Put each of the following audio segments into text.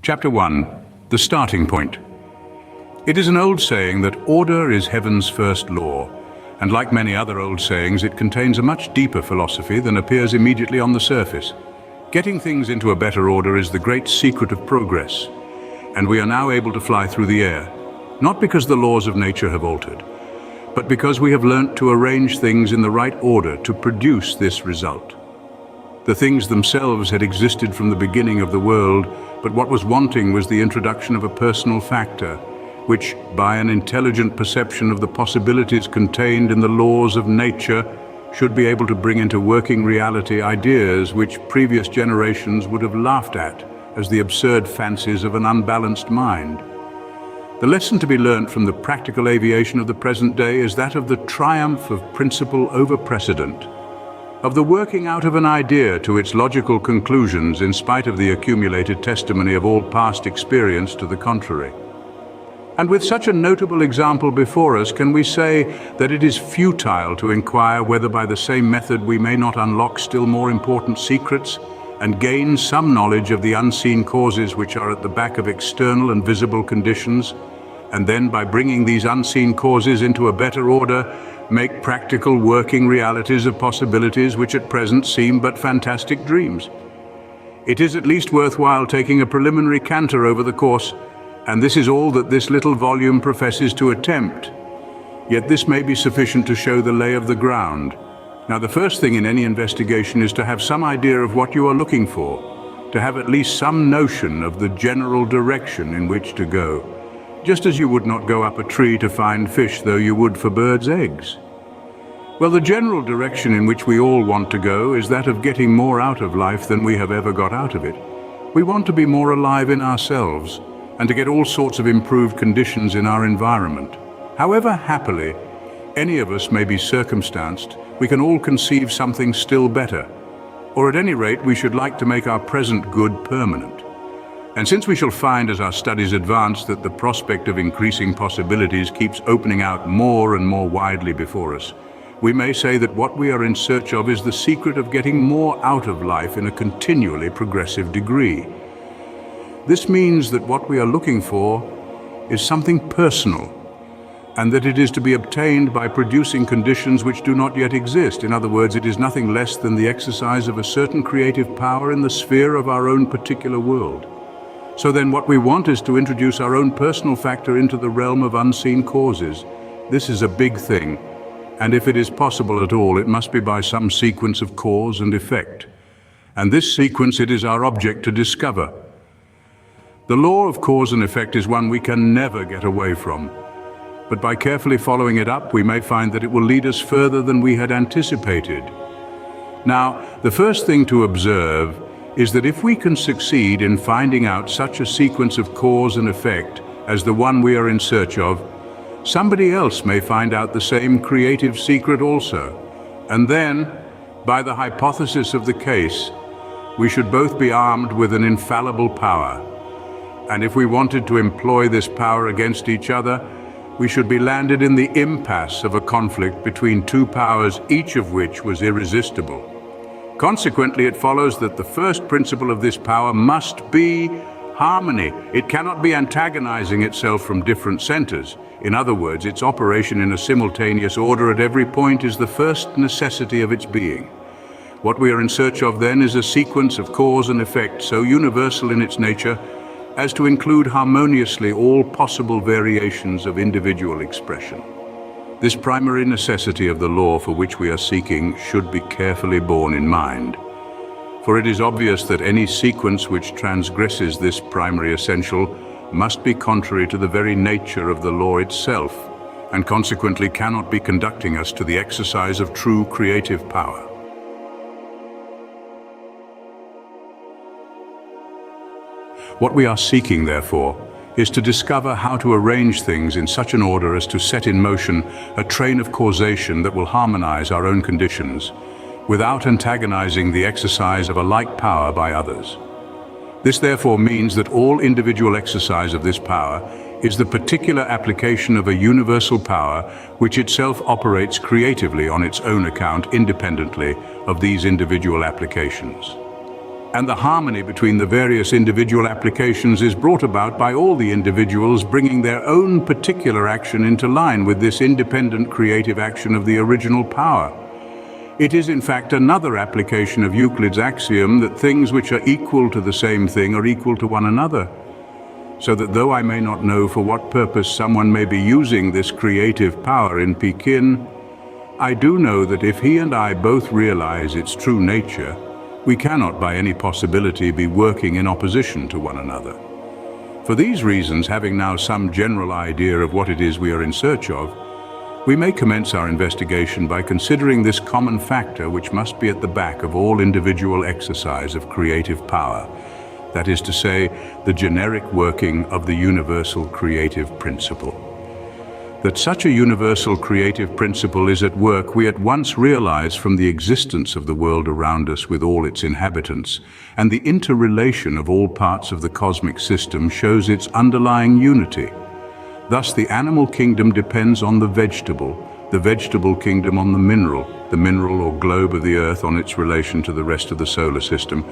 Chapter 1. The Starting Point. It is an old saying that order is heaven's first law, and like many other old sayings, it contains a much deeper philosophy than appears immediately on the surface. Getting things into a better order is the great secret of progress, and we are now able to fly through the air, not because the laws of nature have altered, but because we have learnt to arrange things in the right order to produce this result. The things themselves had existed from the beginning of the world, but what was wanting was the introduction of a personal factor, which, by an intelligent perception of the possibilities contained in the laws of nature, should be able to bring into working reality ideas which previous generations would have laughed at as the absurd fancies of an unbalanced mind. The lesson to be learnt from the practical aviation of the present day is that of the triumph of principle over precedent, of the working out of an idea to its logical conclusions in spite of the accumulated testimony of all past experience to the contrary. And with such a notable example before us, can we say that it is futile to inquire whether by the same method we may not unlock still more important secrets and gain some knowledge of the unseen causes which are at the back of external and visible conditions, and then by bringing these unseen causes into a better order, make practical working realities of possibilities which at present seem but fantastic dreams. It is at least worthwhile taking a preliminary canter over the course, and this is all that this little volume professes to attempt. Yet this may be sufficient to show the lay of the ground. Now, the first thing in any investigation is to have some idea of what you are looking for, to have at least some notion of the general direction in which to go, just as you would not go up a tree to find fish though you would for birds' eggs. Well, the general direction in which we all want to go is that of getting more out of life than we have ever got out of it. We want to be more alive in ourselves, and to get all sorts of improved conditions in our environment. However happily any of us may be circumstanced, we can all conceive something still better, or at any rate we should like to make our present good permanent. And since we shall find as our studies advance that the prospect of increasing possibilities keeps opening out more and more widely before us, we may say that what we are in search of is the secret of getting more out of life in a continually progressive degree. This means that what we are looking for is something personal, and that it is to be obtained by producing conditions which do not yet exist. In other words, it is nothing less than the exercise of a certain creative power in the sphere of our own particular world. So then what we want is to introduce our own personal factor into the realm of unseen causes. This is a big thing, and if it is possible at all, it must be by some sequence of cause and effect. And this sequence it is our object to discover. The law of cause and effect is one we can never get away from, but by carefully following it up, we may find that it will lead us further than we had anticipated. Now, the first thing to observe is that if we can succeed in finding out such a sequence of cause and effect as the one we are in search of, somebody else may find out the same creative secret also. And then, by the hypothesis of the case, we should both be armed with an infallible power. And if we wanted to employ this power against each other, we should be landed in the impasse of a conflict between two powers, each of which was irresistible. Consequently, it follows that the first principle of this power must be harmony. It cannot be antagonizing itself from different centers. In other words, its operation in a simultaneous order at every point is the first necessity of its being. What we are in search of then is a sequence of cause and effect so universal in its nature as to include harmoniously all possible variations of individual expression. This primary necessity of the law for which we are seeking should be carefully borne in mind, for it is obvious that any sequence which transgresses this primary essential must be contrary to the very nature of the law itself, and consequently cannot be conducting us to the exercise of true creative power. What we are seeking, therefore, is to discover how to arrange things in such an order as to set in motion a train of causation that will harmonize our own conditions, without antagonizing the exercise of a like power by others. This therefore means that all individual exercise of this power is the particular application of a universal power which itself operates creatively on its own account independently of these individual applications. and the harmony between the various individual applications is brought about by all the individuals bringing their own particular action into line with this independent creative action of the original power. It is in fact another application of Euclid's axiom that things which are equal to the same thing are equal to one another. So that though I may not know for what purpose someone may be using this creative power in Pekin, I do know that if he and I both realize its true nature, we cannot by any possibility be working in opposition to one another. For these reasons, having now some general idea of what it is we are in search of, we may commence our investigation by considering this common factor which must be at the back of all individual exercise of creative power, that is to say, the generic working of the universal creative principle. That such a universal creative principle is at work, we at once realize from the existence of the world around us with all its inhabitants, and the interrelation of all parts of the cosmic system shows its underlying unity. Thus the animal kingdom depends on the vegetable kingdom on the mineral or globe of the earth on its relation to the rest of the solar system,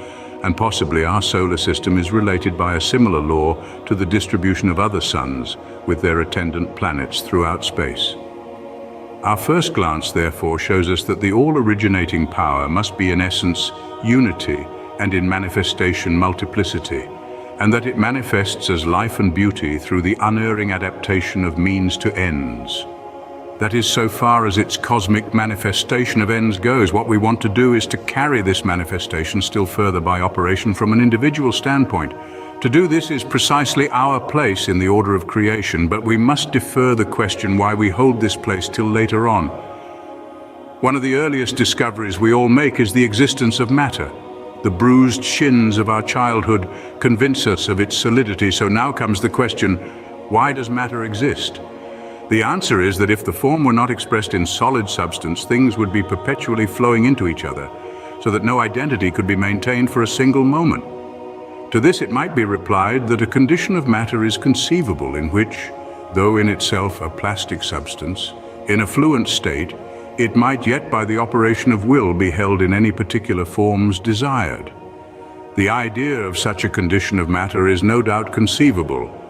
and possibly our solar system is related by a similar law to the distribution of other suns with their attendant planets throughout space. Our first glance, therefore, shows us that the all-originating power must be in essence unity and in manifestation multiplicity, and that it manifests as life and beauty through the unerring adaptation of means to ends. That is, so far as its cosmic manifestation of ends goes, what we want to do is to carry this manifestation still further by operation from an individual standpoint. To do this is precisely our place in the order of creation, but we must defer the question why we hold this place till later on. One of the earliest discoveries we all make is the existence of matter. The bruised shins of our childhood convince us of its solidity, so now comes the question, why does matter exist? The answer is that if the form were not expressed in solid substance, things would be perpetually flowing into each other, so that no identity could be maintained for a single moment. To this it might be replied that a condition of matter is conceivable in which, though in itself a plastic substance, in a fluent state, it might yet by the operation of will be held in any particular forms desired. The idea of such a condition of matter is no doubt conceivable,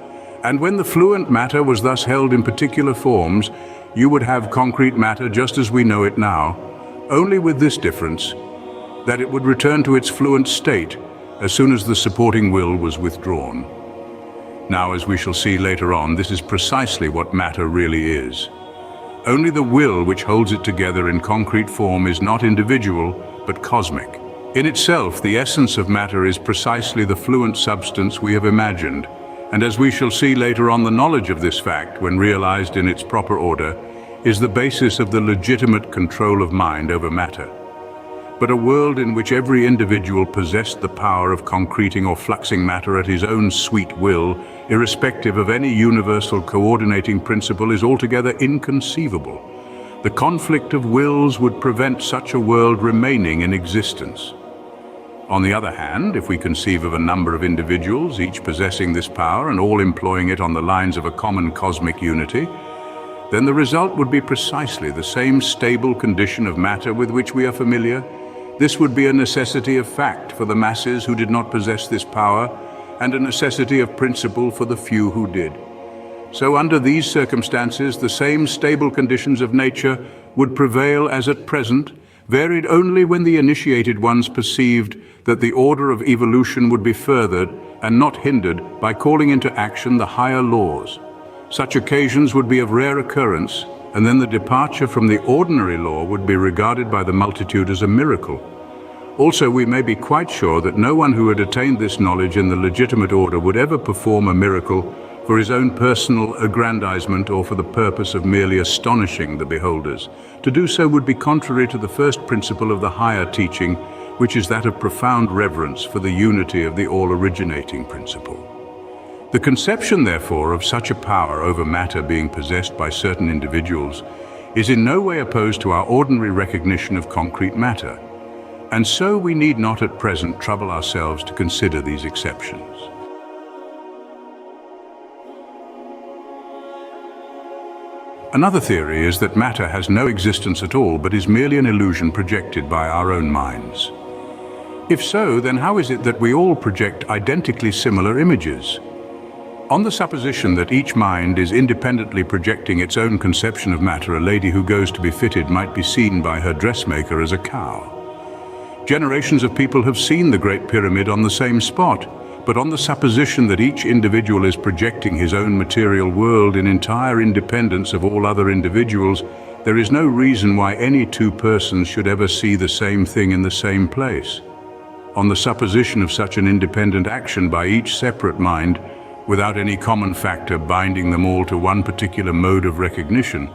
and when the fluent matter was thus held in particular forms, you would have concrete matter just as we know it now, only with this difference, that it would return to its fluent state as soon as the supporting will was withdrawn. Now, as we shall see later on, this is precisely what matter really is. Only the will which holds it together in concrete form is not individual, but cosmic. In itself, the essence of matter is precisely the fluent substance we have imagined, and as we shall see later on, the knowledge of this fact, when realized in its proper order, is the basis of the legitimate control of mind over matter. But a world in which every individual possessed the power of concreting or fluxing matter at his own sweet will, irrespective of any universal coordinating principle, is altogether inconceivable. The conflict of wills would prevent such a world remaining in existence. On the other hand, if we conceive of a number of individuals, each possessing this power and all employing it on the lines of a common cosmic unity, then the result would be precisely the same stable condition of matter with which we are familiar. This would be a necessity of fact for the masses who did not possess this power, and a necessity of principle for the few who did. So under these circumstances, the same stable conditions of nature would prevail as at present, varied only when the initiated ones perceived that the order of evolution would be furthered and not hindered by calling into action the higher laws. Such occasions would be of rare occurrence, and then the departure from the ordinary law would be regarded by the multitude as a miracle. Also, we may be quite sure that no one who had attained this knowledge in the legitimate order would ever perform a miracle for his own personal aggrandizement or for the purpose of merely astonishing the beholders. To do so would be contrary to the first principle of the higher teaching, which is that of profound reverence for the unity of the all-originating principle. The conception, therefore, of such a power over matter being possessed by certain individuals is in no way opposed to our ordinary recognition of concrete matter, and so we need not at present trouble ourselves to consider these exceptions. Another theory is that matter has no existence at all, but is merely an illusion projected by our own minds. If so, then how is it that we all project identically similar images? On the supposition that each mind is independently projecting its own conception of matter, a lady who goes to be fitted might be seen by her dressmaker as a cow. Generations of people have seen the Great Pyramid on the same spot, but on the supposition that each individual is projecting his own material world in entire independence of all other individuals, there is no reason why any two persons should ever see the same thing in the same place. On the supposition of such an independent action by each separate mind, without any common factor binding them all to one particular mode of recognition,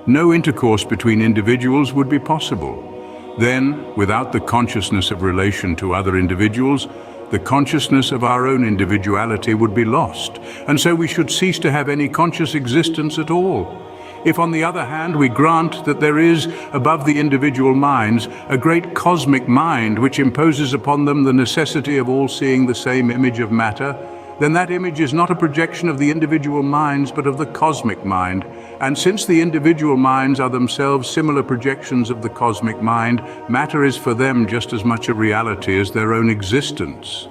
no intercourse between individuals would be possible. Then, without the consciousness of relation to other individuals, the consciousness of our own individuality would be lost, and so we should cease to have any conscious existence at all. If, on the other hand, we grant that there is, above the individual minds, a great cosmic mind which imposes upon them the necessity of all seeing the same image of matter, then that image is not a projection of the individual minds but of the cosmic mind. And since the individual minds are themselves similar projections of the cosmic mind, matter is for them just as much a reality as their own existence.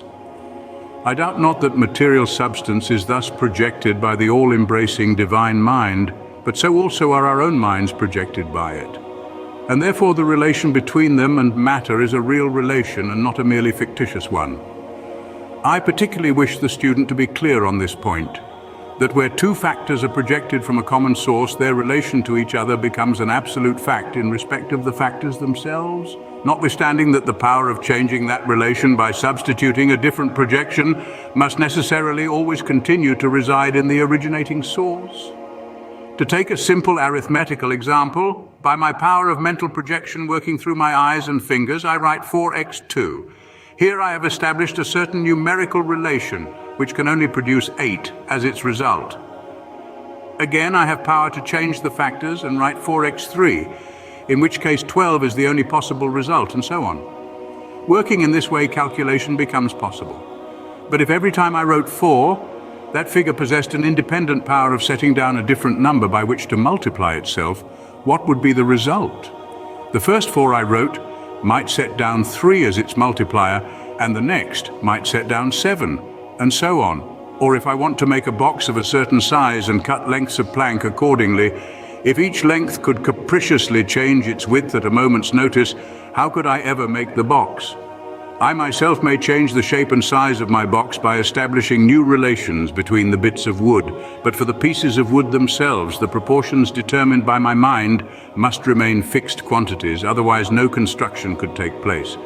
I doubt not that material substance is thus projected by the all-embracing divine mind, but so also are our own minds projected by it. And therefore the relation between them and matter is a real relation and not a merely fictitious one. I particularly wish the student to be clear on this point, that where two factors are projected from a common source, their relation to each other becomes an absolute fact in respect of the factors themselves, notwithstanding that the power of changing that relation by substituting a different projection must necessarily always continue to reside in the originating source. To take a simple arithmetical example, by my power of mental projection working through my eyes and fingers, I write 4x2. Here I have established a certain numerical relation, which can only produce 8 as its result. Again, I have power to change the factors and write 4x3, in which case 12 is the only possible result, and so on. Working in this way, calculation becomes possible. But if every time I wrote 4, that figure possessed an independent power of setting down a different number by which to multiply itself, what would be the result? The first 4 I wrote might set down 3 as its multiplier, and the next might set down 7, and so on. Or if I want to make a box of a certain size and cut lengths of plank accordingly, if each length could capriciously change its width at a moment's notice, how could I ever make the box? I myself may change the shape and size of my box by establishing new relations between the bits of wood, but for the pieces of wood themselves, the proportions determined by my mind must remain fixed quantities, otherwise no construction could take place.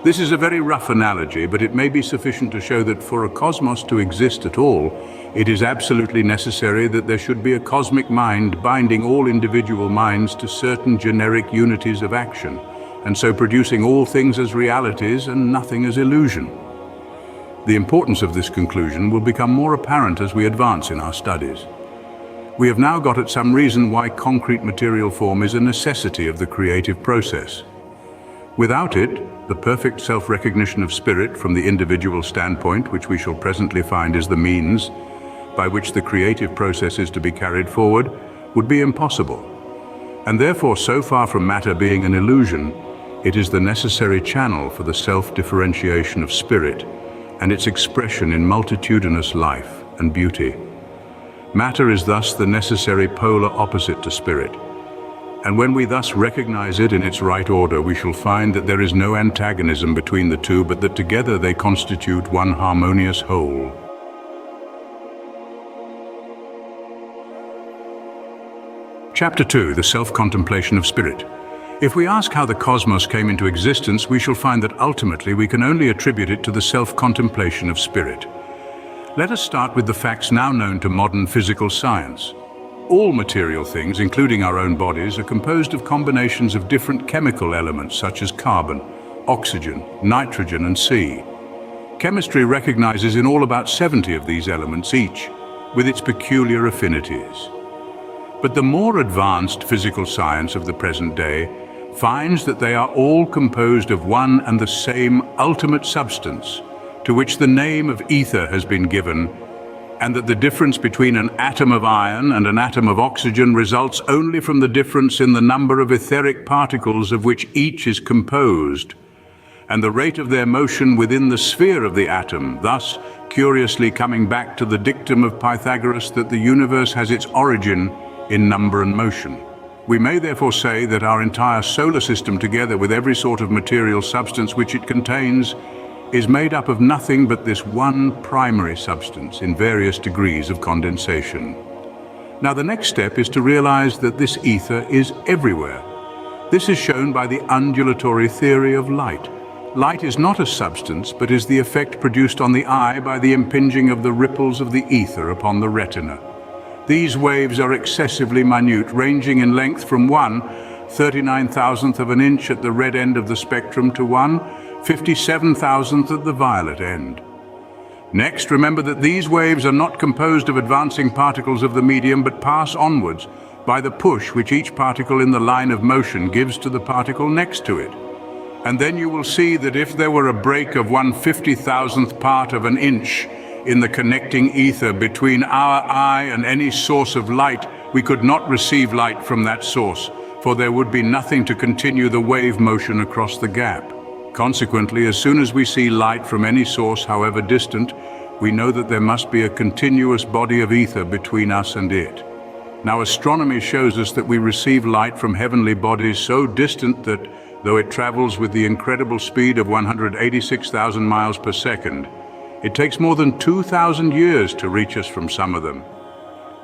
This is a very rough analogy, but it may be sufficient to show that for a cosmos to exist at all, it is absolutely necessary that there should be a cosmic mind binding all individual minds to certain generic unities of action, and so producing all things as realities and nothing as illusion. The importance of this conclusion will become more apparent as we advance in our studies. We have now got at some reason why concrete material form is a necessity of the creative process. Without it, the perfect self-recognition of spirit from the individual standpoint, which we shall presently find is the means by which the creative process is to be carried forward, would be impossible. And therefore, so far from matter being an illusion, it is the necessary channel for the self-differentiation of spirit and its expression in multitudinous life and beauty. Matter is thus the necessary polar opposite to spirit, and when we thus recognize it in its right order, we shall find that there is no antagonism between the two, but that together they constitute one harmonious whole. Chapter 2, the self-contemplation of spirit. If we ask how the cosmos came into existence, we shall find that ultimately we can only attribute it to the self-contemplation of spirit. Let us start with the facts now known to modern physical science. All material things, including our own bodies, are composed of combinations of different chemical elements such as carbon, oxygen, nitrogen, and C. Chemistry recognizes in all about 70 of these elements each, with its peculiar affinities. But the more advanced physical science of the present day finds that they are all composed of one and the same ultimate substance, to which the name of ether has been given, and that the difference between an atom of iron and an atom of oxygen results only from the difference in the number of etheric particles of which each is composed. and the rate of their motion within the sphere of the atom, thus curiously coming back to the dictum of Pythagoras that the universe has its origin in number and motion. We may therefore say that our entire solar system, together with every sort of material substance which it contains, is made up of nothing but this one primary substance in various degrees of condensation. Now the next step is to realize that this ether is everywhere. This is shown by the undulatory theory of light. Light is not a substance, but is the effect produced on the eye by the impinging of the ripples of the ether upon the retina. These waves are excessively minute, ranging in length from 1/39,000th of an inch at the red end of the spectrum to 1/57,000th at the violet end. Next, remember that these waves are not composed of advancing particles of the medium, but pass onwards by the push which each particle in the line of motion gives to the particle next to it. And then you will see that if there were a break of 1/50,000th part of an inch in the connecting ether between our eye and any source of light, we could not receive light from that source, for there would be nothing to continue the wave motion across the gap. Consequently, as soon as we see light from any source, however distant, we know that there must be a continuous body of ether between us and it. Now, astronomy shows us that we receive light from heavenly bodies so distant that, though it travels with the incredible speed of 186,000 miles per second, it takes more than 2,000 years to reach us from some of them.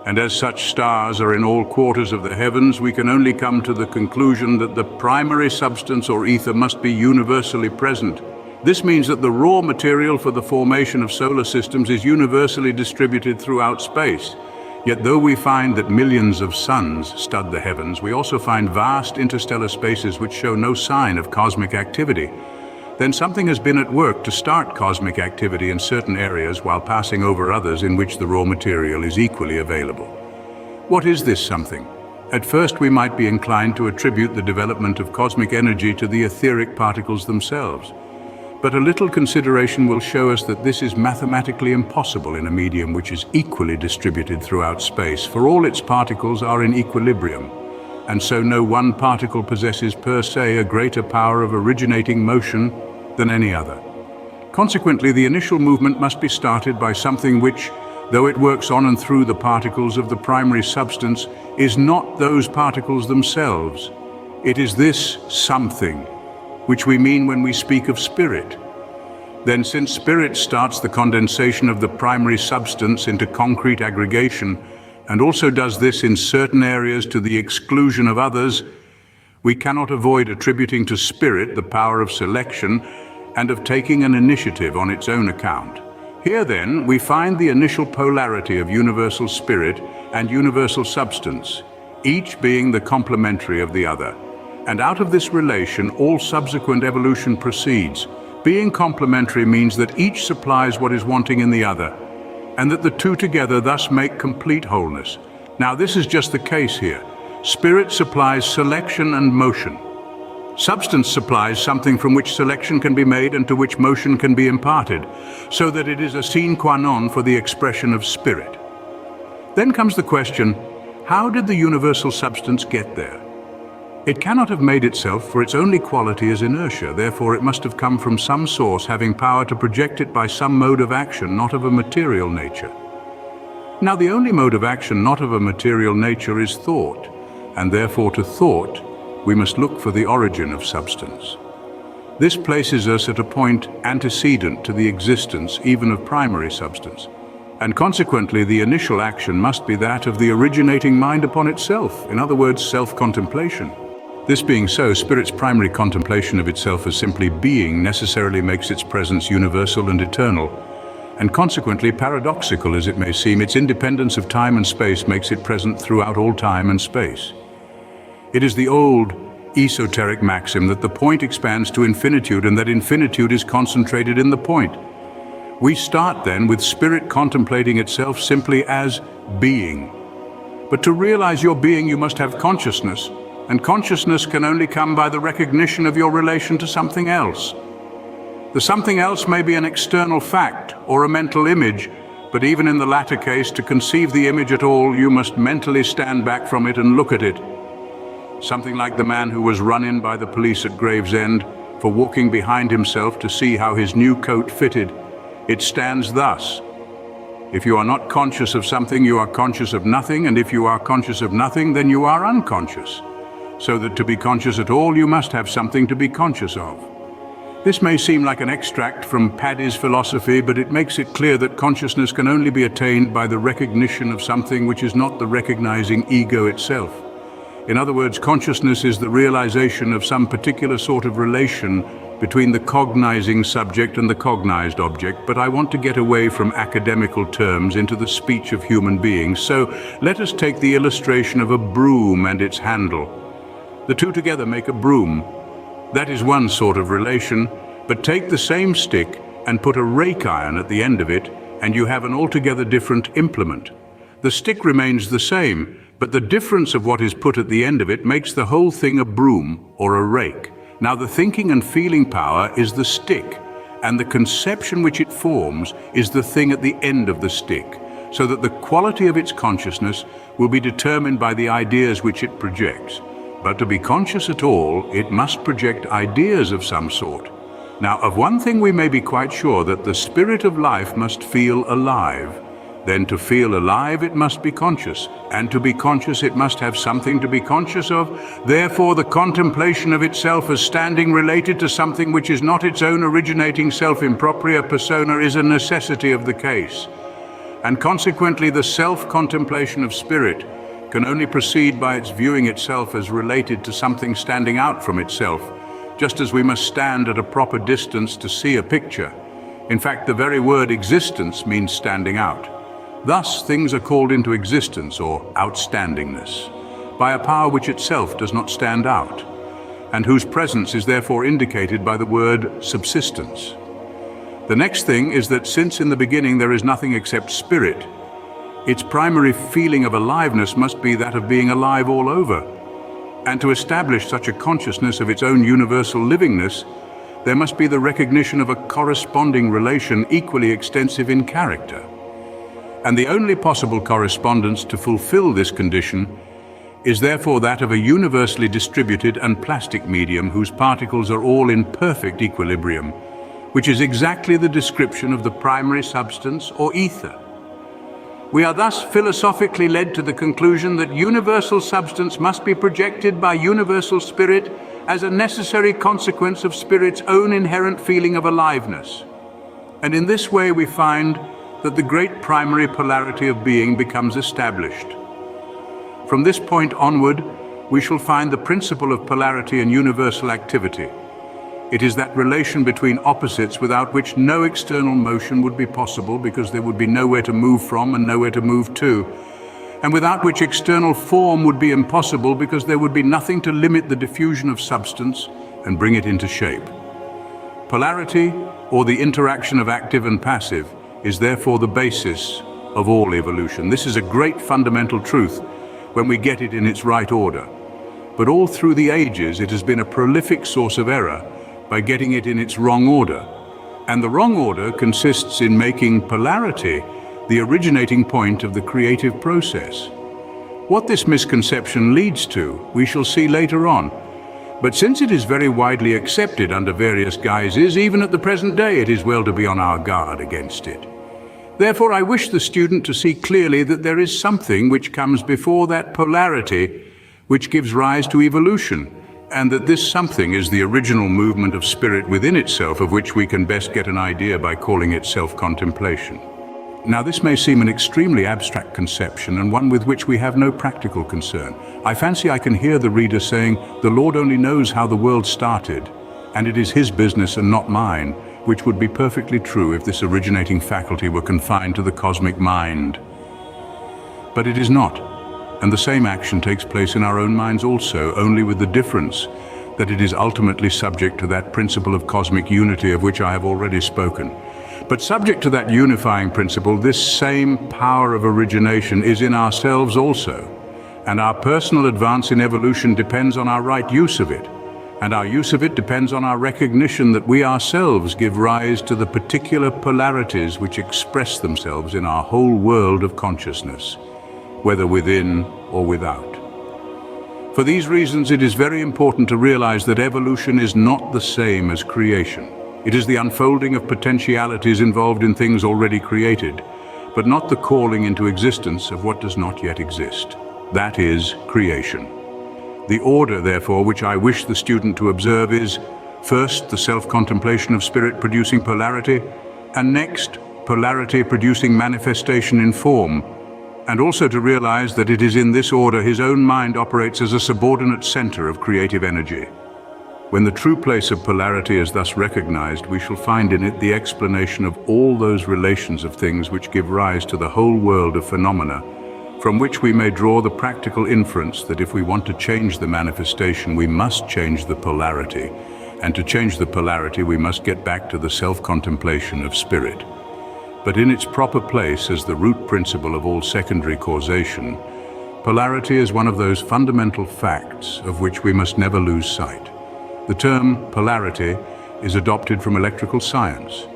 And as such stars are in all quarters of the heavens, we can only come to the conclusion that the primary substance or ether must be universally present. This means that the raw material for the formation of solar systems is universally distributed throughout space. Yet though we find that millions of suns stud the heavens, we also find vast interstellar spaces which show no sign of cosmic activity. Then something has been at work to start cosmic activity in certain areas while passing over others in which the raw material is equally available. What is this something? At first we might be inclined to attribute the development of cosmic energy to the etheric particles themselves. But a little consideration will show us that this is mathematically impossible in a medium which is equally distributed throughout space, for all its particles are in equilibrium. And so no one particle possesses per se a greater power of originating motion than any other. Consequently, the initial movement must be started by something which, though it works on and through the particles of the primary substance, is not those particles themselves. It is this something, which we mean when we speak of spirit. Then, since spirit starts the condensation of the primary substance into concrete aggregation, and also does this in certain areas to the exclusion of others, we cannot avoid attributing to spirit the power of selection and of taking an initiative on its own account. Here then, we find the initial polarity of universal spirit and universal substance, each being the complementary of the other. And out of this relation, all subsequent evolution proceeds. Being complementary means that each supplies what is wanting in the other, and that the two together thus make complete wholeness. Now this is just the case here. Spirit supplies selection and motion. Substance supplies something from which selection can be made and to which motion can be imparted, so that it is a sine qua non for the expression of spirit. Then comes the question, how did the universal substance get there? It cannot have made itself, for its only quality is inertia. Therefore it must have come from some source having power to project it by some mode of action not of a material nature. Now the only mode of action not of a material nature is thought, and therefore to thought we must look for the origin of substance. This places us at a point antecedent to the existence even of primary substance, and consequently the initial action must be that of the originating mind upon itself, in other words, self-contemplation. This being so, spirit's primary contemplation of itself as simply being necessarily makes its presence universal and eternal, and consequently, paradoxical as it may seem, its independence of time and space makes it present throughout all time and space. It is the old esoteric maxim that the point expands to infinitude and that infinitude is concentrated in the point. We start then with spirit contemplating itself simply as being. But to realize your being, you must have consciousness, and consciousness can only come by the recognition of your relation to something else. The something else may be an external fact or a mental image, but even in the latter case, to conceive the image at all, you must mentally stand back from it and look at it. Something like the man who was run in by the police at Gravesend for walking behind himself to see how his new coat fitted. It stands thus: if you are not conscious of something, you are conscious of nothing, and if you are conscious of nothing, then you are unconscious. So that to be conscious at all, you must have something to be conscious of. This may seem like an extract from Paddy's philosophy, but it makes it clear that consciousness can only be attained by the recognition of something which is not the recognizing ego itself. In other words, consciousness is the realization of some particular sort of relation between the cognizing subject and the cognized object, but I want to get away from academical terms into the speech of human beings. So let us take the illustration of a broom and its handle. The two together make a broom. That is one sort of relation, but take the same stick and put a rake iron at the end of it, and you have an altogether different implement. The stick remains the same, but the difference of what is put at the end of it makes the whole thing a broom or a rake. Now, the thinking and feeling power is the stick, and the conception which it forms is the thing at the end of the stick, so that the quality of its consciousness will be determined by the ideas which it projects. But to be conscious at all, it must project ideas of some sort. Now, of one thing we may be quite sure, that the spirit of life must feel alive. Then to feel alive, it must be conscious, and to be conscious, it must have something to be conscious of. Therefore, the contemplation of itself as standing related to something which is not its own originating self in propria persona is a necessity of the case. And consequently, the self-contemplation of spirit can only proceed by its viewing itself as related to something standing out from itself, just as we must stand at a proper distance to see a picture. In fact, the very word existence means standing out. Thus, things are called into existence, or outstandingness, by a power which itself does not stand out, and whose presence is therefore indicated by the word subsistence. The next thing is that since in the beginning there is nothing except spirit, its primary feeling of aliveness must be that of being alive all over. And to establish such a consciousness of its own universal livingness, there must be the recognition of a corresponding relation equally extensive in character. And the only possible correspondence to fulfill this condition is therefore that of a universally distributed and plastic medium whose particles are all in perfect equilibrium, which is exactly the description of the primary substance or ether. We are thus philosophically led to the conclusion that universal substance must be projected by universal spirit as a necessary consequence of spirit's own inherent feeling of aliveness. And in this way we find that the great primary polarity of being becomes established. From this point onward, we shall find the principle of polarity and universal activity. It is that relation between opposites without which no external motion would be possible, because there would be nowhere to move from and nowhere to move to, and without which external form would be impossible, because there would be nothing to limit the diffusion of substance and bring it into shape. Polarity, or the interaction of active and passive, is therefore the basis of all evolution. This is a great fundamental truth when we get it in its right order. But all through the ages, it has been a prolific source of error by getting it in its wrong order. And the wrong order consists in making polarity the originating point of the creative process. What this misconception leads to, we shall see later on. But since it is very widely accepted under various guises, even at the present day, it is well to be on our guard against it. Therefore, I wish the student to see clearly that there is something which comes before that polarity which gives rise to evolution, and that this something is the original movement of spirit within itself, of which we can best get an idea by calling it self-contemplation. Now, this may seem an extremely abstract conception, and one with which we have no practical concern. I fancy I can hear the reader saying, "The Lord only knows how the world started, and it is His business and not mine," which would be perfectly true if this originating faculty were confined to the cosmic mind. But it is not. And the same action takes place in our own minds also, only with the difference that it is ultimately subject to that principle of cosmic unity of which I have already spoken. But subject to that unifying principle, this same power of origination is in ourselves also, and our personal advance in evolution depends on our right use of it, and our use of it depends on our recognition that we ourselves give rise to the particular polarities which express themselves in our whole world of consciousness, whether within or without. For these reasons, it is very important to realize that evolution is not the same as creation. It is the unfolding of potentialities involved in things already created, but not the calling into existence of what does not yet exist. That is creation. The order, therefore, which I wish the student to observe is, first, the self-contemplation of spirit producing polarity, and next, polarity producing manifestation in form, and also to realize that it is in this order his own mind operates as a subordinate center of creative energy. When the true place of polarity is thus recognized, we shall find in it the explanation of all those relations of things which give rise to the whole world of phenomena, from which we may draw the practical inference that if we want to change the manifestation, we must change the polarity, and to change the polarity, we must get back to the self-contemplation of spirit. But in its proper place as the root principle of all secondary causation, polarity is one of those fundamental facts of which we must never lose sight. The term polarity is adopted from electrical science.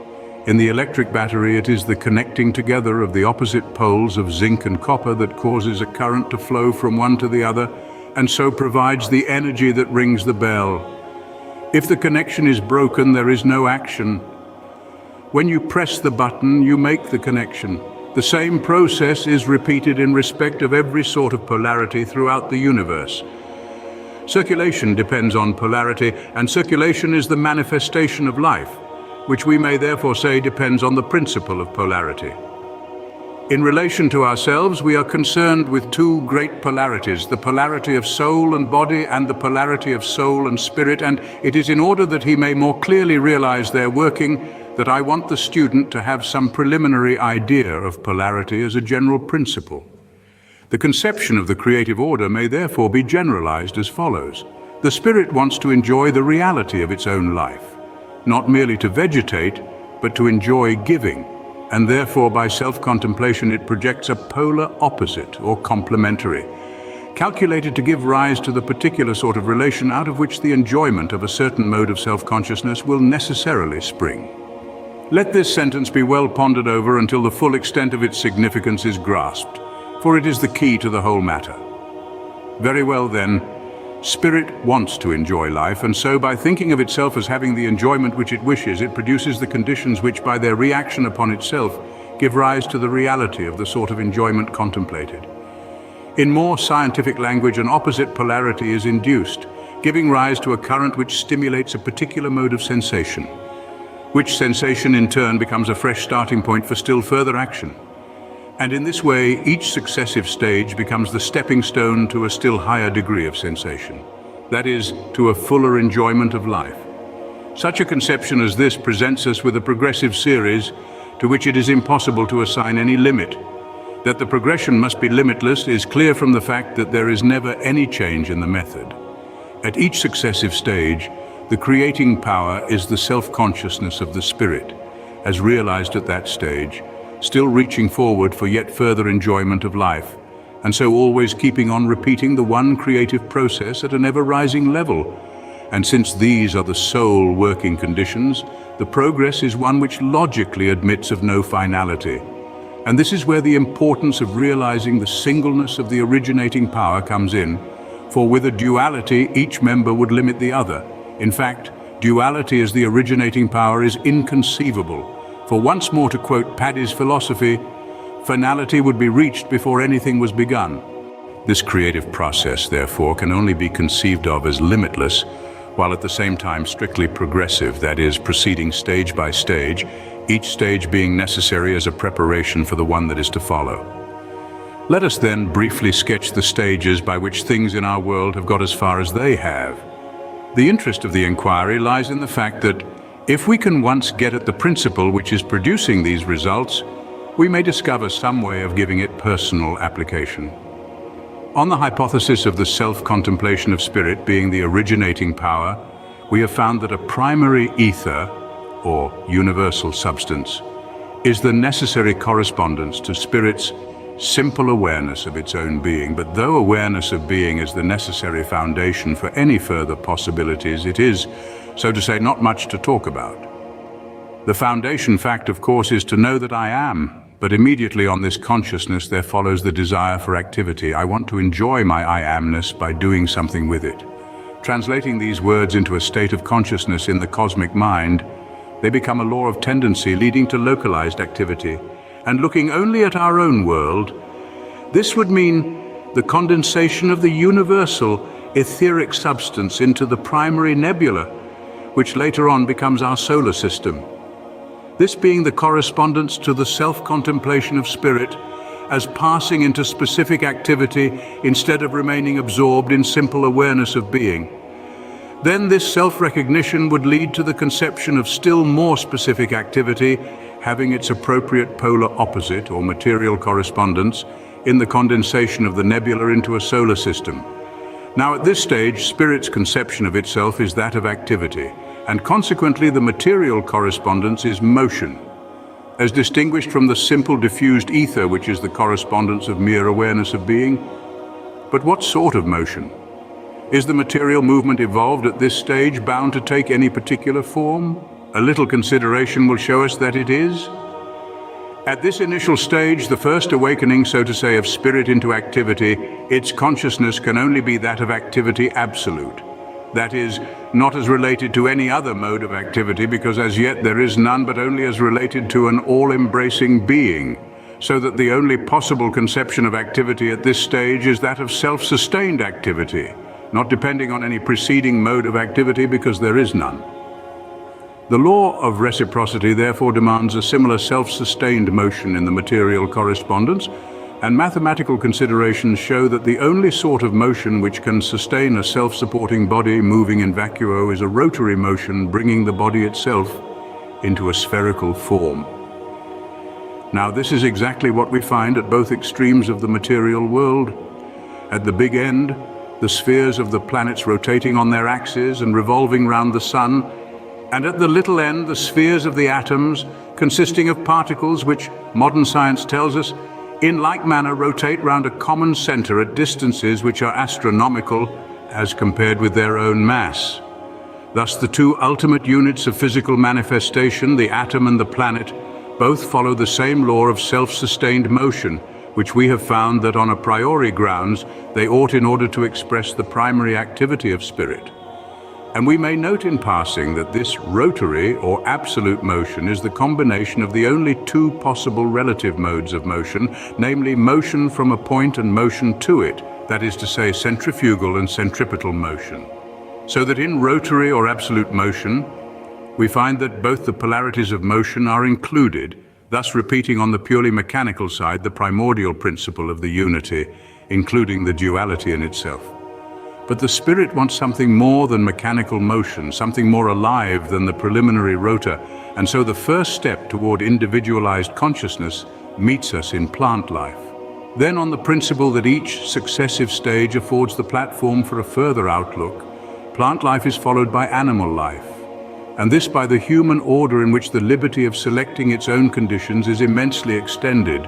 In the electric battery, it is the connecting together of the opposite poles of zinc and copper that causes a current to flow from one to the other, and so provides the energy that rings the bell. If the connection is broken, there is no action. When you press the button, you make the connection. The same process is repeated in respect of every sort of polarity throughout the universe. Circulation depends on polarity, and circulation is the manifestation of life, which we may therefore say depends on the principle of polarity. In relation to ourselves, we are concerned with two great polarities, the polarity of soul and body and the polarity of soul and spirit, and it is in order that he may more clearly realize their working that I want the student to have some preliminary idea of polarity as a general principle. The conception of the creative order may therefore be generalized as follows. The spirit wants to enjoy the reality of its own life, not merely to vegetate, but to enjoy giving, and therefore by self-contemplation it projects a polar opposite or complementary, calculated to give rise to the particular sort of relation out of which the enjoyment of a certain mode of self-consciousness will necessarily spring. Let this sentence be well pondered over until the full extent of its significance is grasped, for it is the key to the whole matter. Very well then, spirit wants to enjoy life, and so by thinking of itself as having the enjoyment which it wishes, it produces the conditions which by their reaction upon itself give rise to the reality of the sort of enjoyment contemplated. In more scientific language, an opposite polarity is induced, giving rise to a current which stimulates a particular mode of sensation, which sensation in turn becomes a fresh starting point for still further action. And in this way, each successive stage becomes the stepping stone to a still higher degree of sensation, that is, to a fuller enjoyment of life. Such a conception as this presents us with a progressive series to which it is impossible to assign any limit. That the progression must be limitless is clear from the fact that there is never any change in the method. At each successive stage, the creating power is the self-consciousness of the spirit, as realized at that stage, still reaching forward for yet further enjoyment of life, and so always keeping on repeating the one creative process at an ever-rising level. And since these are the sole working conditions, the progress is one which logically admits of no finality. And this is where the importance of realizing the singleness of the originating power comes in, for with a duality, each member would limit the other. In fact, duality as the originating power is inconceivable. For once more to quote Paddy's philosophy, finality would be reached before anything was begun. This creative process, therefore, can only be conceived of as limitless, while at the same time strictly progressive, that is, proceeding stage by stage, each stage being necessary as a preparation for the one that is to follow. Let us then briefly sketch the stages by which things in our world have got as far as they have. The interest of the inquiry lies in the fact that if we can once get at the principle which is producing these results, we may discover some way of giving it personal application. On the hypothesis of the self-contemplation of spirit being the originating power, we have found that a primary ether, or universal substance, is the necessary correspondence to spirit's simple awareness of its own being. But though awareness of being is the necessary foundation for any further possibilities, it is, so to say, not much to talk about. The foundation fact, of course, is to know that I am, But immediately on this consciousness there follows the desire for activity. I want to enjoy my I amness by doing something with it. Translating these words into a state of consciousness in the cosmic mind, they become a law of tendency leading to localized activity. And looking only at our own world, this would mean the condensation of the universal etheric substance into the primary nebula, which later on becomes our solar system. This being the correspondence to the self-contemplation of spirit as passing into specific activity instead of remaining absorbed in simple awareness of being. Then this self-recognition would lead to the conception of still more specific activity having its appropriate polar opposite or material correspondence in the condensation of the nebula into a solar system. Now at this stage, spirit's conception of itself is that of activity, and consequently the material correspondence is motion, as distinguished from the simple diffused ether, which is the correspondence of mere awareness of being. But what sort of motion? Is the material movement evolved at this stage bound to take any particular form? A little consideration will show us that it is. At this initial stage, the first awakening, so to say, of spirit into activity, its consciousness can only be that of activity absolute. That is, not as related to any other mode of activity, because as yet there is none, but only as related to an all-embracing being, so that the only possible conception of activity at this stage is that of self-sustained activity, not depending on any preceding mode of activity, because there is none. The law of reciprocity therefore demands a similar self-sustained motion in the material correspondence, and mathematical considerations show that the only sort of motion which can sustain a self-supporting body moving in vacuo is a rotary motion, bringing the body itself into a spherical form. Now this is exactly what we find at both extremes of the material world. At the big end, the spheres of the planets rotating on their axes and revolving round the sun, and at the little end, the spheres of the atoms, consisting of particles which modern science tells us, in like manner rotate round a common center at distances which are astronomical as compared with their own mass. Thus the two ultimate units of physical manifestation, the atom and the planet, both follow the same law of self-sustained motion, which we have found that on a priori grounds they ought in order to express the primary activity of spirit. And we may note in passing that this rotary or absolute motion is the combination of the only two possible relative modes of motion, namely motion from a point and motion to it, that is to say centrifugal and centripetal motion. So that in rotary or absolute motion, we find that both the polarities of motion are included, thus repeating on the purely mechanical side the primordial principle of the unity, including the duality in itself. But the spirit wants something more than mechanical motion, something more alive than the preliminary rotor, and so the first step toward individualized consciousness meets us in plant life. Then on the principle that each successive stage affords the platform for a further outlook, plant life is followed by animal life, and this by the human order in which the liberty of selecting its own conditions is immensely extended.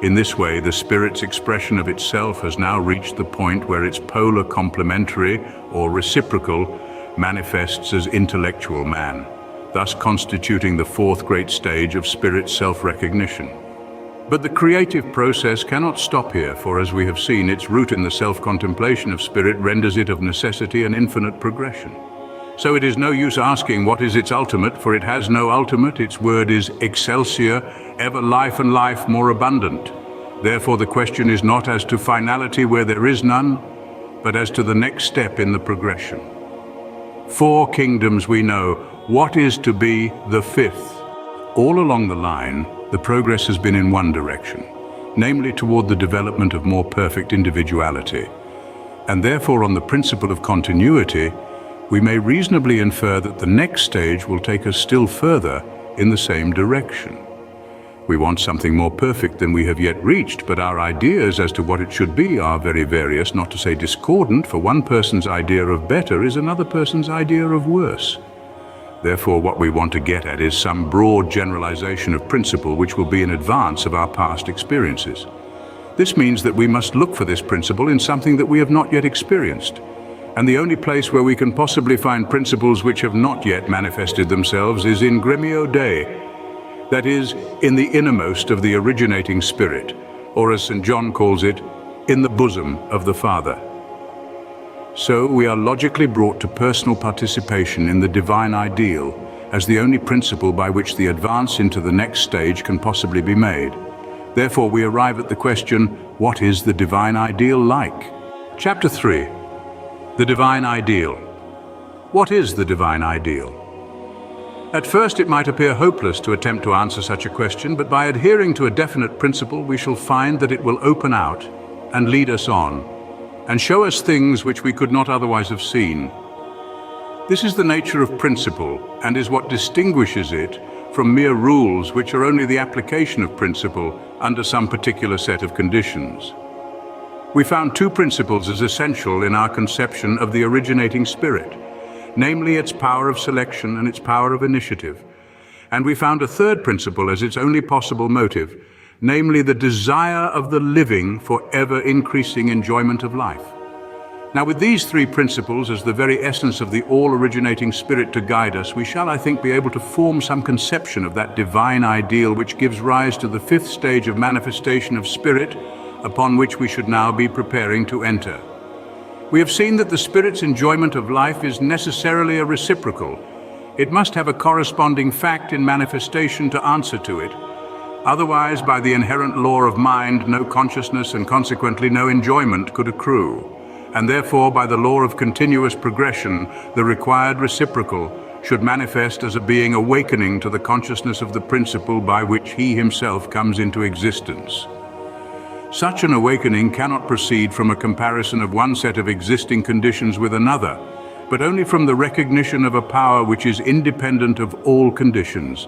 In this way, the spirit's expression of itself has now reached the point where its polar complementary or reciprocal manifests as intellectual man, thus constituting the fourth great stage of spirit self-recognition. But the creative process cannot stop here, for as we have seen, its root in the self-contemplation of spirit renders it of necessity an infinite progression. So it is no use asking what is its ultimate, for it has no ultimate. Its word is excelsior, ever life and life more abundant. Therefore the question is not as to finality where there is none, but as to the next step in the progression. 4 kingdoms we know. What is to be the 5th? All along the line, the progress has been in one direction, namely toward the development of more perfect individuality. And therefore on the principle of continuity, we may reasonably infer that the next stage will take us still further in the same direction. We want something more perfect than we have yet reached, but our ideas as to what it should be are very various, not to say discordant, for one person's idea of better is another person's idea of worse. Therefore, what we want to get at is some broad generalization of principle which will be in advance of our past experiences. This means that we must look for this principle in something that we have not yet experienced. And the only place where we can possibly find principles which have not yet manifested themselves is in Gremio Dei. that is, in the innermost of the originating spirit, or as St. John calls it, in the bosom of the Father. So we are logically brought to personal participation in the divine ideal as the only principle by which the advance into the next stage can possibly be made. Therefore, we arrive at the question, what is the divine ideal like? Chapter 3. The divine ideal. What is the divine ideal? At first, it might appear hopeless to attempt to answer such a question, but by adhering to a definite principle, we shall find that it will open out and lead us on, and show us things which we could not otherwise have seen. This is the nature of principle, and is what distinguishes it from mere rules which are only the application of principle under some particular set of conditions. We found two principles as essential in our conception of the originating spirit, namely its power of selection and its power of initiative. And we found a third principle as its only possible motive, namely the desire of the living for ever-increasing enjoyment of life. Now, with these three principles as the very essence of the all-originating spirit to guide us, we shall, I think, be able to form some conception of that divine ideal which gives rise to the fifth stage of manifestation of spirit, upon which we should now be preparing to enter. We have seen that the spirit's enjoyment of life is necessarily a reciprocal. It must have a corresponding fact in manifestation to answer to it. Otherwise, by the inherent law of mind, no consciousness and consequently no enjoyment could accrue. And therefore, by the law of continuous progression, the required reciprocal should manifest as a being awakening to the consciousness of the principle by which he himself comes into existence. Such an awakening cannot proceed from a comparison of one set of existing conditions with another, but only from the recognition of a power which is independent of all conditions,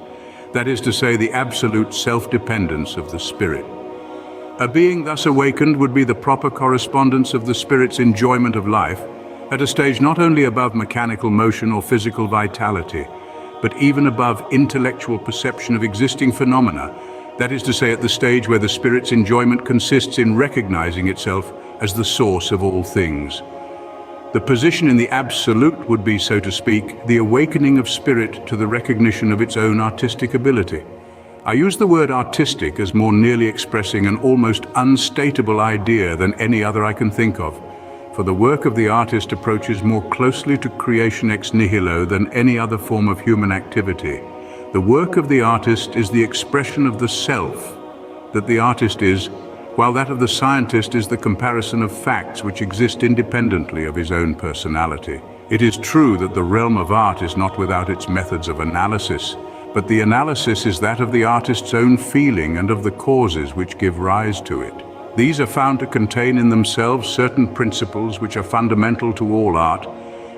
that is to say, the absolute self-dependence of the spirit. A being thus awakened would be the proper correspondence of the spirit's enjoyment of life, at a stage not only above mechanical motion or physical vitality, but even above intellectual perception of existing phenomena, that is to say, at the stage where the spirit's enjoyment consists in recognizing itself as the source of all things. The position in the absolute would be, so to speak, the awakening of spirit to the recognition of its own artistic ability. I use the word artistic as more nearly expressing an almost unstateable idea than any other I can think of, for the work of the artist approaches more closely to creation ex nihilo than any other form of human activity. The work of the artist is the expression of the self that the artist is, while that of the scientist is the comparison of facts which exist independently of his own personality. It is true that the realm of art is not without its methods of analysis, but the analysis is that of the artist's own feeling and of the causes which give rise to it. These are found to contain in themselves certain principles which are fundamental to all art,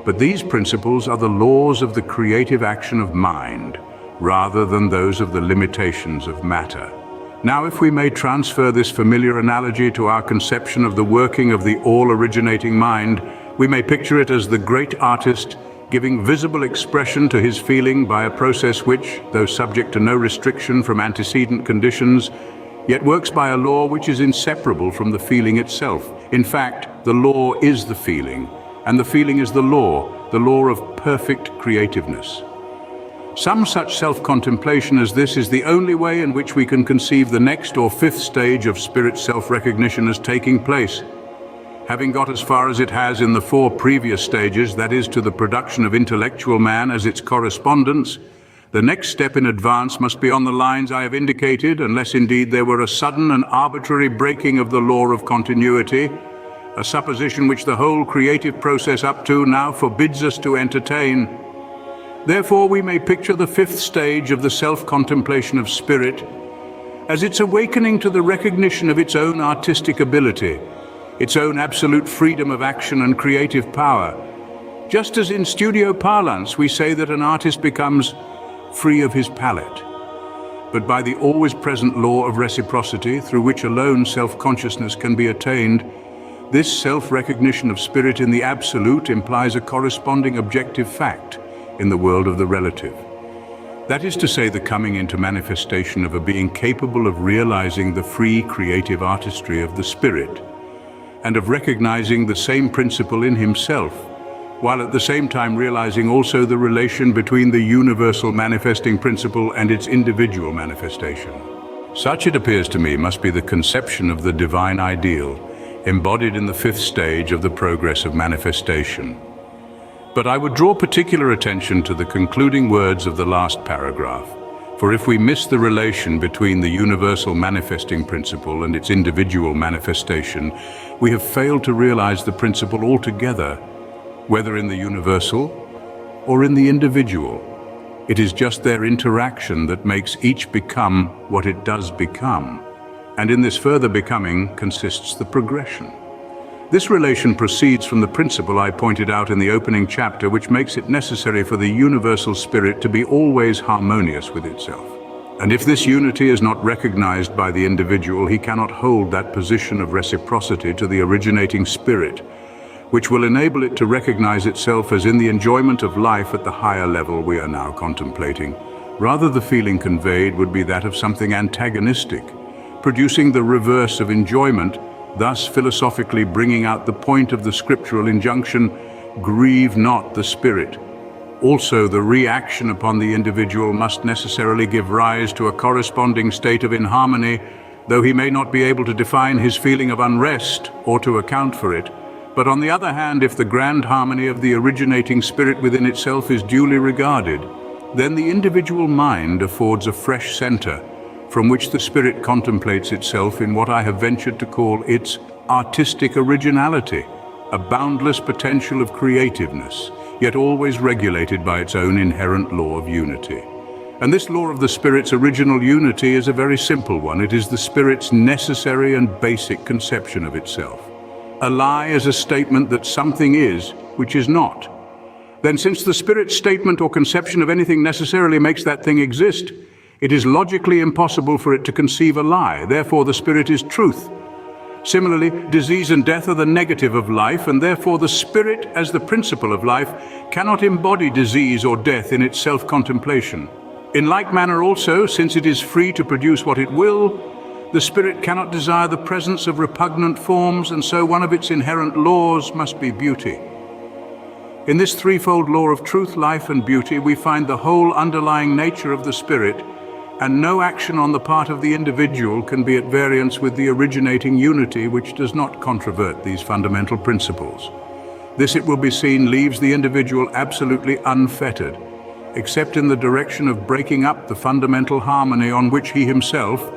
but these principles are the laws of the creative action of mind, rather than those of the limitations of matter. Now, if we may transfer this familiar analogy to our conception of the working of the all-originating mind, we may picture it as the great artist giving visible expression to his feeling by a process which, though subject to no restriction from antecedent conditions, yet works by a law which is inseparable from the feeling itself. In fact, the law is the feeling, and the feeling is the law of perfect creativeness. Some such self-contemplation as this is the only way in which we can conceive the next or fifth stage of spirit self-recognition as taking place. Having got as far as it has in the four previous stages, that is, to the production of intellectual man as its correspondence, the next step in advance must be on the lines I have indicated, unless indeed there were a sudden and arbitrary breaking of the law of continuity, a supposition which the whole creative process up to now forbids us to entertain. Therefore, we may picture the fifth stage of the self-contemplation of spirit as its awakening to the recognition of its own artistic ability, its own absolute freedom of action and creative power. Just as in studio parlance we say that an artist becomes free of his palette, but by the always present law of reciprocity, through which alone self-consciousness can be attained, this self-recognition of spirit in the absolute implies a corresponding objective fact in the world of the relative. That is to say, the coming into manifestation of a being capable of realizing the free creative artistry of the spirit, and of recognizing the same principle in himself, while at the same time realizing also the relation between the universal manifesting principle and its individual manifestation. Such, it appears to me, must be the conception of the divine ideal, embodied in the fifth stage of the progress of manifestation. But I would draw particular attention to the concluding words of the last paragraph, for if we miss the relation between the universal manifesting principle and its individual manifestation, we have failed to realize the principle altogether, whether in the universal or in the individual. It is just their interaction that makes each become what it does become, and in this further becoming consists the progression. This relation proceeds from the principle I pointed out in the opening chapter, which makes it necessary for the universal spirit to be always harmonious with itself. And if this unity is not recognized by the individual, he cannot hold that position of reciprocity to the originating spirit, which will enable it to recognize itself as in the enjoyment of life at the higher level we are now contemplating. Rather, the feeling conveyed would be that of something antagonistic, producing the reverse of enjoyment, thus philosophically bringing out the point of the scriptural injunction, "Grieve not the Spirit." Also, the reaction upon the individual must necessarily give rise to a corresponding state of inharmony, though he may not be able to define his feeling of unrest or to account for it. But on the other hand, if the grand harmony of the originating spirit within itself is duly regarded, then the individual mind affords a fresh center from which the spirit contemplates itself in what I have ventured to call its artistic originality, a boundless potential of creativeness, yet always regulated by its own inherent law of unity. And this law of the spirit's original unity is a very simple one. It is the spirit's necessary and basic conception of itself. A lie is a statement that something is, which is not. Then, since the spirit's statement or conception of anything necessarily makes that thing exist, it is logically impossible for it to conceive a lie. Therefore, the spirit is truth. Similarly, disease and death are the negative of life, and therefore the spirit, as the principle of life, cannot embody disease or death in its self-contemplation. In like manner also, since it is free to produce what it will, the spirit cannot desire the presence of repugnant forms, and so one of its inherent laws must be beauty. In this threefold law of truth, life, and beauty, we find the whole underlying nature of the spirit, and no action on the part of the individual can be at variance with the originating unity which does not controvert these fundamental principles. This, it will be seen, leaves the individual absolutely unfettered, except in the direction of breaking up the fundamental harmony on which he himself,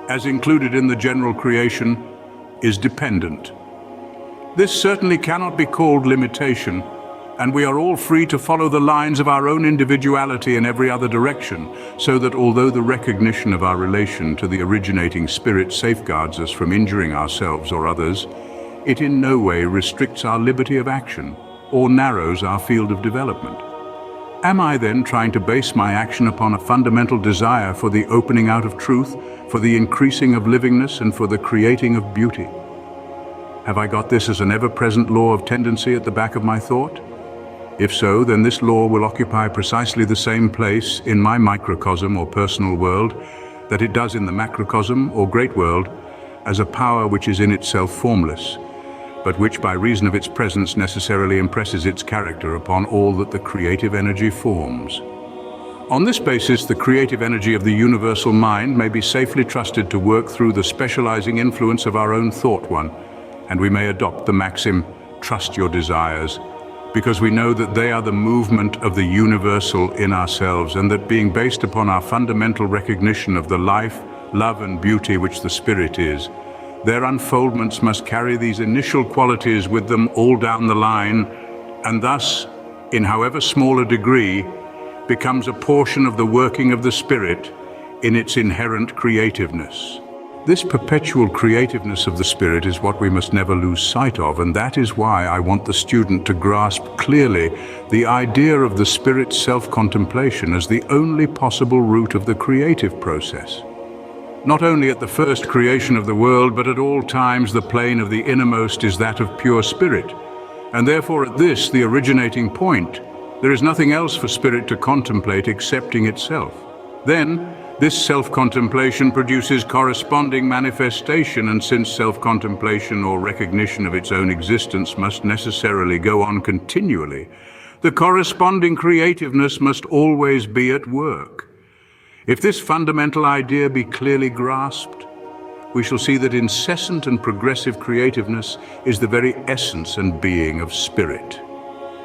as included in the general creation, is dependent. This certainly cannot be called limitation, and we are all free to follow the lines of our own individuality in every other direction, so that although the recognition of our relation to the originating spirit safeguards us from injuring ourselves or others, it in no way restricts our liberty of action or narrows our field of development. Am I then trying to base my action upon a fundamental desire for the opening out of truth, for the increasing of livingness, and for the creating of beauty? Have I got this as an ever-present law of tendency at the back of my thought? If so, then this law will occupy precisely the same place in my microcosm or personal world that it does in the macrocosm or great world, as a power which is in itself formless, but which by reason of its presence necessarily impresses its character upon all that the creative energy forms. On this basis, the creative energy of the universal mind may be safely trusted to work through the specializing influence of our own thought one, and we may adopt the maxim, "Trust your desires," because we know that they are the movement of the universal in ourselves, and that being based upon our fundamental recognition of the life, love, and beauty which the spirit is, their unfoldments must carry these initial qualities with them all down the line, and thus, in however small a degree, becomes a portion of the working of the spirit in its inherent creativeness. This perpetual creativeness of the spirit is what we must never lose sight of, and that is why I want the student to grasp clearly the idea of the spirit's self-contemplation as the only possible route of the creative process. Not only at the first creation of the world, but at all times the plane of the innermost is that of pure spirit, and therefore at this, the originating point, there is nothing else for spirit to contemplate excepting itself. Then, This self-contemplation produces corresponding manifestation, and since self-contemplation or recognition of its own existence must necessarily go on continually, the corresponding creativeness must always be at work. If this fundamental idea be clearly grasped, we shall see that incessant and progressive creativeness is the very essence and being of spirit.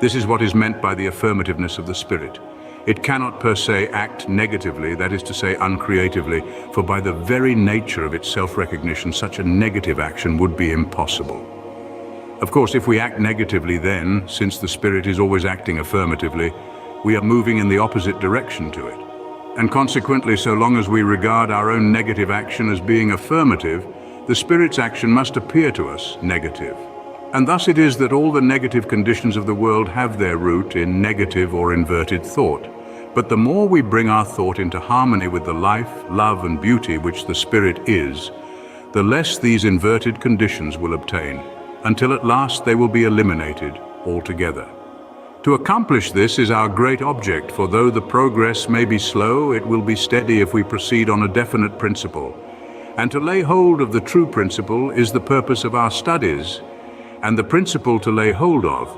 This is what is meant by the affirmativeness of the spirit. It cannot per se act negatively, that is to say uncreatively, for by the very nature of its self-recognition, such a negative action would be impossible. Of course, if we act negatively then, since the spirit is always acting affirmatively, we are moving in the opposite direction to it. And consequently, so long as we regard our own negative action as being affirmative, the spirit's action must appear to us negative. And thus it is that all the negative conditions of the world have their root in negative or inverted thought. But the more we bring our thought into harmony with the life, love, and beauty which the spirit is, the less these inverted conditions will obtain, until at last they will be eliminated altogether. To accomplish this is our great object, for though the progress may be slow, it will be steady if we proceed on a definite principle. And to lay hold of the true principle is the purpose of our studies, and the principle to lay hold of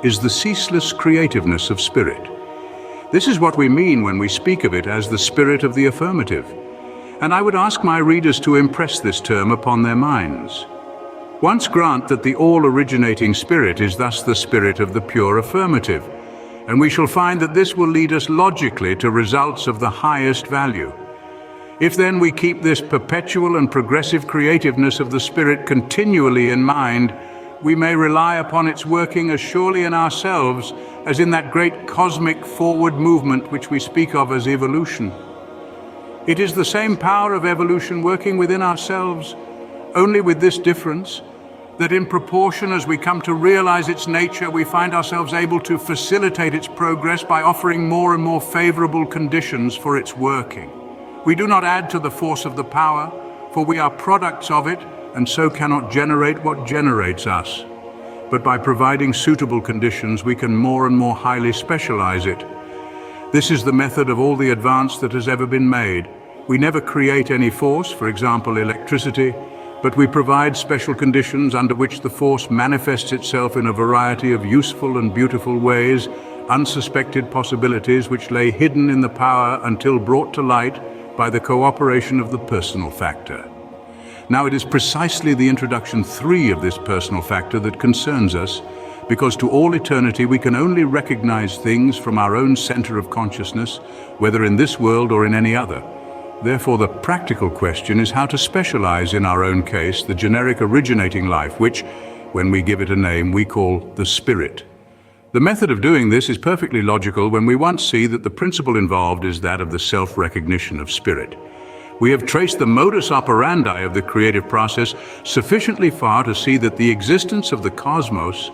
is the ceaseless creativeness of spirit. This is what we mean when we speak of it as the spirit of the affirmative. And I would ask my readers to impress this term upon their minds. Once grant that the all-originating spirit is thus the spirit of the pure affirmative, and we shall find that this will lead us logically to results of the highest value. If then we keep this perpetual and progressive creativeness of the spirit continually in mind, we may rely upon its working as surely in ourselves as in that great cosmic forward movement which we speak of as evolution. It is the same power of evolution working within ourselves, only with this difference, that in proportion as we come to realize its nature, we find ourselves able to facilitate its progress by offering more and more favorable conditions for its working. We do not add to the force of the power, for we are products of it, and so cannot generate what generates us. But by providing suitable conditions, we can more and more highly specialize it. This is the method of all the advance that has ever been made. We never create any force, for example, electricity, but we provide special conditions under which the force manifests itself in a variety of useful and beautiful ways, unsuspected possibilities which lay hidden in the power until brought to light by the cooperation of the personal factor. Now it is precisely the introduction 3 of this personal factor that concerns us, because to all eternity we can only recognize things from our own center of consciousness, whether in this world or in any other. Therefore, the practical question is how to specialize in our own case the generic originating life, which, when we give it a name, we call the spirit. The method of doing this is perfectly logical when we once see that the principle involved is that of the self-recognition of spirit. We have traced the modus operandi of the creative process sufficiently far to see that the existence of the cosmos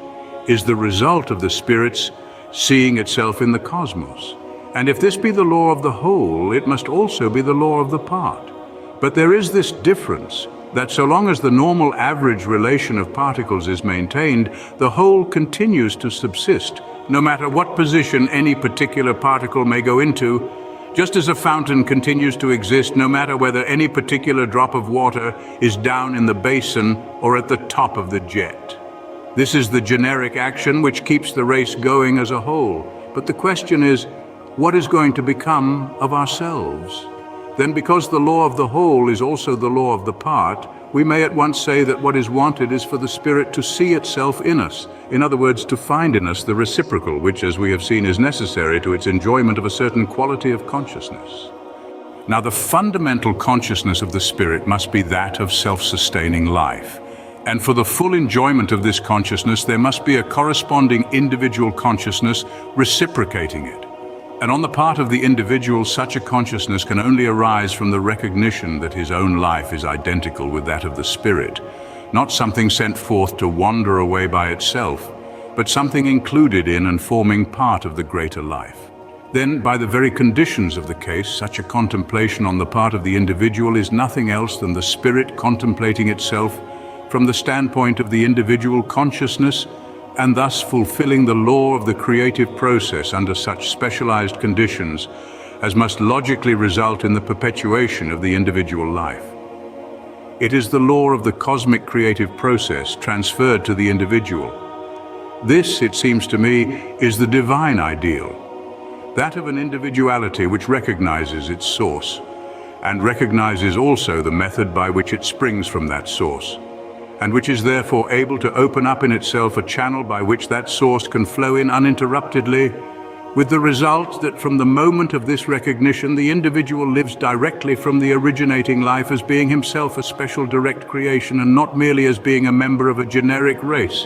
is the result of the spirit's seeing itself in the cosmos. And if this be the law of the whole, it must also be the law of the part. But there is this difference, that so long as the normal average relation of particles is maintained, the whole continues to subsist, no matter what position any particular particle may go into, just as a fountain continues to exist no matter whether any particular drop of water is down in the basin or at the top of the jet. This is the generic action which keeps the race going as a whole. But the question is, what is going to become of ourselves? Then, because the law of the whole is also the law of the part, we may at once say that what is wanted is for the spirit to see itself in us. In other words, to find in us the reciprocal, which, as we have seen, is necessary to its enjoyment of a certain quality of consciousness. Now, the fundamental consciousness of the spirit must be that of self-sustaining life. And for the full enjoyment of this consciousness, there must be a corresponding individual consciousness reciprocating it. And on the part of the individual, such a consciousness can only arise from the recognition that his own life is identical with that of the spirit, not something sent forth to wander away by itself, but something included in and forming part of the greater life. Then, by the very conditions of the case, such a contemplation on the part of the individual is nothing else than the spirit contemplating itself from the standpoint of the individual consciousness, and thus fulfilling the law of the creative process under such specialized conditions as must logically result in the perpetuation of the individual life. It is the law of the cosmic creative process transferred to the individual. This, it seems to me, is the divine ideal, that of an individuality which recognizes its source, and recognizes also the method by which it springs from that source, and which is therefore able to open up in itself a channel by which that source can flow in uninterruptedly, with the result that from the moment of this recognition, the individual lives directly from the originating life as being himself a special direct creation and not merely as being a member of a generic race.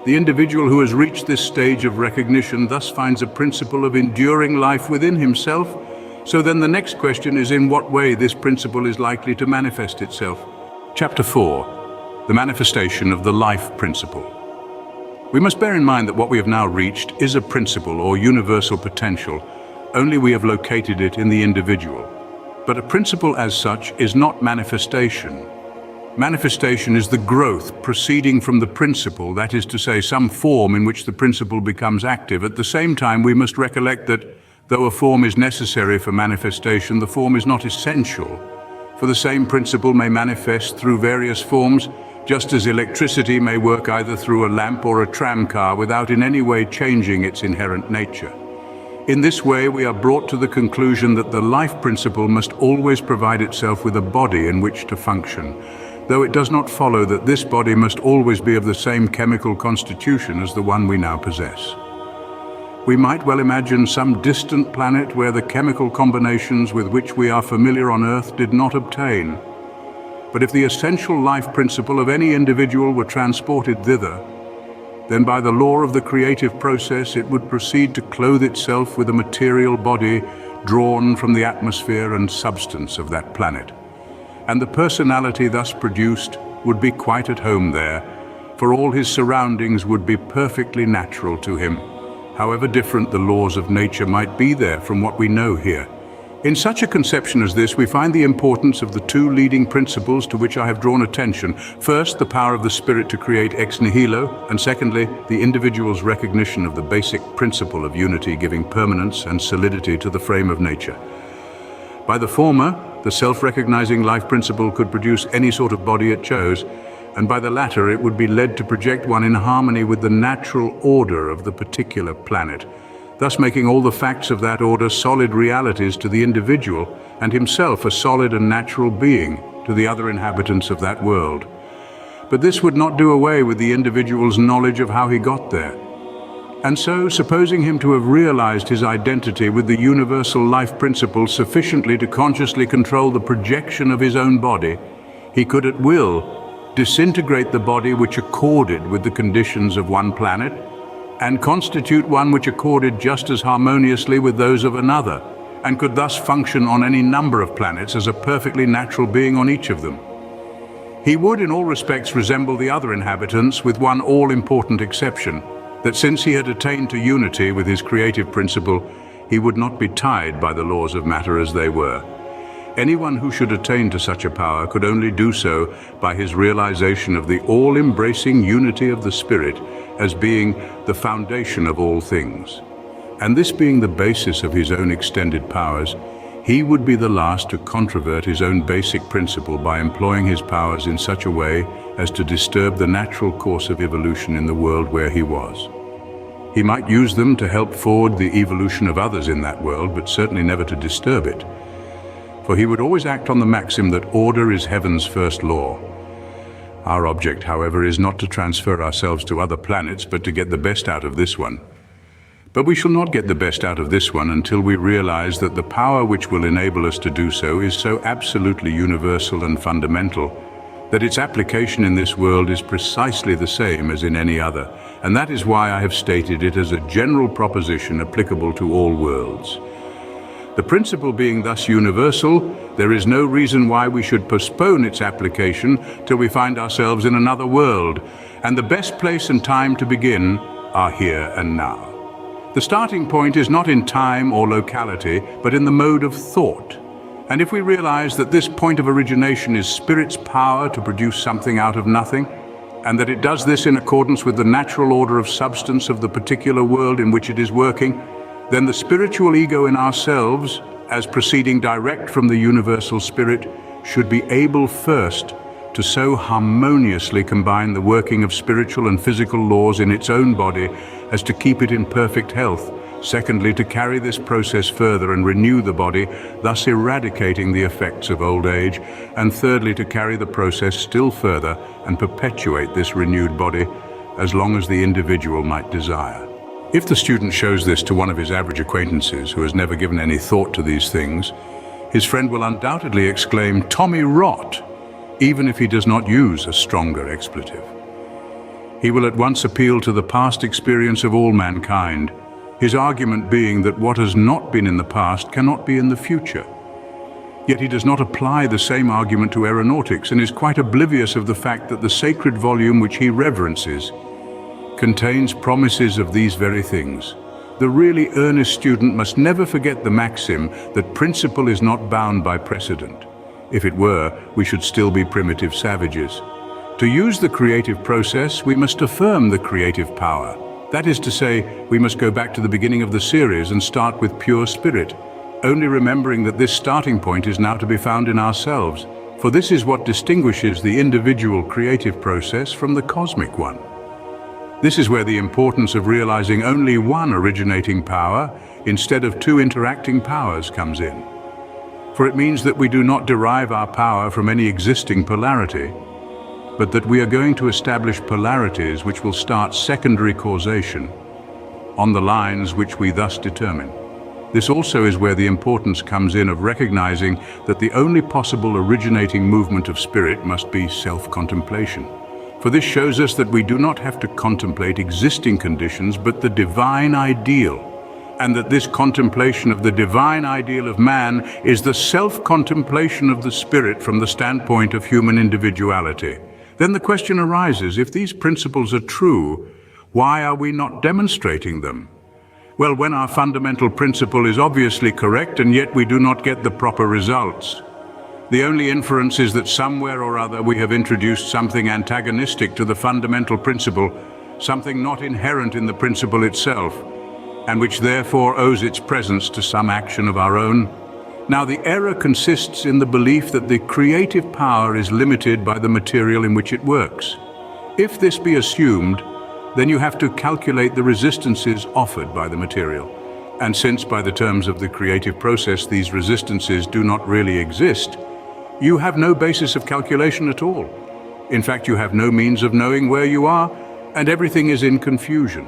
The individual who has reached this stage of recognition thus finds a principle of enduring life within himself. So then the next question is in what way this principle is likely to manifest itself. Chapter 4. The manifestation of the life principle. We must bear in mind that what we have now reached is a principle or universal potential, only we have located it in the individual. But a principle as such is not manifestation. Manifestation is the growth proceeding from the principle, that is to say, some form in which the principle becomes active. At the same time, we must recollect that though a form is necessary for manifestation, the form is not essential, for the same principle may manifest through various forms, just as electricity may work either through a lamp or a tram car without in any way changing its inherent nature. In this way, we are brought to the conclusion that the life principle must always provide itself with a body in which to function, though it does not follow that this body must always be of the same chemical constitution as the one we now possess. We might well imagine some distant planet where the chemical combinations with which we are familiar on Earth did not obtain. But if the essential life principle of any individual were transported thither, then by the law of the creative process it would proceed to clothe itself with a material body drawn from the atmosphere and substance of that planet. And the personality thus produced would be quite at home there, for all his surroundings would be perfectly natural to him, however different the laws of nature might be there from what we know here. In such a conception as this, we find the importance of the two leading principles to which I have drawn attention. First, the power of the spirit to create ex nihilo, and secondly, the individual's recognition of the basic principle of unity giving permanence and solidity to the frame of nature. By the former, the self-recognizing life principle could produce any sort of body it chose, and by the latter it would be led to project one in harmony with the natural order of the particular planet, thus making all the facts of that order solid realities to the individual and himself a solid and natural being to the other inhabitants of that world. But this would not do away with the individual's knowledge of how he got there. And so, supposing him to have realized his identity with the universal life principle sufficiently to consciously control the projection of his own body, he could at will disintegrate the body which accorded with the conditions of one planet and constitute one which accorded just as harmoniously with those of another, and could thus function on any number of planets as a perfectly natural being on each of them. He would in all respects resemble the other inhabitants, with one all-important exception, that since he had attained to unity with his creative principle, he would not be tied by the laws of matter as they were. Anyone who should attain to such a power could only do so by his realization of the all-embracing unity of the spirit as being the foundation of all things. And this being the basis of his own extended powers, he would be the last to controvert his own basic principle by employing his powers in such a way as to disturb the natural course of evolution in the world where he was. He might use them to help forward the evolution of others in that world, but certainly never to disturb it. For he would always act on the maxim that order is heaven's first law. Our object, however, is not to transfer ourselves to other planets, but to get the best out of this one. But we shall not get the best out of this one until we realize that the power which will enable us to do so is so absolutely universal and fundamental that its application in this world is precisely the same as in any other, and that is why I have stated it as a general proposition applicable to all worlds. The principle being thus universal, there is no reason why we should postpone its application till we find ourselves in another world, and the best place and time to begin are here and now. The starting point is not in time or locality, but in the mode of thought. And if we realize that this point of origination is Spirit's power to produce something out of nothing, and that it does this in accordance with the natural order of substance of the particular world in which it is working, then the spiritual ego in ourselves, as proceeding direct from the universal spirit, should be able first to so harmoniously combine the working of spiritual and physical laws in its own body as to keep it in perfect health. Secondly, to carry this process further and renew the body, thus eradicating the effects of old age. And thirdly, to carry the process still further and perpetuate this renewed body as long as the individual might desire. If the student shows this to one of his average acquaintances who has never given any thought to these things, his friend will undoubtedly exclaim, "Tommy rot," even if he does not use a stronger expletive. He will at once appeal to the past experience of all mankind, his argument being that what has not been in the past cannot be in the future. Yet he does not apply the same argument to aeronautics and is quite oblivious of the fact that the sacred volume which he reverences contains promises of these very things. The really earnest student must never forget the maxim that principle is not bound by precedent. If it were, we should still be primitive savages. To use the creative process, we must affirm the creative power. That is to say, we must go back to the beginning of the series and start with pure spirit, only remembering that this starting point is now to be found in ourselves, for this is what distinguishes the individual creative process from the cosmic one. This is where the importance of realizing only one originating power instead of two interacting powers comes in. For it means that we do not derive our power from any existing polarity, but that we are going to establish polarities which will start secondary causation on the lines which we thus determine. This also is where the importance comes in of recognizing that the only possible originating movement of spirit must be self-contemplation. For this shows us that we do not have to contemplate existing conditions, but the divine ideal, and that this contemplation of the divine ideal of man is the self-contemplation of the spirit from the standpoint of human individuality. Then the question arises, if these principles are true, why are we not demonstrating them? Well, when our fundamental principle is obviously correct and yet we do not get the proper results, the only inference is that somewhere or other we have introduced something antagonistic to the fundamental principle, something not inherent in the principle itself, and which therefore owes its presence to some action of our own. Now, the error consists in the belief that the creative power is limited by the material in which it works. If this be assumed, then you have to calculate the resistances offered by the material. And since by the terms of the creative process these resistances do not really exist, you have no basis of calculation at all. In fact, you have no means of knowing where you are, and everything is in confusion.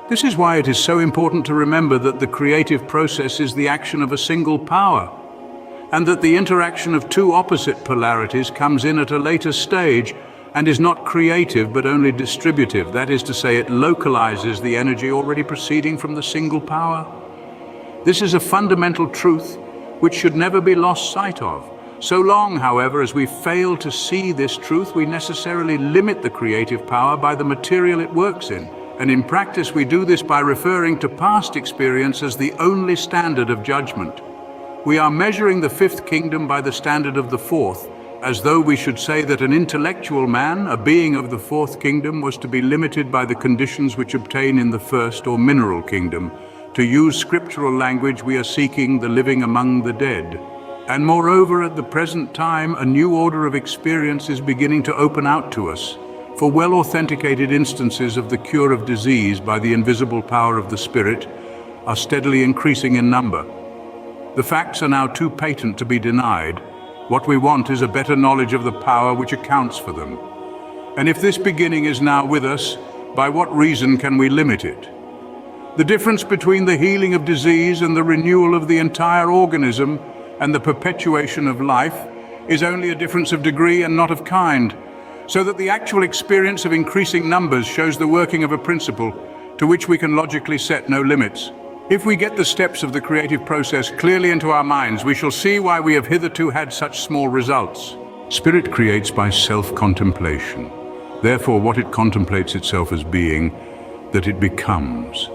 This is why it is so important to remember that the creative process is the action of a single power, and that the interaction of two opposite polarities comes in at a later stage and is not creative but only distributive. That is to say, it localizes the energy already proceeding from the single power. This is a fundamental truth which should never be lost sight of. So long, however, as we fail to see this truth, we necessarily limit the creative power by the material it works in. And in practice, we do this by referring to past experience as the only standard of judgment. We are measuring the fifth kingdom by the standard of the fourth, as though we should say that an intellectual man, a being of the fourth kingdom, was to be limited by the conditions which obtain in the first or mineral kingdom. To use scriptural language, we are seeking the living among the dead. And moreover, at the present time, a new order of experience is beginning to open out to us. For well-authenticated instances of the cure of disease by the invisible power of the Spirit are steadily increasing in number. The facts are now too patent to be denied. What we want is a better knowledge of the power which accounts for them. And if this beginning is now with us, by what reason can we limit it? The difference between the healing of disease and the renewal of the entire organism and the perpetuation of life is only a difference of degree and not of kind, so that the actual experience of increasing numbers shows the working of a principle to which we can logically set no limits. If we get the steps of the creative process clearly into our minds, we shall see why we have hitherto had such small results. Spirit creates by self-contemplation. Therefore, what it contemplates itself as being, that it becomes.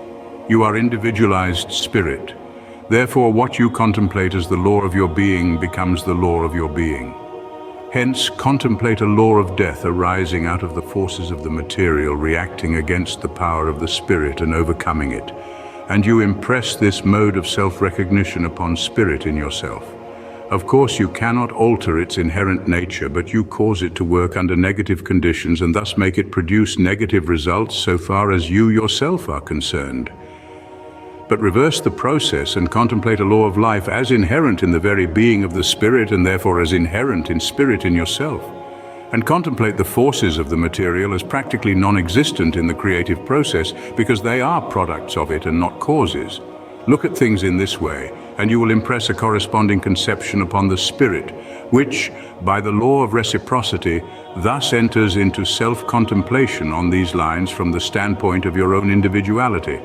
You are individualized spirit. Therefore, what you contemplate as the law of your being becomes the law of your being. Hence, contemplate a law of death arising out of the forces of the material reacting against the power of the spirit and overcoming it. and you impress this mode of self-recognition upon spirit in yourself. Of course, you cannot alter its inherent nature, but you cause it to work under negative conditions and thus make it produce negative results so far as you yourself are concerned. But reverse the process and contemplate a law of life as inherent in the very being of the spirit and therefore as inherent in spirit in yourself. And contemplate the forces of the material as practically non-existent in the creative process because they are products of it and not causes. Look at things in this way, and you will impress a corresponding conception upon the spirit, which, by the law of reciprocity, thus enters into self-contemplation on these lines from the standpoint of your own individuality.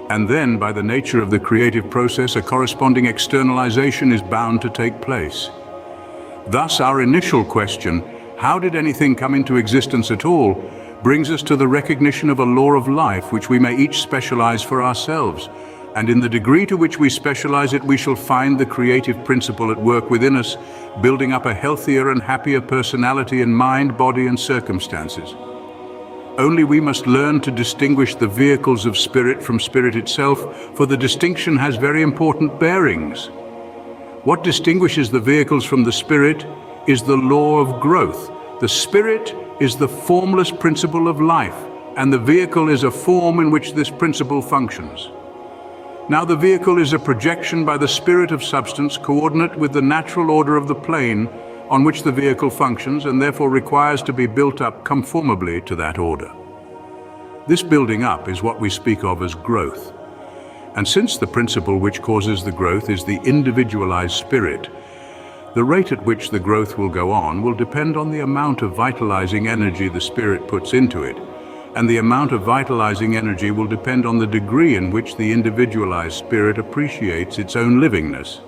And then, by the nature of the creative process, a corresponding externalization is bound to take place. Thus, our initial question, how did anything come into existence at all, brings us to the recognition of a law of life which we may each specialize for ourselves. And in the degree to which we specialize it, we shall find the creative principle at work within us, building up a healthier and happier personality in mind, body, and circumstances. Only we must learn to distinguish the vehicles of spirit from spirit itself, for the distinction has very important bearings. What distinguishes the vehicles from the spirit is the law of growth. The spirit is the formless principle of life, and the vehicle is a form in which this principle functions. Now the vehicle is a projection by the spirit of substance coordinate with the natural order of the plane on which the vehicle functions and therefore requires to be built up conformably to that order. This building up is what we speak of as growth. And since the principle which causes the growth is the individualized spirit, the rate at which the growth will go on will depend on the amount of vitalizing energy the spirit puts into it, and the amount of vitalizing energy will depend on the degree in which the individualized spirit appreciates its own livingness.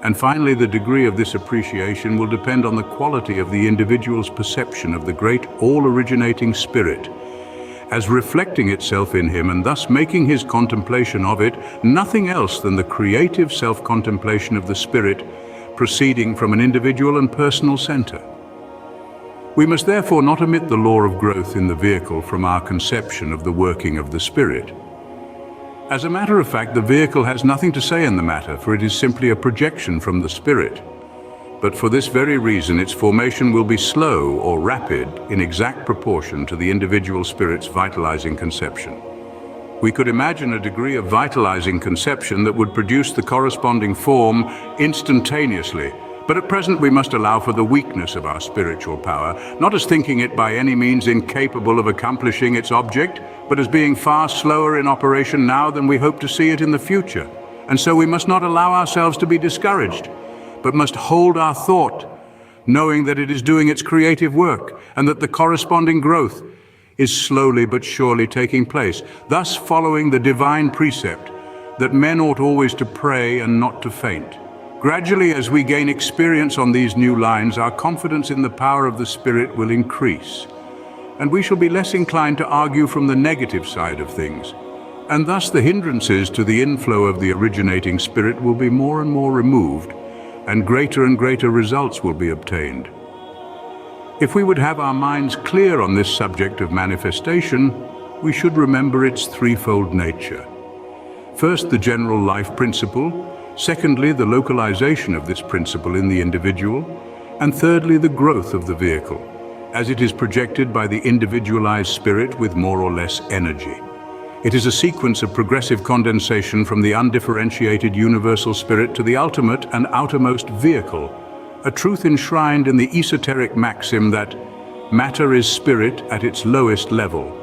And finally, the degree of this appreciation will depend on the quality of the individual's perception of the great all-originating spirit, as reflecting itself in him and thus making his contemplation of it nothing else than the creative self-contemplation of the spirit proceeding from an individual and personal center. We must therefore not omit the law of growth in the vehicle from our conception of the working of the spirit. As a matter of fact, the vehicle has nothing to say in the matter, for it is simply a projection from the spirit. But for this very reason, its formation will be slow or rapid in exact proportion to the individual spirit's vitalizing conception. We could imagine a degree of vitalizing conception that would produce the corresponding form instantaneously. But at present we must allow for the weakness of our spiritual power, not as thinking it by any means incapable of accomplishing its object, but as being far slower in operation now than we hope to see it in the future. And so we must not allow ourselves to be discouraged, but must hold our thought, knowing that it is doing its creative work, and that the corresponding growth is slowly but surely taking place, thus following the divine precept that men ought always to pray and not to faint. Gradually, as we gain experience on these new lines, our confidence in the power of the Spirit will increase, and we shall be less inclined to argue from the negative side of things, and thus the hindrances to the inflow of the originating Spirit will be more and more removed, and greater results will be obtained. If we would have our minds clear on this subject of manifestation, we should remember its threefold nature. First, the general life principle. Secondly, the localization of this principle in the individual. And thirdly, the growth of the vehicle, as it is projected by the individualized spirit with more or less energy. It is a sequence of progressive condensation from the undifferentiated universal spirit to the ultimate and outermost vehicle, a truth enshrined in the esoteric maxim that matter is spirit at its lowest level.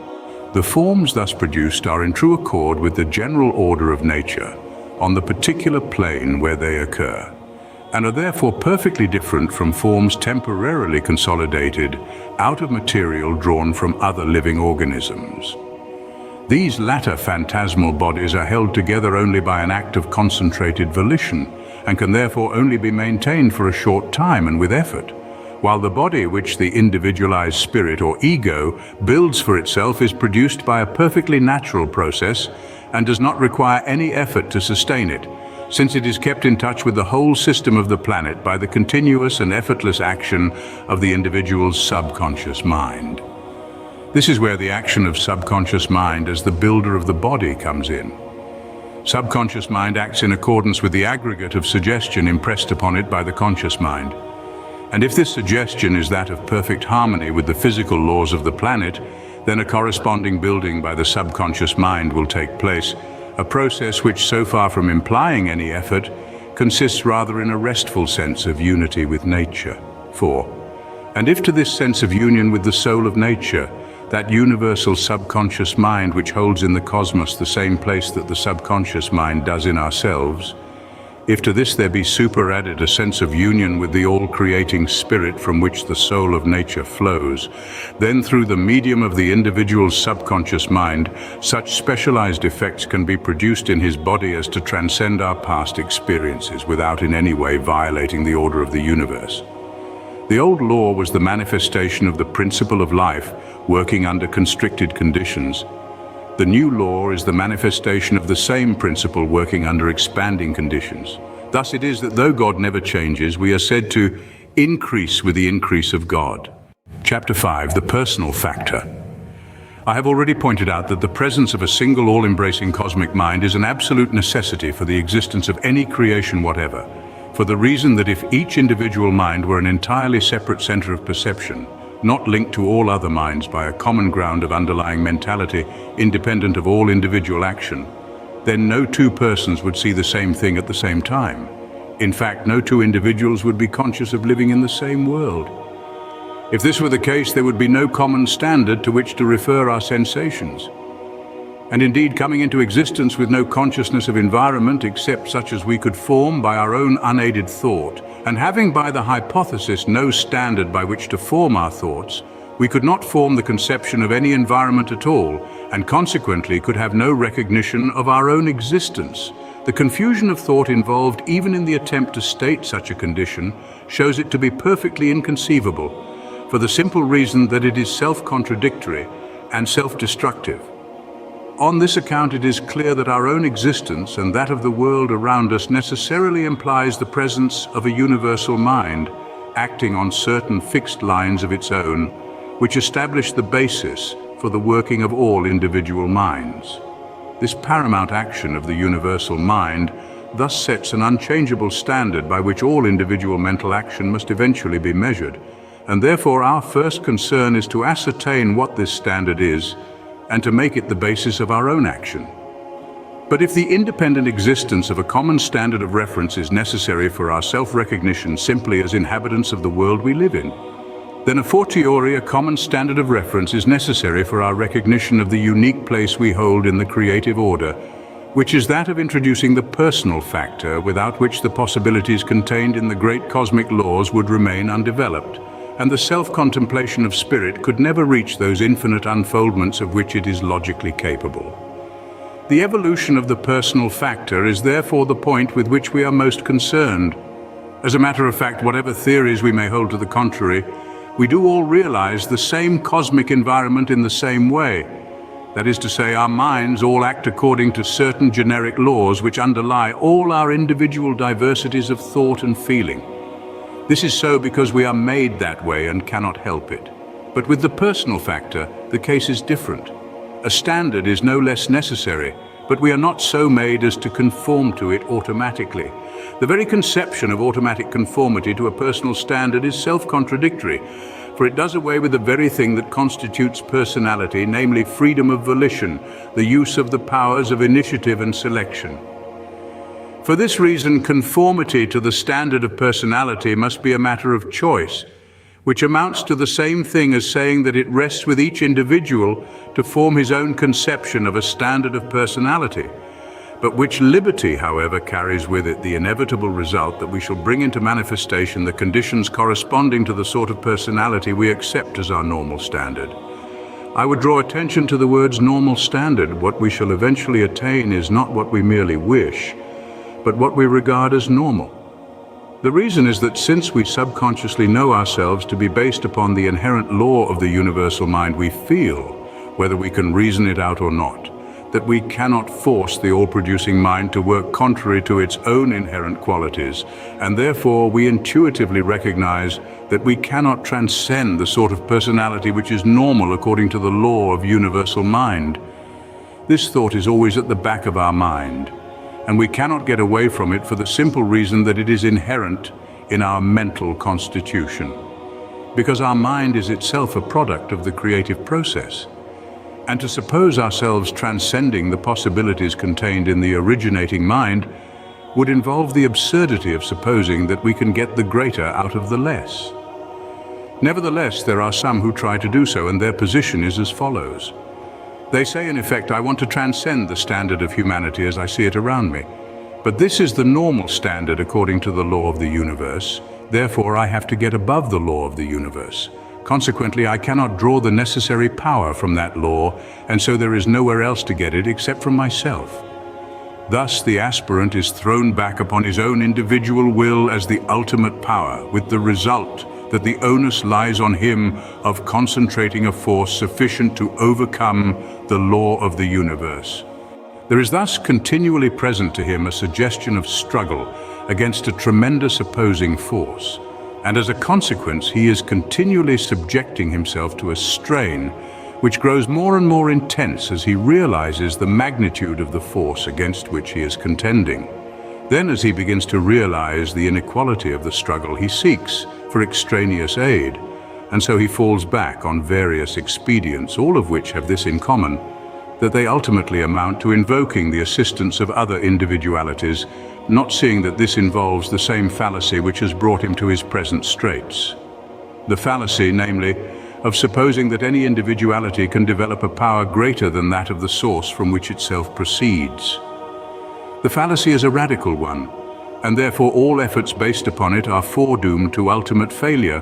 The forms thus produced are in true accord with the general order of nature on the particular plane where they occur, and are therefore perfectly different from forms temporarily consolidated out of material drawn from other living organisms. These latter phantasmal bodies are held together only by an act of concentrated volition, and can therefore only be maintained for a short time and with effort, while the body which the individualized spirit or ego builds for itself is produced by a perfectly natural process and does not require any effort to sustain it, since it is kept in touch with the whole system of the planet by the continuous and effortless action of the individual's subconscious mind. This is where the action of subconscious mind as the builder of the body comes in. Subconscious mind acts in accordance with the aggregate of suggestion impressed upon it by the conscious mind. And if this suggestion is that of perfect harmony with the physical laws of the planet, then a corresponding building by the subconscious mind will take place, a process which, so far from implying any effort, consists rather in a restful sense of unity with nature. 4. And if to this sense of union with the soul of nature, that universal subconscious mind which holds in the cosmos the same place that the subconscious mind does in ourselves, if to this there be superadded a sense of union with the all-creating spirit from which the soul of nature flows, then through the medium of the individual's subconscious mind, such specialized effects can be produced in his body as to transcend our past experiences without in any way violating the order of the universe. The old law was the manifestation of the principle of life working under constricted conditions. The new law is the manifestation of the same principle working under expanding conditions. Thus it is that though God never changes, we are said to increase with the increase of God. Chapter 5, the personal factor. I have already pointed out that the presence of a single all-embracing cosmic mind is an absolute necessity for the existence of any creation whatever, for the reason that if each individual mind were an entirely separate center of perception, not linked to all other minds by a common ground of underlying mentality, independent of all individual action, then no two persons would see the same thing at the same time. In fact, no two individuals would be conscious of living in the same world. If this were the case, there would be no common standard to which to refer our sensations. And indeed, coming into existence with no consciousness of environment except such as we could form by our own unaided thought, and having by the hypothesis no standard by which to form our thoughts, we could not form the conception of any environment at all, and consequently could have no recognition of our own existence. The confusion of thought involved even in the attempt to state such a condition shows it to be perfectly inconceivable, for the simple reason that it is self-contradictory and self-destructive. On this account, it is clear that our own existence and that of the world around us necessarily implies the presence of a universal mind, acting on certain fixed lines of its own, which establish the basis for the working of all individual minds. This paramount action of the universal mind thus sets an unchangeable standard by which all individual mental action must eventually be measured, and therefore our first concern is to ascertain what this standard is and to make it the basis of our own action. But if the independent existence of a common standard of reference is necessary for our self-recognition simply as inhabitants of the world we live in, then a fortiori a common standard of reference is necessary for our recognition of the unique place we hold in the creative order, which is that of introducing the personal factor, without which the possibilities contained in the great cosmic laws would remain undeveloped, and the self-contemplation of spirit could never reach those infinite unfoldments of which it is logically capable. The evolution of the personal factor is therefore the point with which we are most concerned. As a matter of fact, whatever theories we may hold to the contrary, we do all realize the same cosmic environment in the same way. That is to say, our minds all act according to certain generic laws which underlie all our individual diversities of thought and feeling. This is so because we are made that way and cannot help it. But with the personal factor, the case is different. A standard is no less necessary, but we are not so made as to conform to it automatically. The very conception of automatic conformity to a personal standard is self-contradictory, for it does away with the very thing that constitutes personality, namely freedom of volition, the use of the powers of initiative and selection. For this reason, conformity to the standard of personality must be a matter of choice, which amounts to the same thing as saying that it rests with each individual to form his own conception of a standard of personality, but which liberty, however, carries with it the inevitable result that we shall bring into manifestation the conditions corresponding to the sort of personality we accept as our normal standard. I would draw attention to the words normal standard. What we shall eventually attain is not what we merely wish, but what we regard as normal. The reason is that since we subconsciously know ourselves to be based upon the inherent law of the universal mind, we feel, whether we can reason it out or not, that we cannot force the all-producing mind to work contrary to its own inherent qualities, and therefore we intuitively recognize that we cannot transcend the sort of personality which is normal according to the law of universal mind. This thought is always at the back of our mind, and we cannot get away from it for the simple reason that it is inherent in our mental constitution. Because our mind is itself a product of the creative process. And to suppose ourselves transcending the possibilities contained in the originating mind would involve the absurdity of supposing that we can get the greater out of the less. Nevertheless, there are some who try to do so, and their position is as follows. They say, in effect, I want to transcend the standard of humanity as I see it around me. But this is the normal standard according to the law of the universe. Therefore, I have to get above the law of the universe. Consequently, I cannot draw the necessary power from that law, and so there is nowhere else to get it except from myself. Thus, the aspirant is thrown back upon his own individual will as the ultimate power, with the result that the onus lies on him of concentrating a force sufficient to overcome the law of the universe. There is thus continually present to him a suggestion of struggle against a tremendous opposing force, and as a consequence he is continually subjecting himself to a strain which grows more and more intense as he realizes the magnitude of the force against which he is contending. Then, as he begins to realize the inequality of the struggle, he seeks for extraneous aid, and so he falls back on various expedients, all of which have this in common, that they ultimately amount to invoking the assistance of other individualities, not seeing that this involves the same fallacy which has brought him to his present straits. The fallacy, namely, of supposing that any individuality can develop a power greater than that of the source from which itself proceeds. The fallacy is a radical one, and therefore all efforts based upon it are foredoomed to ultimate failure,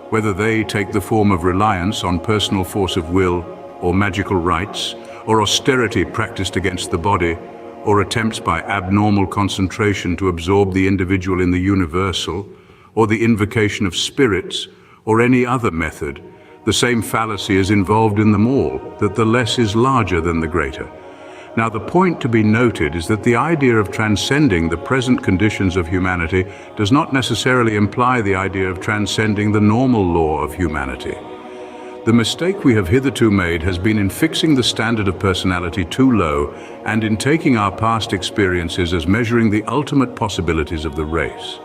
whether they take the form of reliance on personal force of will, or magical rites, or austerity practiced against the body, or attempts by abnormal concentration to absorb the individual in the universal, or the invocation of spirits, or any other method. The same fallacy is involved in them all, that the less is larger than the greater. Now, the point to be noted is that the idea of transcending the present conditions of humanity does not necessarily imply the idea of transcending the normal law of humanity. The mistake we have hitherto made has been in fixing the standard of personality too low and in taking our past experiences as measuring the ultimate possibilities of the race.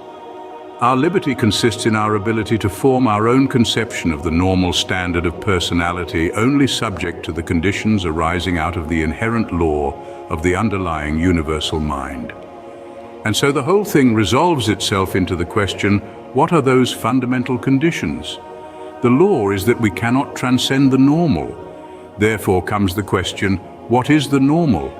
Our liberty consists in our ability to form our own conception of the normal standard of personality, only subject to the conditions arising out of the inherent law of the underlying universal mind. And so the whole thing resolves itself into the question, what are those fundamental conditions? The law is that we cannot transcend the normal. Therefore comes the question, what is the normal?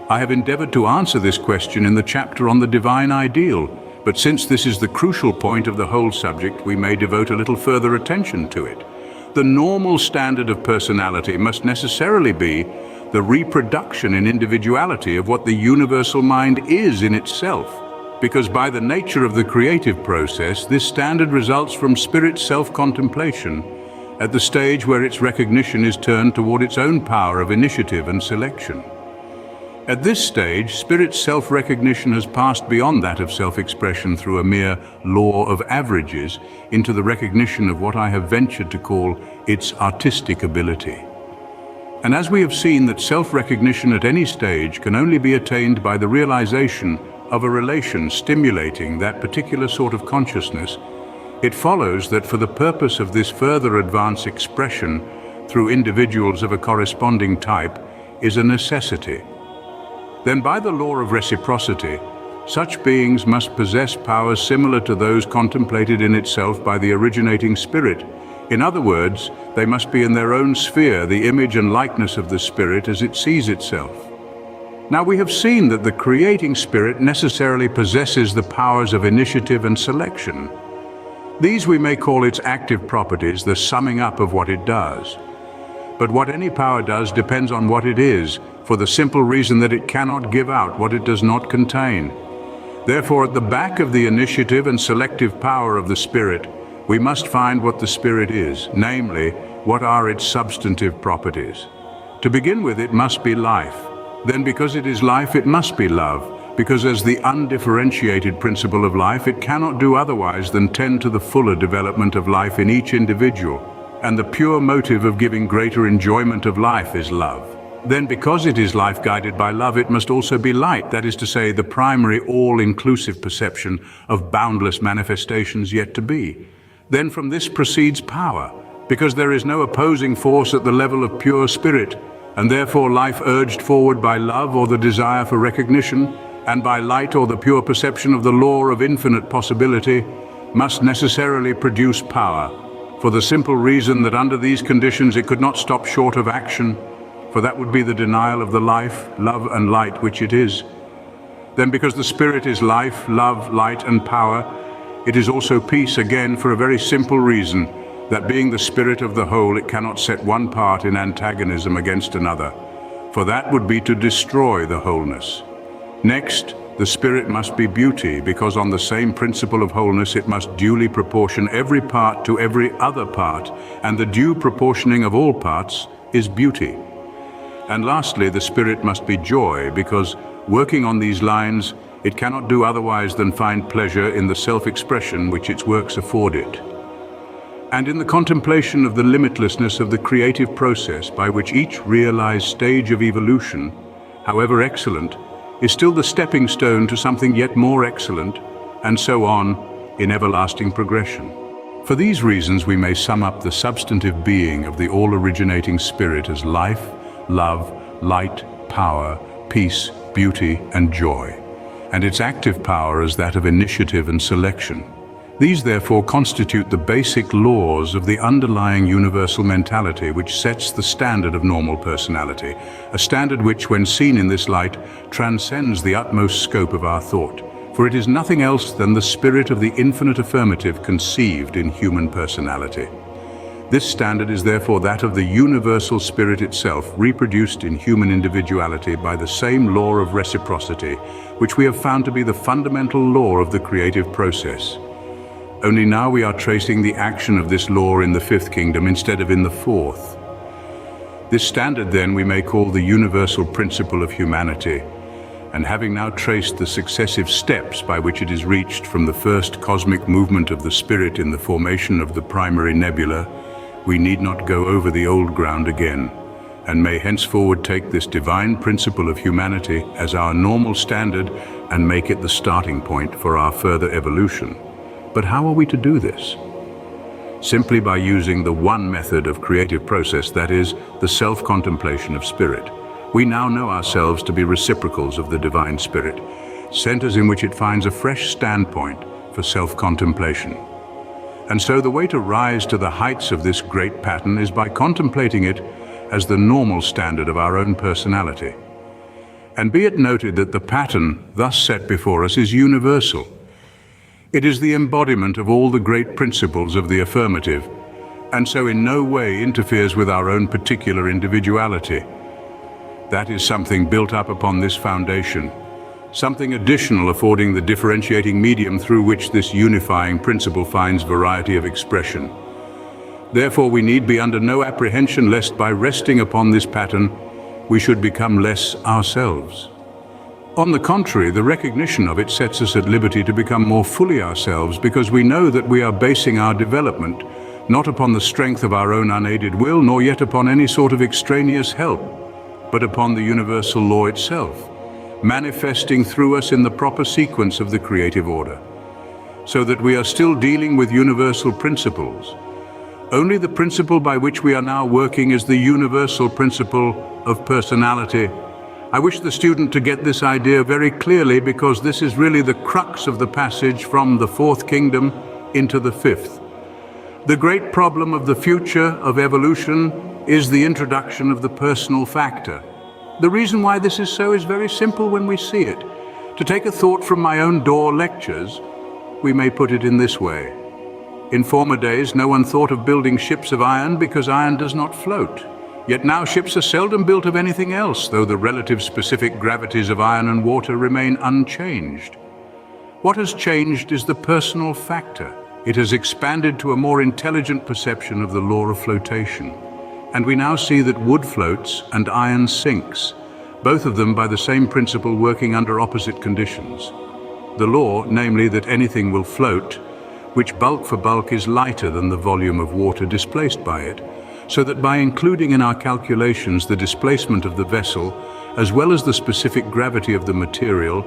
I have endeavored to answer this question in the chapter on the divine ideal, but since this is the crucial point of the whole subject, we may devote a little further attention to it. The normal standard of personality must necessarily be the reproduction in individuality of what the universal mind is in itself, because by the nature of the creative process, this standard results from spirit's self-contemplation at the stage where its recognition is turned toward its own power of initiative and selection. At this stage, spirit's self-recognition has passed beyond that of self-expression through a mere law of averages into the recognition of what I have ventured to call its artistic ability. And as we have seen that self-recognition at any stage can only be attained by the realization of a relation stimulating that particular sort of consciousness, it follows that for the purpose of this further advanced expression through individuals of a corresponding type is a necessity. Then by the law of reciprocity, such beings must possess powers similar to those contemplated in itself by the originating spirit. In other words, they must be in their own sphere, the image and likeness of the spirit as it sees itself. Now we have seen that the creating spirit necessarily possesses the powers of initiative and selection. These we may call its active properties, the summing up of what it does. But what any power does depends on what it is, for the simple reason that it cannot give out what it does not contain. Therefore, at the back of the initiative and selective power of the spirit, we must find what the spirit is, namely, what are its substantive properties. To begin with, it must be life. Then, because it is life, it must be love, because as the undifferentiated principle of life, it cannot do otherwise than tend to the fuller development of life in each individual, and the pure motive of giving greater enjoyment of life is love. Then because it is life guided by love, it must also be light, that is to say, the primary all-inclusive perception of boundless manifestations yet to be. Then from this proceeds power, because there is no opposing force at the level of pure spirit, and therefore life urged forward by love or the desire for recognition, and by light or the pure perception of the law of infinite possibility, must necessarily produce power, for the simple reason that under these conditions it could not stop short of action, for that would be the denial of the life, love and light which it is. Then because the Spirit is life, love, light and power, it is also peace again for a very simple reason, that being the Spirit of the whole, it cannot set one part in antagonism against another, for that would be to destroy the wholeness. Next, the Spirit must be beauty, because on the same principle of wholeness it must duly proportion every part to every other part, and the due proportioning of all parts is beauty. And lastly, the Spirit must be joy, because working on these lines, it cannot do otherwise than find pleasure in the self-expression which its works afford it, and in the contemplation of the limitlessness of the creative process by which each realized stage of evolution, however excellent, is still the stepping stone to something yet more excellent, and so on in everlasting progression. For these reasons we may sum up the substantive being of the all-originating Spirit as life, love, light, power, peace, beauty, and joy, and its active power as that of initiative and selection. These therefore constitute the basic laws of the underlying universal mentality which sets the standard of normal personality, a standard which, when seen in this light, transcends the utmost scope of our thought, for it is nothing else than the spirit of the infinite affirmative conceived in human personality. This standard is therefore that of the universal spirit itself, reproduced in human individuality by the same law of reciprocity, which we have found to be the fundamental law of the creative process. Only now we are tracing the action of this law in the fifth kingdom instead of in the fourth. This standard then we may call the universal principle of humanity, and having now traced the successive steps by which it is reached from the first cosmic movement of the spirit in the formation of the primary nebula, we need not go over the old ground again, and may henceforward take this divine principle of humanity as our normal standard and make it the starting point for our further evolution. But how are we to do this? Simply by using the one method of creative process, that is, the self-contemplation of spirit. We now know ourselves to be reciprocals of the divine spirit, centers in which it finds a fresh standpoint for self-contemplation. And so the way to rise to the heights of this great pattern is by contemplating it as the normal standard of our own personality. And be it noted that the pattern thus set before us is universal. It is the embodiment of all the great principles of the affirmative, and so in no way interferes with our own particular individuality. That is something built up upon this foundation, something additional affording the differentiating medium through which this unifying principle finds variety of expression. Therefore, we need be under no apprehension lest by resting upon this pattern, we should become less ourselves. On the contrary, the recognition of it sets us at liberty to become more fully ourselves, because we know that we are basing our development not upon the strength of our own unaided will, nor yet upon any sort of extraneous help, but upon the universal law itself, manifesting through us in the proper sequence of the creative order, so that we are still dealing with universal principles. Only the principle by which we are now working is the universal principle of personality. I wish the student to get this idea very clearly, because this is really the crux of the passage from the fourth kingdom into the fifth. The great problem of the future of evolution is the introduction of the personal factor. The reason why this is so is very simple when we see it. To take a thought from my own Door lectures, we may put it in this way. In former days, no one thought of building ships of iron because iron does not float. Yet now ships are seldom built of anything else, though the relative specific gravities of iron and water remain unchanged. What has changed is the personal factor. It has expanded to a more intelligent perception of the law of flotation. And we now see that wood floats and iron sinks, both of them by the same principle working under opposite conditions. The law, namely that anything will float, which bulk for bulk is lighter than the volume of water displaced by it, so that by including in our calculations the displacement of the vessel, as well as the specific gravity of the material,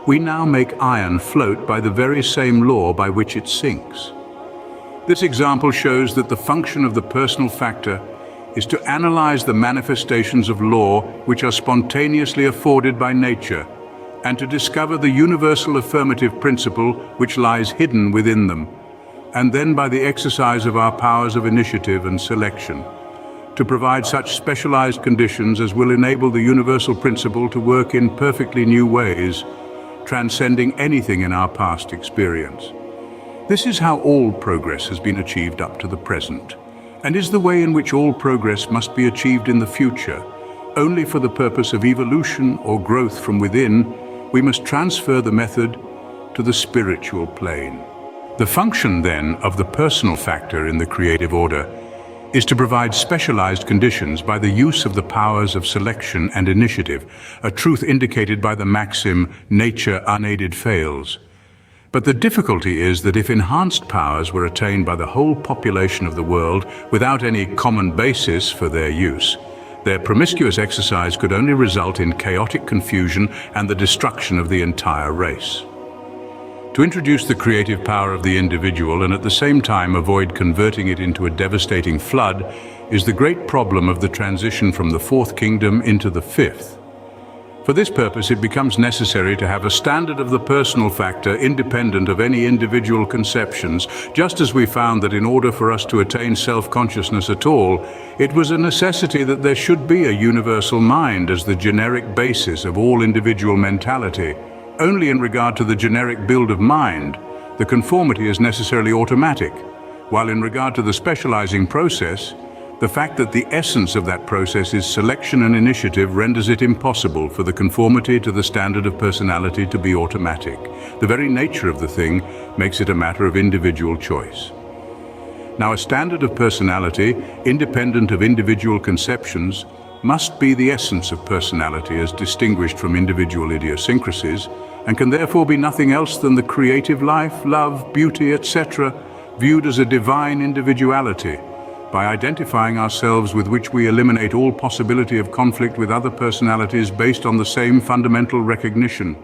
we now make iron float by the very same law by which it sinks. This example shows that the function of the personal factor is to analyze the manifestations of law which are spontaneously afforded by nature, and to discover the universal affirmative principle which lies hidden within them, and then by the exercise of our powers of initiative and selection, to provide such specialized conditions as will enable the universal principle to work in perfectly new ways, transcending anything in our past experience. This is how all progress has been achieved up to the present, and is the way in which all progress must be achieved in the future. Only for the purpose of evolution or growth from within, we must transfer the method to the spiritual plane. The function, then, of the personal factor in the creative order is to provide specialized conditions by the use of the powers of selection and initiative, a truth indicated by the maxim, "Nature unaided fails." But the difficulty is that if enhanced powers were attained by the whole population of the world without any common basis for their use, their promiscuous exercise could only result in chaotic confusion and the destruction of the entire race. To introduce the creative power of the individual and at the same time avoid converting it into a devastating flood is the great problem of the transition from the fourth kingdom into the fifth. For this purpose, it becomes necessary to have a standard of the personal factor independent of any individual conceptions, just as we found that in order for us to attain self-consciousness at all, it was a necessity that there should be a universal mind as the generic basis of all individual mentality. Only in regard to the generic build of mind, the conformity is necessarily automatic, while in regard to the specializing process, the fact that the essence of that process is selection and initiative renders it impossible for the conformity to the standard of personality to be automatic. The very nature of the thing makes it a matter of individual choice. Now, a standard of personality, independent of individual conceptions, must be the essence of personality as distinguished from individual idiosyncrasies, and can therefore be nothing else than the creative life, love, beauty, etc., viewed as a divine individuality, by identifying ourselves with which we eliminate all possibility of conflict with other personalities based on the same fundamental recognition.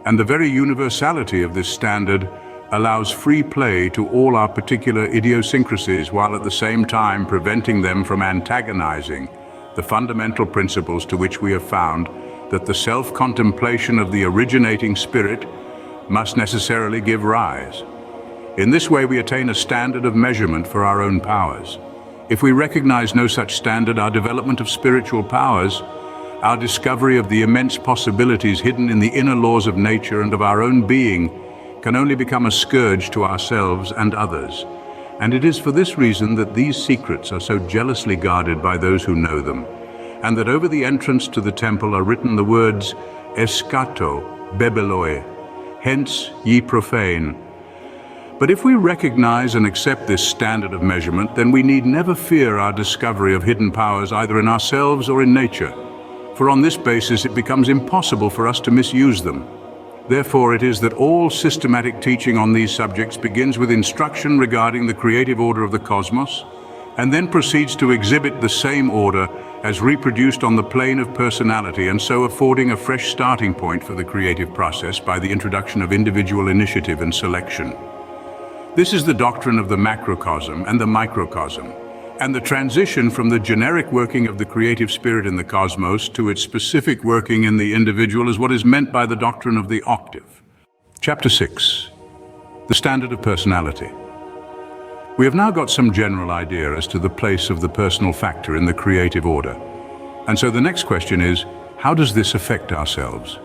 And the very universality of this standard allows free play to all our particular idiosyncrasies while at the same time preventing them from antagonizing the fundamental principles to which we have found that the self-contemplation of the originating spirit must necessarily give rise. In this way we attain a standard of measurement for our own powers. If we recognize no such standard, our development of spiritual powers, our discovery of the immense possibilities hidden in the inner laws of nature and of our own being, can only become a scourge to ourselves and others. And it is for this reason that these secrets are so jealously guarded by those who know them, and that over the entrance to the temple are written the words, "Eschato, bebeloi," hence, ye profane. But if we recognize and accept this standard of measurement, then we need never fear our discovery of hidden powers either in ourselves or in nature, for on this basis it becomes impossible for us to misuse them. Therefore, it is that all systematic teaching on these subjects begins with instruction regarding the creative order of the cosmos, and then proceeds to exhibit the same order as reproduced on the plane of personality, and so affording a fresh starting point for the creative process by the introduction of individual initiative and selection. This is the doctrine of the macrocosm and the microcosm, and the transition from the generic working of the creative spirit in the cosmos to its specific working in the individual is what is meant by the doctrine of the octave. Chapter 6. The Standard of Personality. We have now got some general idea as to the place of the personal factor in the creative order. And so the next question is, how does this affect ourselves?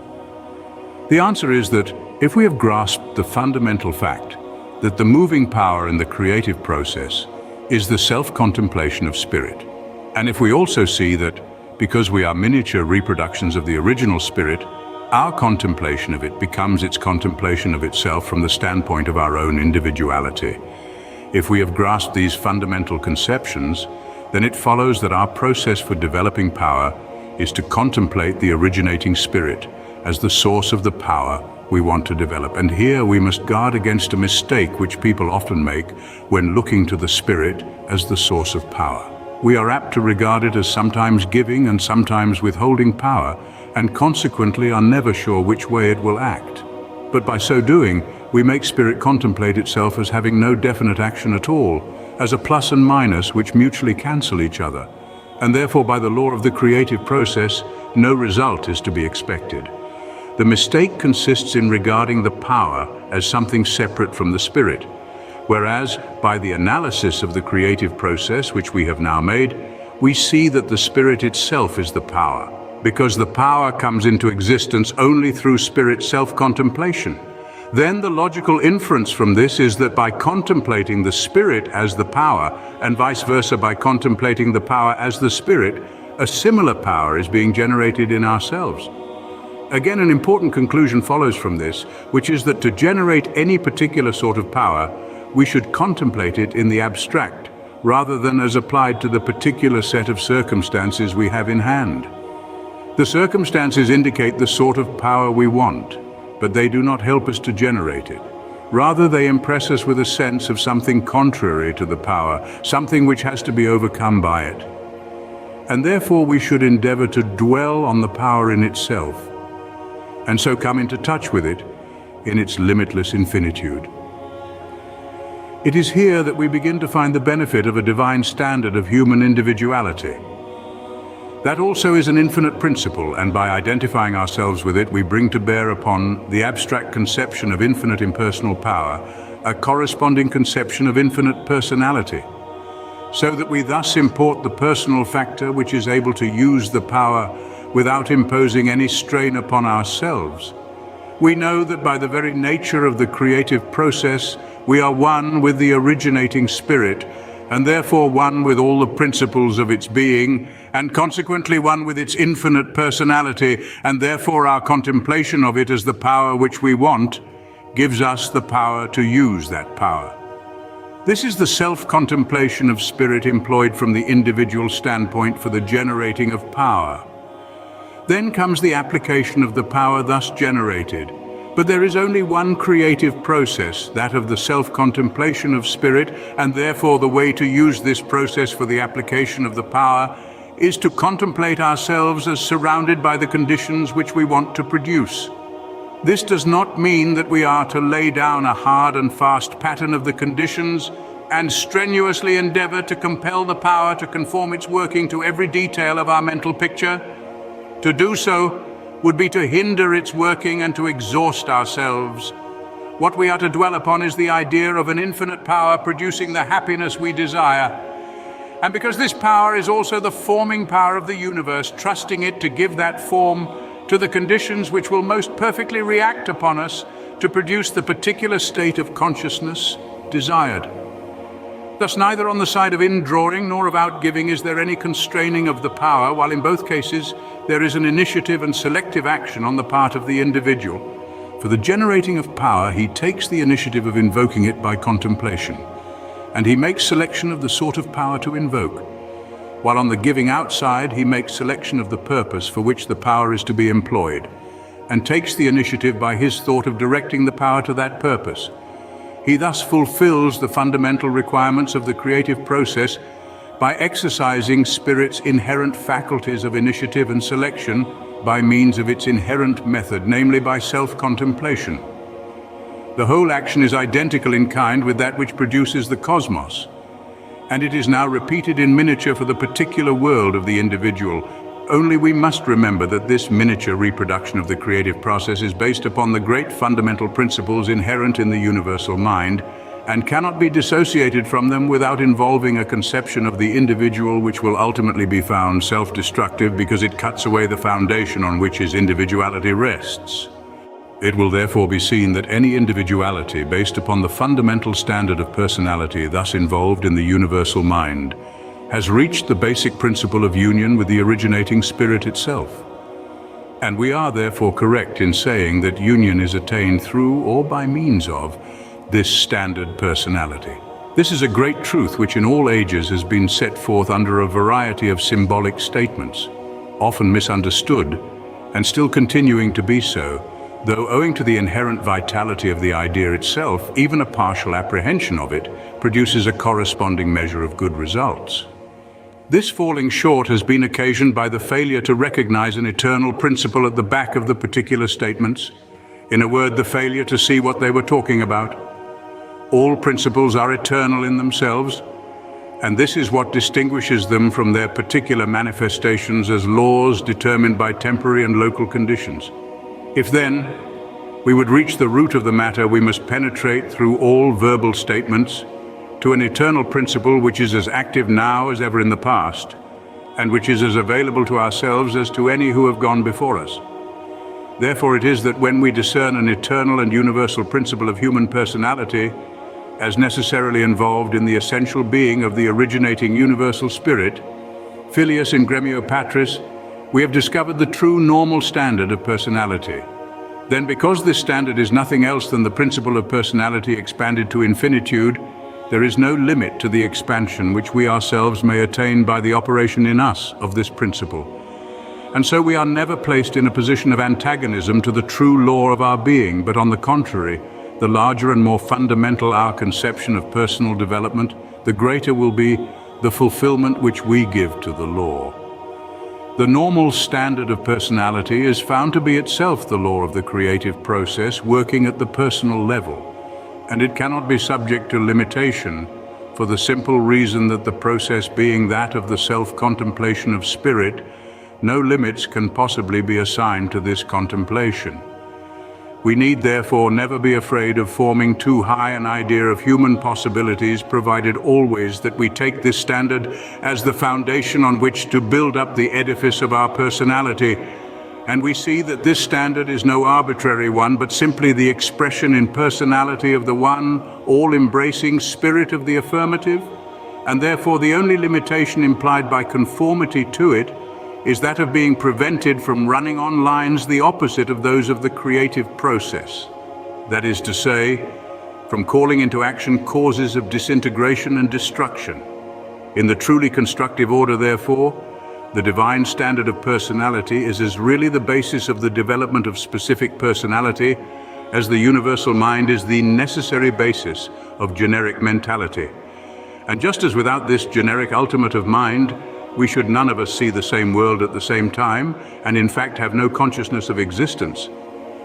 The answer is that if we have grasped the fundamental fact that the moving power in the creative process is the self-contemplation of spirit, and if we also see that, because we are miniature reproductions of the original spirit, our contemplation of it becomes its contemplation of itself from the standpoint of our own individuality. If we have grasped these fundamental conceptions, then it follows that our process for developing power is to contemplate the originating spirit as the source of the power we want to develop. And here we must guard against a mistake which people often make when looking to the spirit as the source of power. we are apt to regard it as sometimes giving and sometimes withholding power, and consequently are never sure which way it will act. But by so doing, we make spirit contemplate itself as having no definite action at all, as a plus and minus which mutually cancel each other, and therefore by the law of the creative process, no result is to be expected. The mistake consists in regarding the power as something separate from the spirit, whereas by the analysis of the creative process which we have now made, we see that the spirit itself is the power, because the power comes into existence only through spirit self-contemplation. Then the logical inference from this is that by contemplating the spirit as the power, and vice versa by contemplating the power as the spirit, a similar power is being generated in ourselves. Again, an important conclusion follows from this, which is that to generate any particular sort of power, we should contemplate it in the abstract, rather than as applied to the particular set of circumstances we have in hand. The circumstances indicate the sort of power we want, but they do not help us to generate it. Rather, they impress us with a sense of something contrary to the power, something which has to be overcome by it. And therefore we should endeavor to dwell on the power in itself, and so come into touch with it in its limitless infinitude. It is here that we begin to find the benefit of a divine standard of human individuality. That also is an infinite principle, and by identifying ourselves with it, we bring to bear upon the abstract conception of infinite impersonal power a corresponding conception of infinite personality, so that we thus import the personal factor which is able to use the power without imposing any strain upon ourselves. We know that by the very nature of the creative process, we are one with the originating spirit, and therefore one with all the principles of its being, and consequently one with its infinite personality, and therefore our contemplation of it as the power which we want gives us the power to use that power. This is the self-contemplation of spirit employed from the individual standpoint for the generating of power. Then comes the application of the power thus generated. But there is only one creative process, that of the self-contemplation of spirit, and therefore the way to use this process for the application of the power is to contemplate ourselves as surrounded by the conditions which we want to produce. This does not mean that we are to lay down a hard and fast pattern of the conditions and strenuously endeavor to compel the power to conform its working to every detail of our mental picture. To do so would be to hinder its working and to exhaust ourselves. What we are to dwell upon is the idea of an infinite power producing the happiness we desire. And because this power is also the forming power of the universe, trusting it to give that form to the conditions which will most perfectly react upon us to produce the particular state of consciousness desired. Thus, neither on the side of indrawing nor of outgiving is there any constraining of the power, while in both cases there is an initiative and selective action on the part of the individual. For the generating of power, he takes the initiative of invoking it by contemplation, and he makes selection of the sort of power to invoke, while on the giving outside he makes selection of the purpose for which the power is to be employed, and takes the initiative by his thought of directing the power to that purpose. He thus fulfills the fundamental requirements of the creative process by exercising spirit's inherent faculties of initiative and selection by means of its inherent method, namely by self-contemplation. The whole action is identical in kind with that which produces the cosmos, and it is now repeated in miniature for the particular world of the individual. Only we must remember that this miniature reproduction of the creative process is based upon the great fundamental principles inherent in the universal mind, and cannot be dissociated from them without involving a conception of the individual which will ultimately be found self-destructive because it cuts away the foundation on which his individuality rests. It will therefore be seen that any individuality based upon the fundamental standard of personality thus involved in the universal mind has reached the basic principle of union with the originating spirit itself. And we are therefore correct in saying that union is attained through or by means of this standard personality. This is a great truth which in all ages has been set forth under a variety of symbolic statements, often misunderstood and still continuing to be so, though owing to the inherent vitality of the idea itself, even a partial apprehension of it produces a corresponding measure of good results. This falling short has been occasioned by the failure to recognize an eternal principle at the back of the particular statements. In a word, the failure to see what they were talking about. All principles are eternal in themselves, and this is what distinguishes them from their particular manifestations as laws determined by temporary and local conditions. If then we would reach the root of the matter, we must penetrate through all verbal statements to an eternal principle which is as active now as ever in the past, and which is as available to ourselves as to any who have gone before us. Therefore it is that when we discern an eternal and universal principle of human personality as necessarily involved in the essential being of the originating universal spirit, filius in gremio patris, we have discovered the true normal standard of personality. Then, because this standard is nothing else than the principle of personality expanded to infinitude, there is no limit to the expansion which we ourselves may attain by the operation in us of this principle. And so we are never placed in a position of antagonism to the true law of our being, but on the contrary, the larger and more fundamental our conception of personal development, the greater will be the fulfillment which we give to the law. The normal standard of personality is found to be itself the law of the creative process working at the personal level, and it cannot be subject to limitation for the simple reason that the process being that of the self-contemplation of spirit, no limits can possibly be assigned to this contemplation. We need therefore never be afraid of forming too high an idea of human possibilities, provided always that we take this standard as the foundation on which to build up the edifice of our personality. And we see that this standard is no arbitrary one, but simply the expression in personality of the one, all-embracing spirit of the affirmative, and therefore the only limitation implied by conformity to it is that of being prevented from running on lines the opposite of those of the creative process. That is to say, from calling into action causes of disintegration and destruction. In the truly constructive order, therefore, the divine standard of personality is as really the basis of the development of specific personality as the universal mind is the necessary basis of generic mentality. And just as without this generic ultimate of mind, we should none of us see the same world at the same time, and in fact have no consciousness of existence.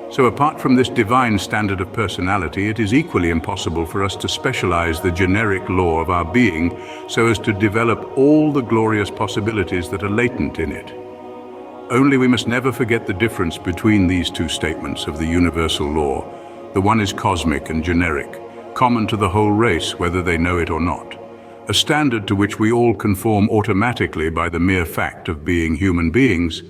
So apart from this divine standard of personality, it is equally impossible for us to specialize the generic law of our being so as to develop all the glorious possibilities that are latent in it. Only we must never forget the difference between these two statements of the universal law. The one is cosmic and generic, common to the whole race, whether they know it or not. A standard to which we all conform automatically by the mere fact of being human beings,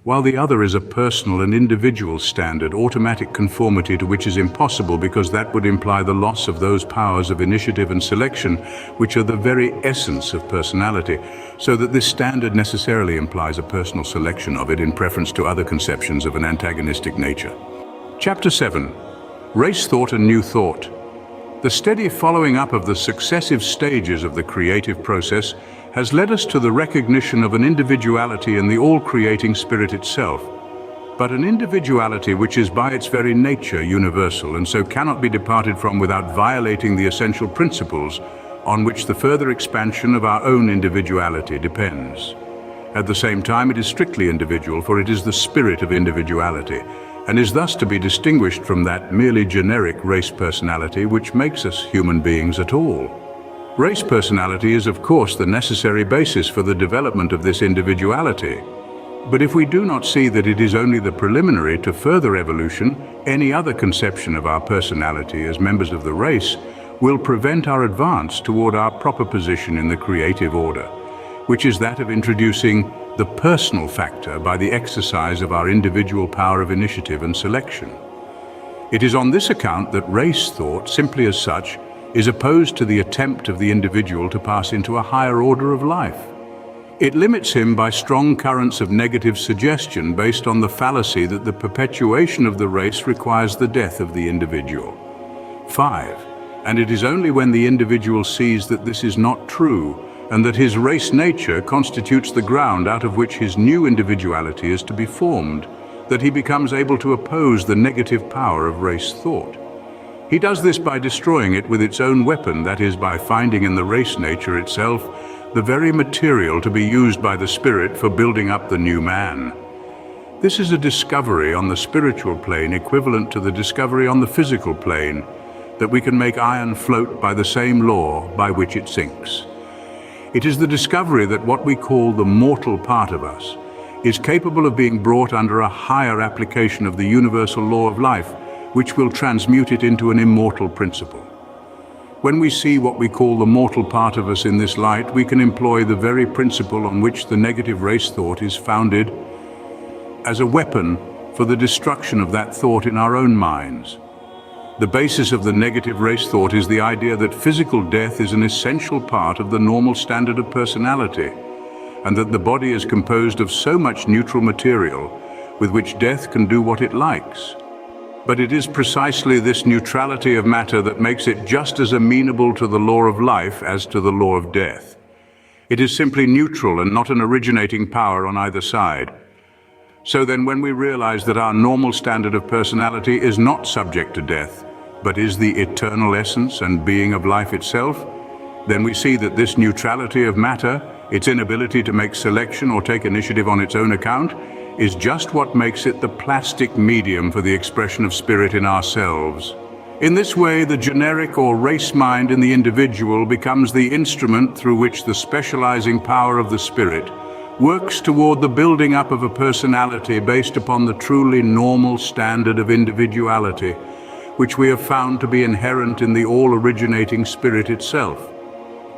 while the other is a personal and individual standard, automatic conformity to which is impossible because that would imply the loss of those powers of initiative and selection which are the very essence of personality, so that this standard necessarily implies a personal selection of it in preference to other conceptions of an antagonistic nature. Chapter 7. Race Thought and New Thought. The steady following up of the successive stages of the creative process has led us to the recognition of an individuality in the all-creating spirit itself, but an individuality which is by its very nature universal and so cannot be departed from without violating the essential principles on which the further expansion of our own individuality depends. At the same time, it is strictly individual, for it is the spirit of individuality, and is thus to be distinguished from that merely generic race personality which makes us human beings at all. Race personality is of course the necessary basis for the development of this individuality. But if we do not see that it is only the preliminary to further evolution, any other conception of our personality as members of the race will prevent our advance toward our proper position in the creative order, which is that of introducing the personal factor by the exercise of our individual power of initiative and selection. It is on this account that race thought, simply as such, is opposed to the attempt of the individual to pass into a higher order of life. It limits him by strong currents of negative suggestion based on the fallacy that the perpetuation of the race requires the death of the individual. 5. And it is only when the individual sees that this is not true, and that his race nature constitutes the ground out of which his new individuality is to be formed, that he becomes able to oppose the negative power of race thought. He does this by destroying it with its own weapon, that is, by finding in the race nature itself the very material to be used by the Spirit for building up the new man. This is a discovery on the spiritual plane equivalent to the discovery on the physical plane, that we can make iron float by the same law by which it sinks. It is the discovery that what we call the mortal part of us is capable of being brought under a higher application of the universal law of life, which will transmute it into an immortal principle. When we see what we call the mortal part of us in this light, we can employ the very principle on which the negative race thought is founded as a weapon for the destruction of that thought in our own minds. The basis of the negative race thought is the idea that physical death is an essential part of the normal standard of personality, and that the body is composed of so much neutral material with which death can do what it likes. But it is precisely this neutrality of matter that makes it just as amenable to the law of life as to the law of death. It is simply neutral and not an originating power on either side. So then, when we realize that our normal standard of personality is not subject to death, but is the eternal essence and being of life itself, then we see that this neutrality of matter, its inability to make selection or take initiative on its own account, is just what makes it the plastic medium for the expression of spirit in ourselves. In this way, the generic or race mind in the individual becomes the instrument through which the specializing power of the spirit works toward the building up of a personality based upon the truly normal standard of individuality, which we have found to be inherent in the all-originating spirit itself.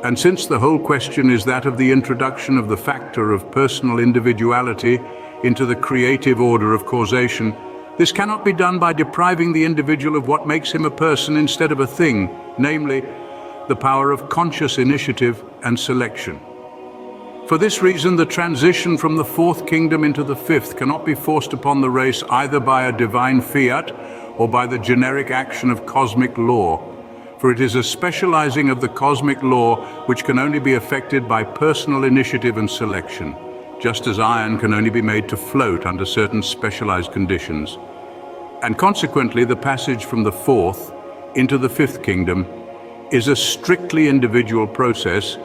And since the whole question is that of the introduction of the factor of personal individuality into the creative order of causation, this cannot be done by depriving the individual of what makes him a person instead of a thing, namely, the power of conscious initiative and selection. For this reason, the transition from the fourth kingdom into the fifth cannot be forced upon the race either by a divine fiat or by the generic action of cosmic law, for it is a specializing of the cosmic law which can only be effected by personal initiative and selection, just as iron can only be made to float under certain specialized conditions. And consequently, the passage from the fourth into the fifth kingdom is a strictly individual process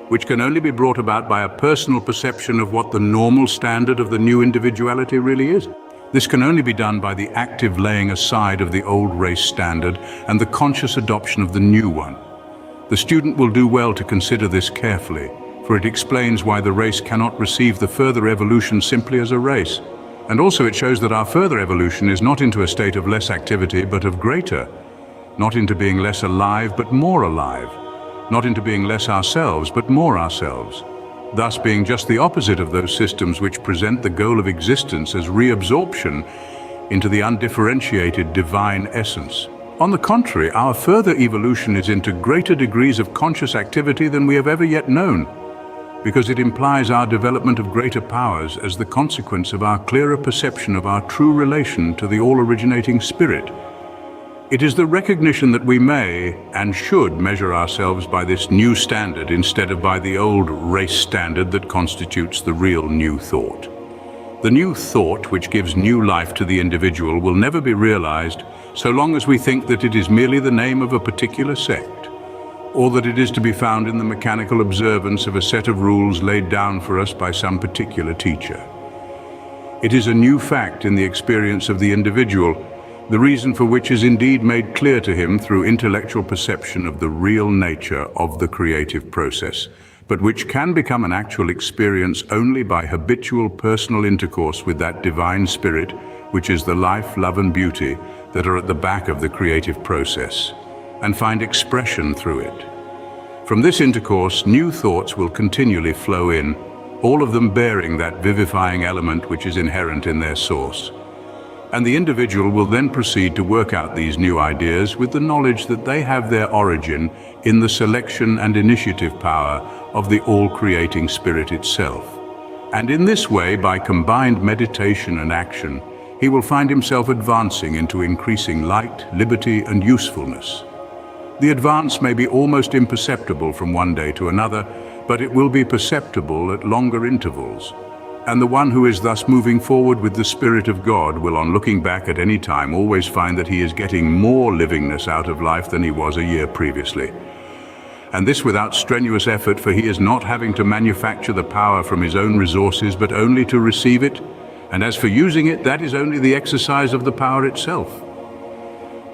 which can only be brought about by a personal perception of what the normal standard of the new individuality really is. This can only be done by the active laying aside of the old race standard and the conscious adoption of the new one. The student will do well to consider this carefully, for it explains why the race cannot receive the further evolution simply as a race. And also it shows that our further evolution is not into a state of less activity but of greater, not into being less alive but more alive, not into being less ourselves but more ourselves, thus being just the opposite of those systems which present the goal of existence as reabsorption into the undifferentiated divine essence. On the contrary, our further evolution is into greater degrees of conscious activity than we have ever yet known, because it implies our development of greater powers as the consequence of our clearer perception of our true relation to the all-originating spirit. It is the recognition that we may and should measure ourselves by this new standard instead of by the old race standard that constitutes the real new thought. The new thought which gives new life to the individual will never be realized so long as we think that it is merely the name of a particular sect, or that it is to be found in the mechanical observance of a set of rules laid down for us by some particular teacher. It is a new fact in the experience of the individual, the reason for which is indeed made clear to him through intellectual perception of the real nature of the creative process, but which can become an actual experience only by habitual personal intercourse with that divine spirit, which is the life, love, and beauty that are at the back of the creative process, and find expression through it. From this intercourse, new thoughts will continually flow in, all of them bearing that vivifying element which is inherent in their source. And the individual will then proceed to work out these new ideas with the knowledge that they have their origin in the selection and initiative power of the all-creating spirit itself. And in this way, by combined meditation and action, he will find himself advancing into increasing light, liberty, and usefulness. The advance may be almost imperceptible from one day to another, but it will be perceptible at longer intervals. And the one who is thus moving forward with the Spirit of God will, on looking back at any time, always find that he is getting more livingness out of life than he was a year previously. and this without strenuous effort, for he is not having to manufacture the power from his own resources, but only to receive it, and as for using it, that is only the exercise of the power itself.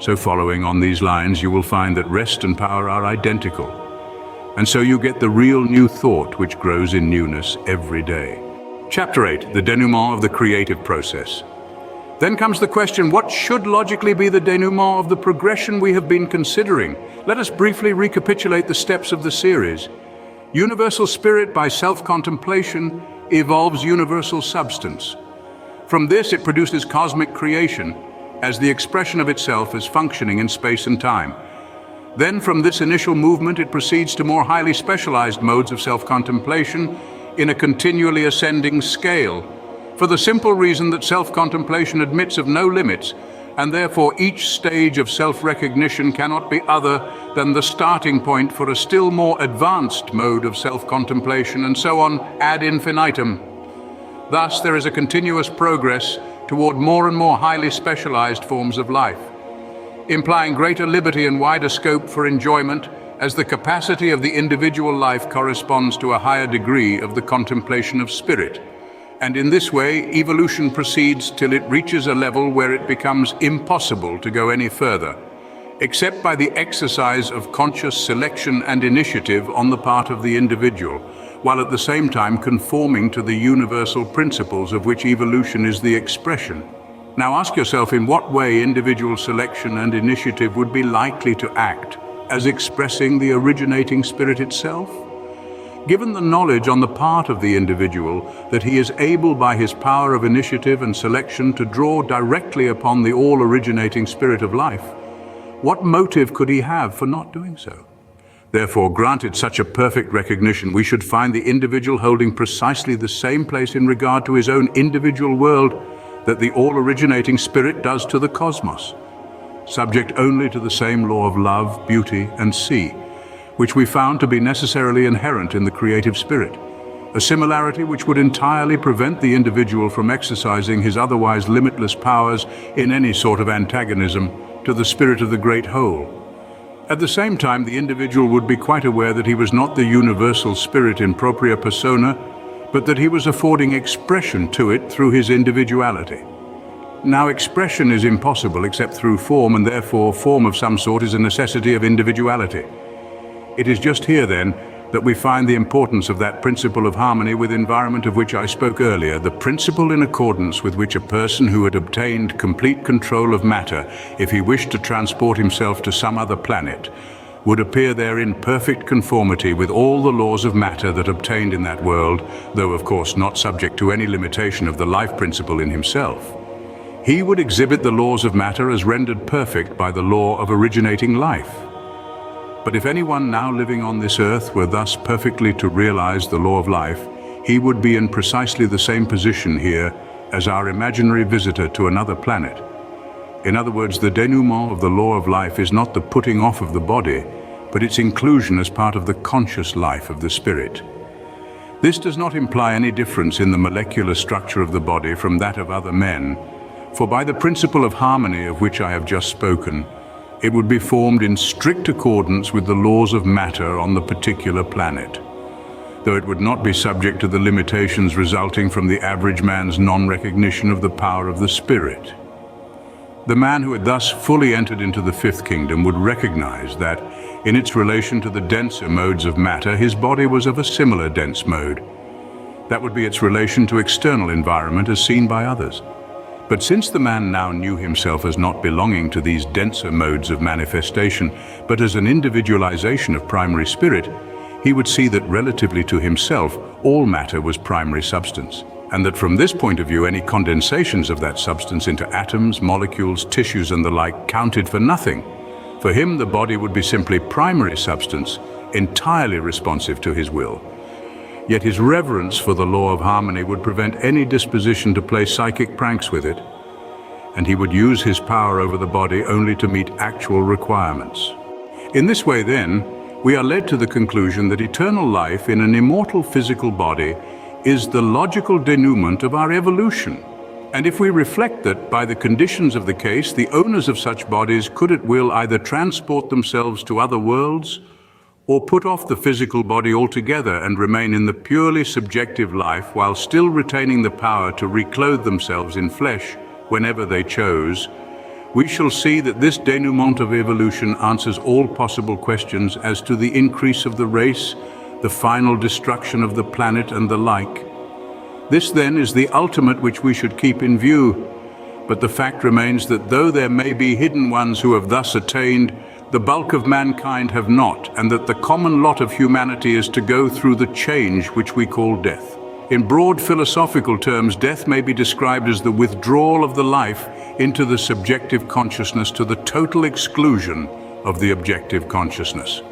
So following on these lines, you will find that rest and power are identical, and so you get the real new thought which grows in newness every day. Chapter 8, the denouement of the creative process. Then comes the question, what should logically be the denouement of the progression we have been considering? Let us briefly recapitulate the steps of the series. Universal spirit, by self-contemplation, evolves universal substance. From this it produces cosmic creation as the expression of itself as functioning in space and time. Then from this initial movement it proceeds to more highly specialized modes of self-contemplation in a continually ascending scale, for the simple reason that self-contemplation admits of no limits, and therefore each stage of self-recognition cannot be other than the starting point for a still more advanced mode of self-contemplation, and so on ad infinitum. Thus, there is a continuous progress toward more and more highly specialized forms of life, implying greater liberty and wider scope for enjoyment, as the capacity of the individual life corresponds to a higher degree of the contemplation of spirit. And in this way, evolution proceeds till it reaches a level where it becomes impossible to go any further, except by the exercise of conscious selection and initiative on the part of the individual, while at the same time conforming to the universal principles of which evolution is the expression. Now ask yourself in what way individual selection and initiative would be likely to act as expressing the originating spirit itself? Given the knowledge on the part of the individual that he is able by his power of initiative and selection to draw directly upon the all-originating spirit of life, what motive could he have for not doing so? Therefore, granted such a perfect recognition, we should find the individual holding precisely the same place in regard to his own individual world that the all-originating spirit does to the cosmos, subject only to the same law of love, beauty, and see, which we found to be necessarily inherent in the creative spirit, a similarity which would entirely prevent the individual from exercising his otherwise limitless powers in any sort of antagonism to the spirit of the great whole. At the same time, the individual would be quite aware that he was not the universal spirit in propria persona, but that he was affording expression to it through his individuality. Now, expression is impossible except through form, and therefore form of some sort is a necessity of individuality. It is just here, then, that we find the importance of that principle of harmony with environment of which I spoke earlier, the principle in accordance with which a person who had obtained complete control of matter, if he wished to transport himself to some other planet, would appear there in perfect conformity with all the laws of matter that obtained in that world, though of course not subject to any limitation of the life principle in himself. He would exhibit the laws of matter as rendered perfect by the law of originating life. But if anyone now living on this earth were thus perfectly to realize the law of life, he would be in precisely the same position here as our imaginary visitor to another planet. In other words, the denouement of the law of life is not the putting off of the body, but its inclusion as part of the conscious life of the spirit. This does not imply any difference in the molecular structure of the body from that of other men, for by the principle of harmony of which I have just spoken, it would be formed in strict accordance with the laws of matter on the particular planet, though it would not be subject to the limitations resulting from the average man's non-recognition of the power of the spirit. The man who had thus fully entered into the fifth kingdom would recognize that, in its relation to the denser modes of matter, his body was of a similar dense mode. That would be its relation to external environment as seen by others. But since the man now knew himself as not belonging to these denser modes of manifestation, but as an individualization of primary spirit, he would see that relatively to himself, all matter was primary substance, and that from this point of view, any condensations of that substance into atoms, molecules, tissues, and the like counted for nothing. For him, the body would be simply primary substance, entirely responsive to his will. Yet his reverence for the law of harmony would prevent any disposition to play psychic pranks with it, and he would use his power over the body only to meet actual requirements. In this way, then, we are led to the conclusion that eternal life in an immortal physical body is the logical denouement of our evolution. And if we reflect that, by the conditions of the case, the owners of such bodies could at will either transport themselves to other worlds or put off the physical body altogether and remain in the purely subjective life while still retaining the power to reclothe themselves in flesh whenever they chose, we shall see that this denouement of evolution answers all possible questions as to the increase of the race, the final destruction of the planet, and the like. This then is the ultimate which we should keep in view, but the fact remains that though there may be hidden ones who have thus attained, the bulk of mankind have not, and that the common lot of humanity is to go through the change which we call death. In broad philosophical terms, death may be described as the withdrawal of the life into the subjective consciousness to the total exclusion of the objective consciousness.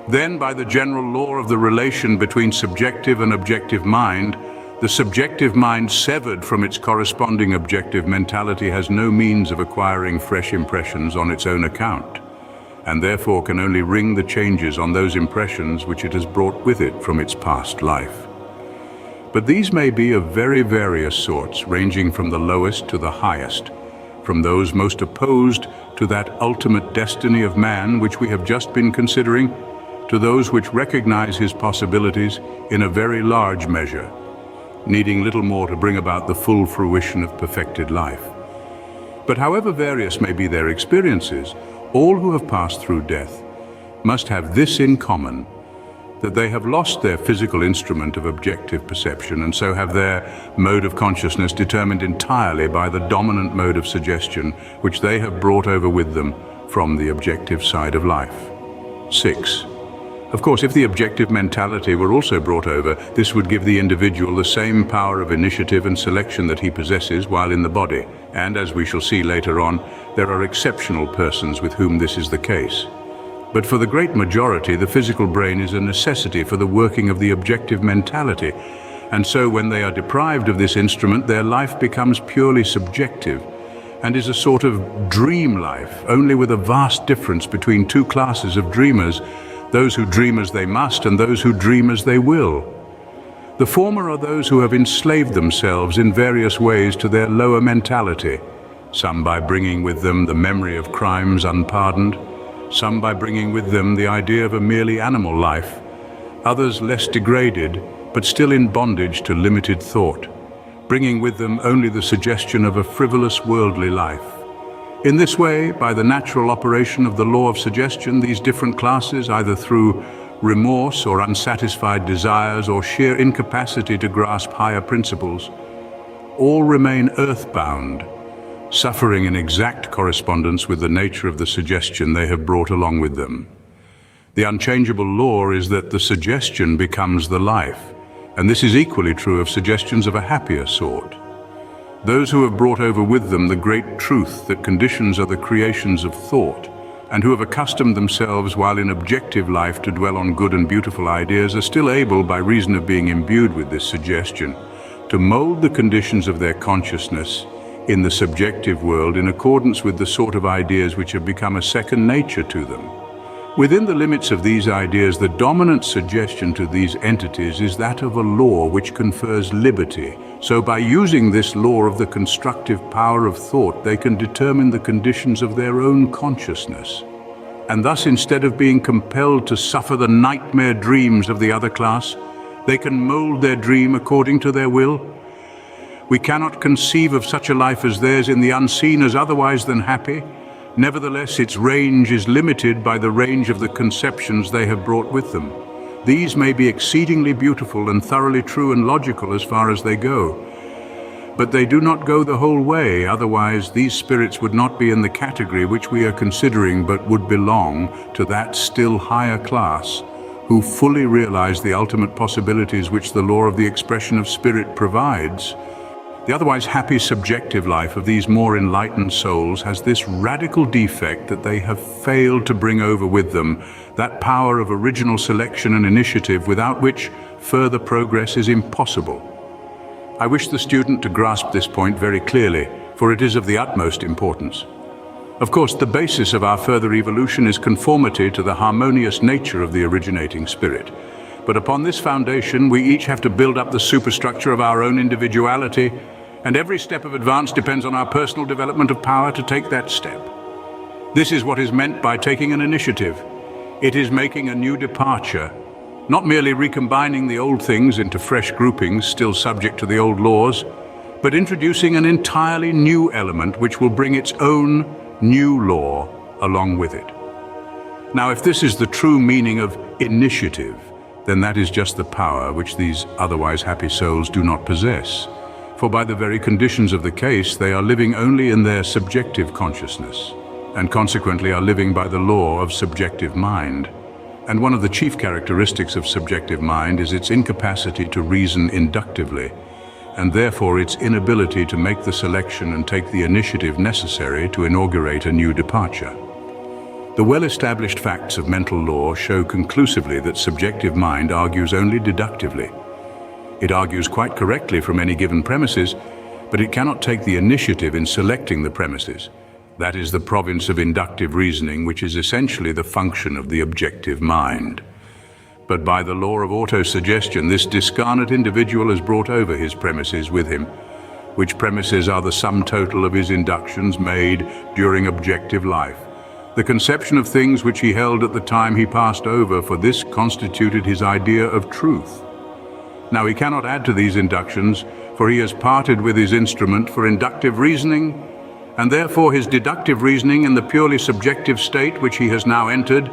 Then, by the general law of the relation between subjective and objective mind, the subjective mind severed from its corresponding objective mentality has no means of acquiring fresh impressions on its own account, and therefore can only ring the changes on those impressions which it has brought with it from its past life. But these may be of very various sorts, ranging from the lowest to the highest, from those most opposed to that ultimate destiny of man which we have just been considering, to those which recognize his possibilities in a very large measure, needing little more to bring about the full fruition of perfected life. But however various may be their experiences, all who have passed through death must have this in common, that they have lost their physical instrument of objective perception and so have their mode of consciousness determined entirely by the dominant mode of suggestion which they have brought over with them from the objective side of life. 6. Of course, if the objective mentality were also brought over, this would give the individual the same power of initiative and selection that he possesses while in the body, and as we shall see later on, there are exceptional persons with whom this is the case. But for the great majority, the physical brain is a necessity for the working of the objective mentality, and so when they are deprived of this instrument, their life becomes purely subjective and is a sort of dream life, only with a vast difference between two classes of dreamers, those who dream as they must and those who dream as they will. The former are those who have enslaved themselves in various ways to their lower mentality, some by bringing with them the memory of crimes unpardoned, some by bringing with them the idea of a merely animal life, others less degraded, but still in bondage to limited thought, bringing with them only the suggestion of a frivolous worldly life. In this way, by the natural operation of the law of suggestion, these different classes, either through remorse or unsatisfied desires or sheer incapacity to grasp higher principles, all remain earthbound, suffering in exact correspondence with the nature of the suggestion they have brought along with them. The unchangeable law is that the suggestion becomes the life, and this is equally true of suggestions of a happier sort. Those who have brought over with them the great truth that conditions are the creations of thought, and who have accustomed themselves while in objective life to dwell on good and beautiful ideas, are still able, by reason of being imbued with this suggestion, to mold the conditions of their consciousness in the subjective world in accordance with the sort of ideas which have become a second nature to them. Within the limits of these ideas, the dominant suggestion to these entities is that of a law which confers liberty. So by using this law of the constructive power of thought, they can determine the conditions of their own consciousness. And thus, instead of being compelled to suffer the nightmare dreams of the other class, they can mold their dream according to their will. We cannot conceive of such a life as theirs in the unseen as otherwise than happy. Nevertheless, its range is limited by the range of the conceptions they have brought with them. These may be exceedingly beautiful and thoroughly true and logical as far as they go. But they do not go the whole way, otherwise these spirits would not be in the category which we are considering, but would belong to that still higher class, who fully realize the ultimate possibilities which the law of the expression of spirit provides. The otherwise happy subjective life of these more enlightened souls has this radical defect that they have failed to bring over with them that power of original selection and initiative without which further progress is impossible. I wish the student to grasp this point very clearly, for it is of the utmost importance. Of course, the basis of our further evolution is conformity to the harmonious nature of the originating spirit. But upon this foundation, we each have to build up the superstructure of our own individuality, and every step of advance depends on our personal development of power to take that step. This is what is meant by taking an initiative. It is making a new departure, not merely recombining the old things into fresh groupings still subject to the old laws, but introducing an entirely new element which will bring its own new law along with it. Now, if this is the true meaning of initiative, then that is just the power which these otherwise happy souls do not possess. For by the very conditions of the case, they are living only in their subjective consciousness, and consequently are living by the law of subjective mind. And one of the chief characteristics of subjective mind is its incapacity to reason inductively, and therefore its inability to make the selection and take the initiative necessary to inaugurate a new departure. The well-established facts of mental law show conclusively that subjective mind argues only deductively. It argues quite correctly from any given premises, but it cannot take the initiative in selecting the premises. That is the province of inductive reasoning, which is essentially the function of the objective mind. But by the law of autosuggestion, this discarnate individual has brought over his premises with him, which premises are the sum total of his inductions made during objective life. The conception of things which he held at the time he passed over, for this constituted his idea of truth. Now he cannot add to these inductions, for he has parted with his instrument for inductive reasoning, and therefore his deductive reasoning in the purely subjective state which he has now entered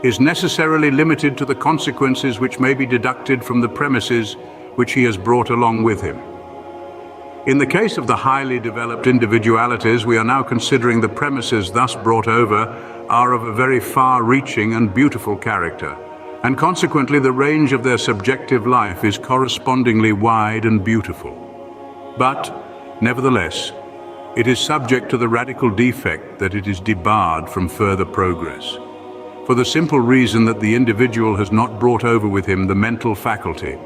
is necessarily limited to the consequences which may be deducted from the premises which he has brought along with him. In the case of the highly developed individualities we are now considering, the premises thus brought over are of a very far-reaching and beautiful character, and consequently the range of their subjective life is correspondingly wide and beautiful. But, nevertheless, it is subject to the radical defect that it is debarred from further progress, for the simple reason that the individual has not brought over with him the mental faculty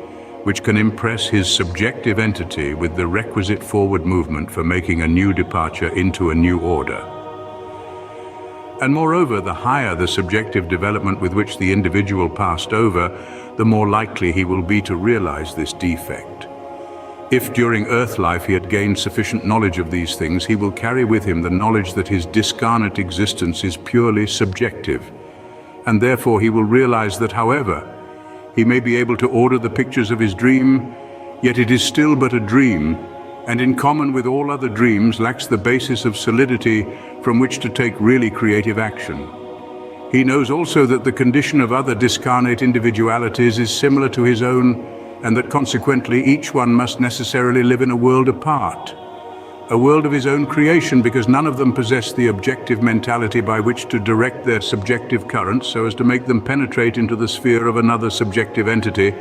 which can impress his subjective entity with the requisite forward movement for making a new departure into a new order. And moreover, the higher the subjective development with which the individual passed over, the more likely he will be to realize this defect. If during earth life he had gained sufficient knowledge of these things, he will carry with him the knowledge that his discarnate existence is purely subjective, and therefore he will realize that however he may be able to order the pictures of his dream, yet it is still but a dream, and in common with all other dreams lacks the basis of solidity from which to take really creative action. He knows also that the condition of other discarnate individualities is similar to his own, and that consequently each one must necessarily live in a world apart, a world of his own creation, because none of them possess the objective mentality by which to direct their subjective currents so as to make them penetrate into the sphere of another subjective entity,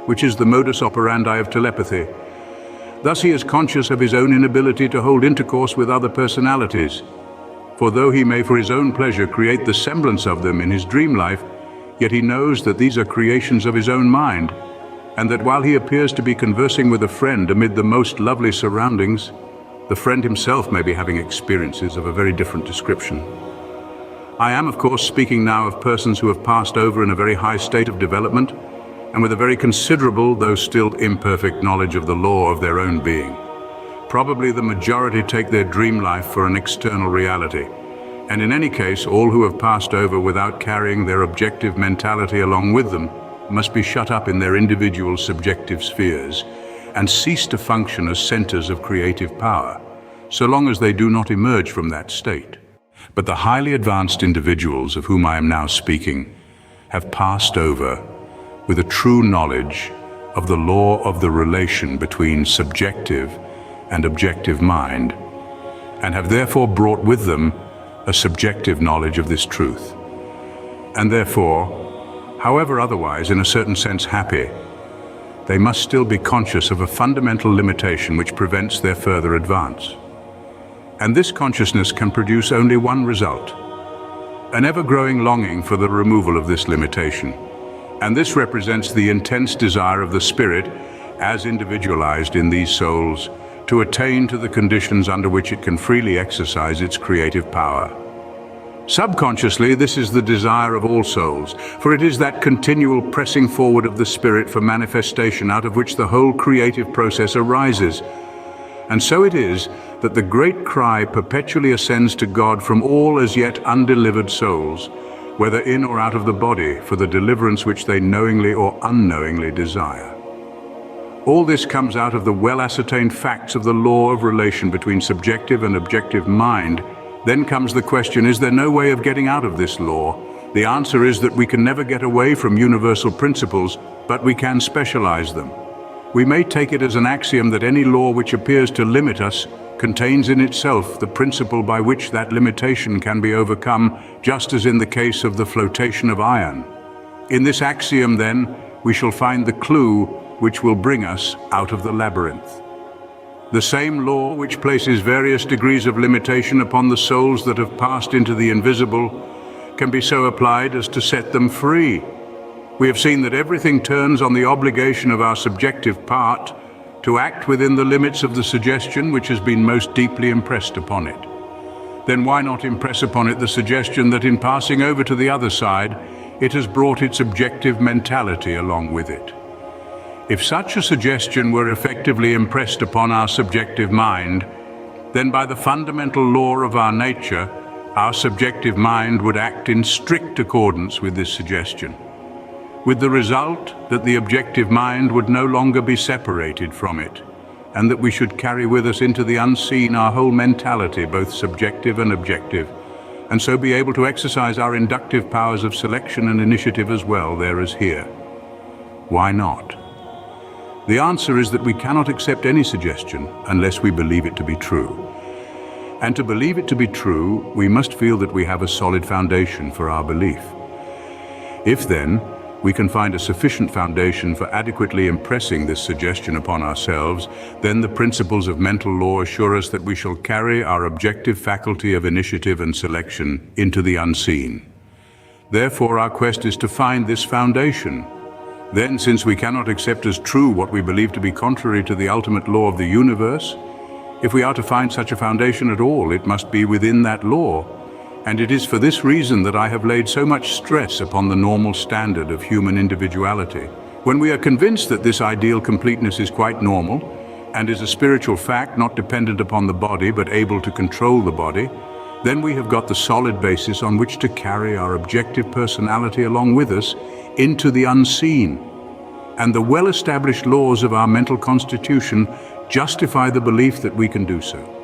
which is the modus operandi of telepathy. Thus he is conscious of his own inability to hold intercourse with other personalities, for though he may for his own pleasure create the semblance of them in his dream life, yet he knows that these are creations of his own mind, and that while he appears to be conversing with a friend amid the most lovely surroundings, the friend himself may be having experiences of a very different description. I am, of course, speaking now of persons who have passed over in a very high state of development and with a very considerable, though still imperfect, knowledge of the law of their own being. Probably the majority take their dream life for an external reality, and in any case, all who have passed over without carrying their objective mentality along with them must be shut up in their individual subjective spheres and cease to function as centers of creative power, so long as they do not emerge from that state. But the highly advanced individuals of whom I am now speaking have passed over with a true knowledge of the law of the relation between subjective and objective mind, and have therefore brought with them a subjective knowledge of this truth. And therefore, however otherwise in a certain sense happy, they must still be conscious of a fundamental limitation which prevents their further advance. And this consciousness can produce only one result: an ever-growing longing for the removal of this limitation. And this represents the intense desire of the spirit, as individualized in these souls, to attain to the conditions under which it can freely exercise its creative power. Subconsciously, this is the desire of all souls, for it is that continual pressing forward of the spirit for manifestation out of which the whole creative process arises. And so it is that the great cry perpetually ascends to God from all as yet undelivered souls, whether in or out of the body, for the deliverance which they knowingly or unknowingly desire. All this comes out of the well-ascertained facts of the law of relation between subjective and objective mind. Then comes the question, is there no way of getting out of this law? The answer is that we can never get away from universal principles, but we can specialize them. We may take it as an axiom that any law which appears to limit us contains in itself the principle by which that limitation can be overcome, just as in the case of the flotation of iron. In this axiom, then, we shall find the clue which will bring us out of the labyrinth. The same law which places various degrees of limitation upon the souls that have passed into the invisible can be so applied as to set them free. We have seen that everything turns on the obligation of our subjective part to act within the limits of the suggestion which has been most deeply impressed upon it. Then why not impress upon it the suggestion that in passing over to the other side, it has brought its objective mentality along with it? If such a suggestion were effectively impressed upon our subjective mind, then by the fundamental law of our nature, our subjective mind would act in strict accordance with this suggestion, with the result that the objective mind would no longer be separated from it, and that we should carry with us into the unseen our whole mentality, both subjective and objective, and so be able to exercise our inductive powers of selection and initiative as well there as here. Why not? The answer is that we cannot accept any suggestion unless we believe it to be true. And to believe it to be true, we must feel that we have a solid foundation for our belief. If then, we can find a sufficient foundation for adequately impressing this suggestion upon ourselves, then the principles of mental law assure us that we shall carry our objective faculty of initiative and selection into the unseen. Therefore, our quest is to find this foundation. Then, since we cannot accept as true what we believe to be contrary to the ultimate law of the universe, if we are to find such a foundation at all, it must be within that law. And it is for this reason that I have laid so much stress upon the normal standard of human individuality. When we are convinced that this ideal completeness is quite normal, and is a spiritual fact not dependent upon the body but able to control the body, then we have got the solid basis on which to carry our objective personality along with us into the unseen. And the well-established laws of our mental constitution justify the belief that we can do so.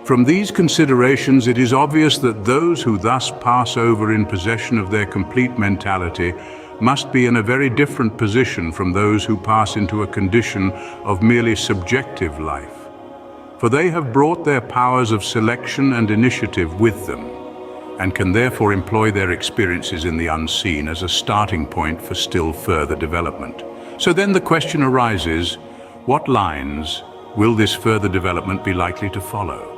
From these considerations, it is obvious that those who thus pass over in possession of their complete mentality must be in a very different position from those who pass into a condition of merely subjective life. For they have brought their powers of selection and initiative with them, and can therefore employ their experiences in the unseen as a starting point for still further development. So then the question arises, what lines will this further development be likely to follow?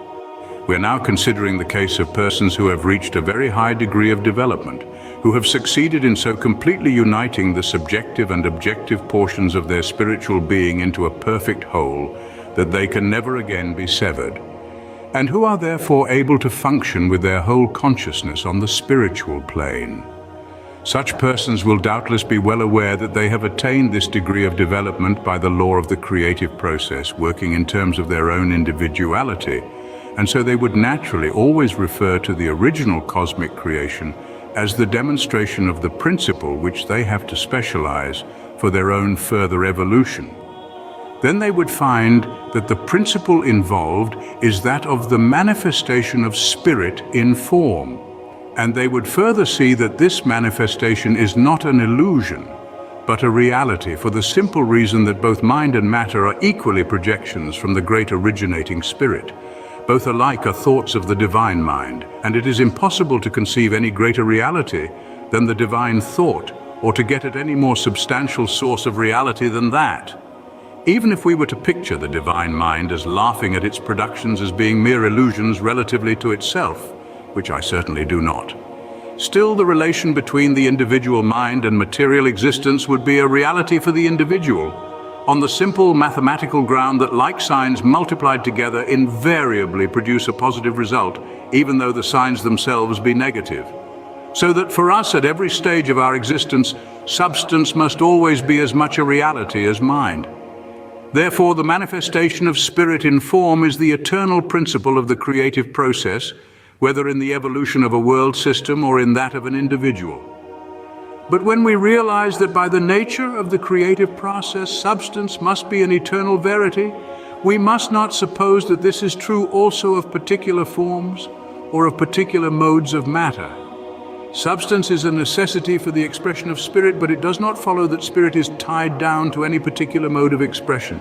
We're now considering the case of persons who have reached a very high degree of development, who have succeeded in so completely uniting the subjective and objective portions of their spiritual being into a perfect whole that they can never again be severed, and who are therefore able to function with their whole consciousness on the spiritual plane. Such persons will doubtless be well aware that they have attained this degree of development by the law of the creative process, working in terms of their own individuality, and so they would naturally always refer to the original cosmic creation as the demonstration of the principle which they have to specialize for their own further evolution. Then they would find that the principle involved is that of the manifestation of spirit in form, and they would further see that this manifestation is not an illusion, but a reality, for the simple reason that both mind and matter are equally projections from the great originating spirit. Both alike are thoughts of the divine mind, and it is impossible to conceive any greater reality than the divine thought, or to get at any more substantial source of reality than that. Even if we were to picture the divine mind as laughing at its productions as being mere illusions relatively to itself, which I certainly do not, still the relation between the individual mind and material existence would be a reality for the individual, on the simple mathematical ground that like signs multiplied together invariably produce a positive result, even though the signs themselves be negative. So that for us at every stage of our existence, substance must always be as much a reality as mind. Therefore, the manifestation of spirit in form is the eternal principle of the creative process, whether in the evolution of a world system or in that of an individual. But when we realize that by the nature of the creative process, substance must be an eternal verity, we must not suppose that this is true also of particular forms or of particular modes of matter. Substance is a necessity for the expression of spirit, but it does not follow that spirit is tied down to any particular mode of expression.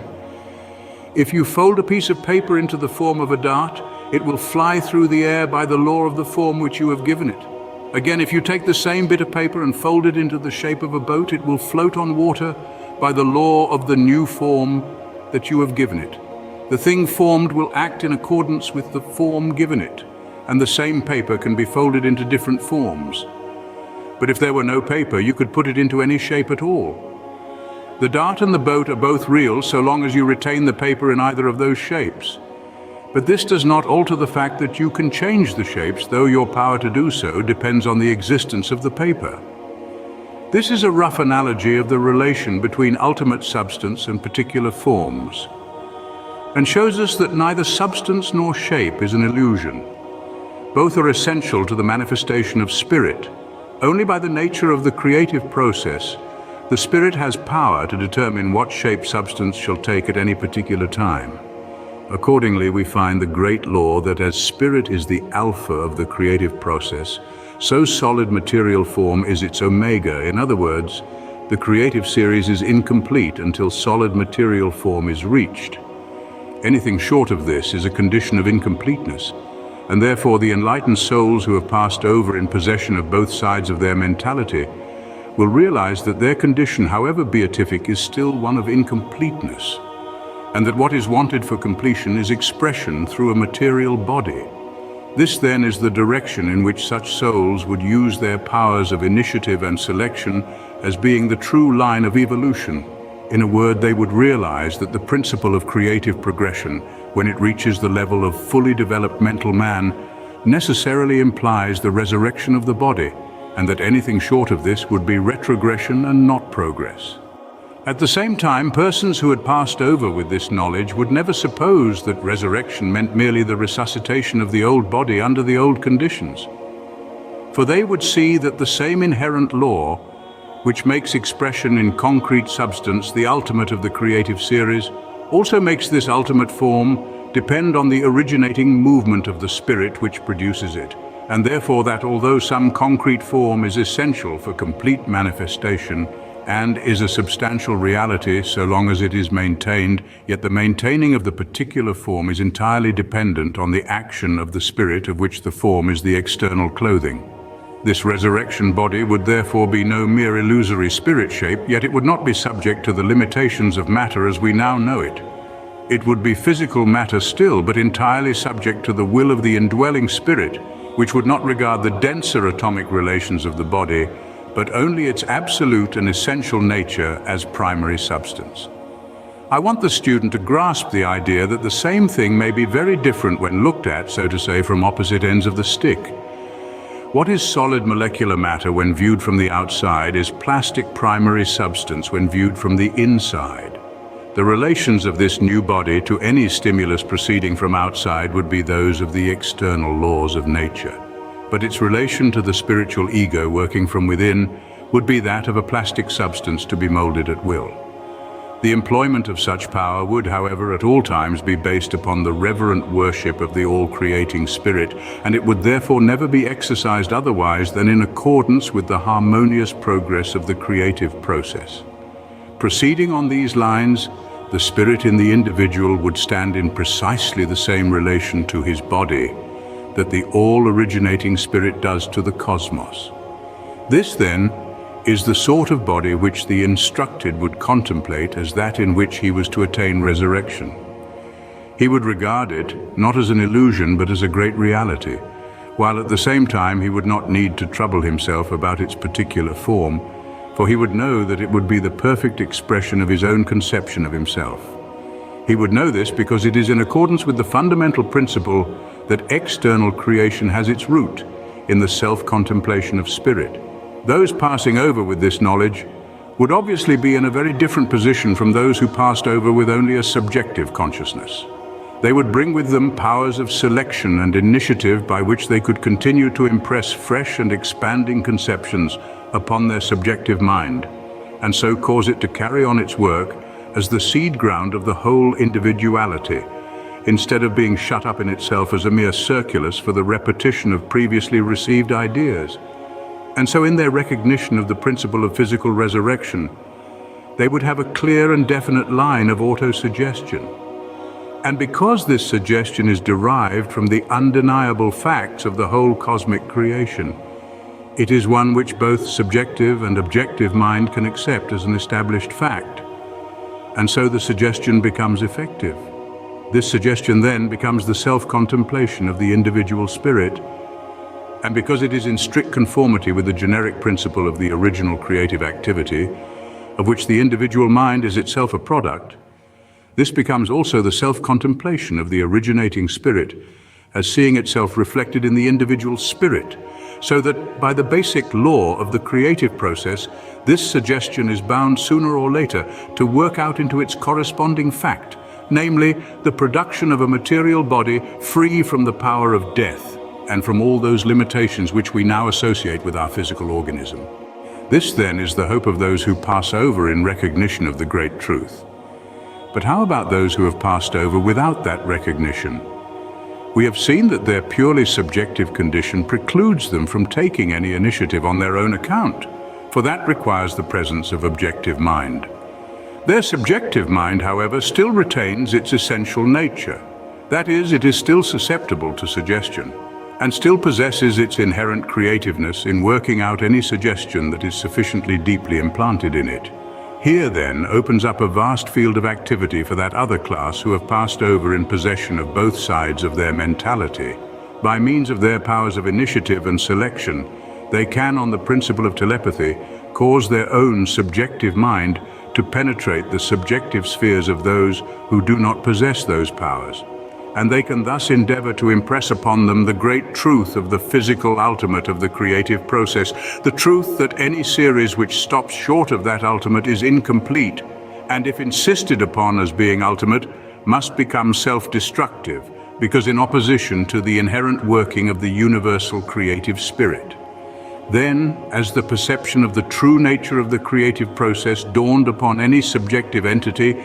If you fold a piece of paper into the form of a dart, it will fly through the air by the law of the form which you have given it. Again, if you take the same bit of paper and fold it into the shape of a boat, it will float on water by the law of the new form that you have given it. The thing formed will act in accordance with the form given it, and the same paper can be folded into different forms. But if there were no paper, you could put it into any shape at all. The dart and the boat are both real so long as you retain the paper in either of those shapes. But this does not alter the fact that you can change the shapes, though your power to do so depends on the existence of the paper. This is a rough analogy of the relation between ultimate substance and particular forms, and shows us that neither substance nor shape is an illusion. Both are essential to the manifestation of spirit. Only by the nature of the creative process, the spirit has power to determine what shape substance shall take at any particular time. Accordingly, we find the great law that as spirit is the alpha of the creative process, so solid material form is its omega. In other words, the creative series is incomplete until solid material form is reached. Anything short of this is a condition of incompleteness, and therefore the enlightened souls who have passed over in possession of both sides of their mentality will realize that their condition, however beatific, is still one of incompleteness, and that what is wanted for completion is expression through a material body. This then is the direction in which such souls would use their powers of initiative and selection as being the true line of evolution. In a word, they would realize that the principle of creative progression, when it reaches the level of fully developed mental man, necessarily implies the resurrection of the body, and that anything short of this would be retrogression and not progress. At the same time, persons who had passed over with this knowledge would never suppose that resurrection meant merely the resuscitation of the old body under the old conditions. For they would see that the same inherent law, which makes expression in concrete substance the ultimate of the creative series, also makes this ultimate form depend on the originating movement of the spirit which produces it, and therefore that although some concrete form is essential for complete manifestation, and is a substantial reality so long as it is maintained, yet the maintaining of the particular form is entirely dependent on the action of the spirit of which the form is the external clothing. This resurrection body would therefore be no mere illusory spirit shape, yet it would not be subject to the limitations of matter as we now know it. It would be physical matter still, but entirely subject to the will of the indwelling spirit, which would not regard the denser atomic relations of the body, but only its absolute and essential nature as primary substance. I want the student to grasp the idea that the same thing may be very different when looked at, so to say, from opposite ends of the stick. What is solid molecular matter when viewed from the outside is plastic primary substance when viewed from the inside. The relations of this new body to any stimulus proceeding from outside would be those of the external laws of nature. But its relation to the spiritual ego working from within would be that of a plastic substance to be molded at will. The employment of such power would, however, at all times be based upon the reverent worship of the all-creating spirit, and it would therefore never be exercised otherwise than in accordance with the harmonious progress of the creative process. Proceeding on these lines, the spirit in the individual would stand in precisely the same relation to his body that the all-originating spirit does to the cosmos. This, then, is the sort of body which the instructed would contemplate as that in which he was to attain resurrection. He would regard it not as an illusion but as a great reality, while at the same time he would not need to trouble himself about its particular form, for he would know that it would be the perfect expression of his own conception of himself. He would know this because it is in accordance with the fundamental principle that external creation has its root in the self-contemplation of spirit. Those passing over with this knowledge would obviously be in a very different position from those who passed over with only a subjective consciousness. They would bring with them powers of selection and initiative by which they could continue to impress fresh and expanding conceptions upon their subjective mind, and so cause it to carry on its work as the seed ground of the whole individuality, instead of being shut up in itself as a mere circulus for the repetition of previously received ideas. And so in their recognition of the principle of physical resurrection, they would have a clear and definite line of autosuggestion. And because this suggestion is derived from the undeniable facts of the whole cosmic creation, it is one which both subjective and objective mind can accept as an established fact. And so the suggestion becomes effective. This suggestion then becomes the self-contemplation of the individual spirit, and because it is in strict conformity with the generic principle of the original creative activity, of which the individual mind is itself a product, this becomes also the self-contemplation of the originating spirit as seeing itself reflected in the individual spirit, so that by the basic law of the creative process, this suggestion is bound sooner or later to work out into its corresponding fact, namely the production of a material body free from the power of death and from all those limitations which we now associate with our physical organism. This then is the hope of those who pass over in recognition of the great truth. But how about those who have passed over without that recognition? We have seen that their purely subjective condition precludes them from taking any initiative on their own account, for that requires the presence of objective mind. Their subjective mind, however, still retains its essential nature. That is, it is still susceptible to suggestion, and still possesses its inherent creativeness in working out any suggestion that is sufficiently deeply implanted in it. Here, then, opens up a vast field of activity for that other class who have passed over in possession of both sides of their mentality. By means of their powers of initiative and selection, they can, on the principle of telepathy, cause their own subjective mind to penetrate the subjective spheres of those who do not possess those powers. And they can thus endeavor to impress upon them the great truth of the physical ultimate of the creative process, the truth that any series which stops short of that ultimate is incomplete, and if insisted upon as being ultimate, must become self-destructive, because in opposition to the inherent working of the universal creative spirit. Then, as the perception of the true nature of the creative process dawned upon any subjective entity,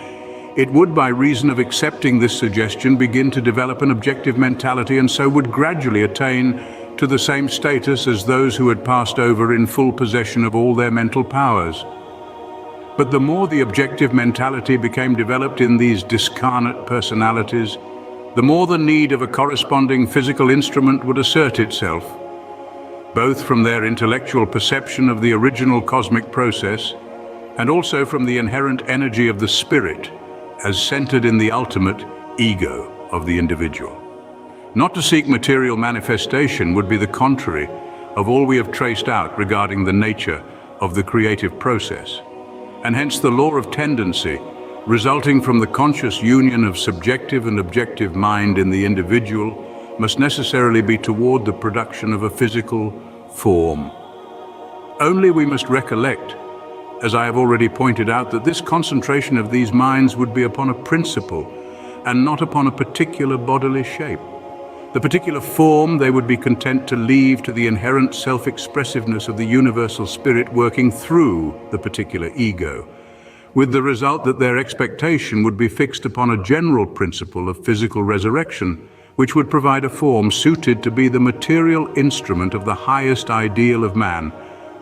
it would, by reason of accepting this suggestion, begin to develop an objective mentality, and so would gradually attain to the same status as those who had passed over in full possession of all their mental powers. But the more the objective mentality became developed in these discarnate personalities, the more the need of a corresponding physical instrument would assert itself, both from their intellectual perception of the original cosmic process, and also from the inherent energy of the spirit, as centered in the ultimate ego of the individual. Not to seek material manifestation would be the contrary of all we have traced out regarding the nature of the creative process, and hence the law of tendency, resulting from the conscious union of subjective and objective mind in the individual, must necessarily be toward the production of a physical form. Only we must recollect, as I have already pointed out, that this concentration of these minds would be upon a principle and not upon a particular bodily shape. The particular form they would be content to leave to the inherent self-expressiveness of the universal spirit working through the particular ego, with the result that their expectation would be fixed upon a general principle of physical resurrection, which would provide a form suited to be the material instrument of the highest ideal of man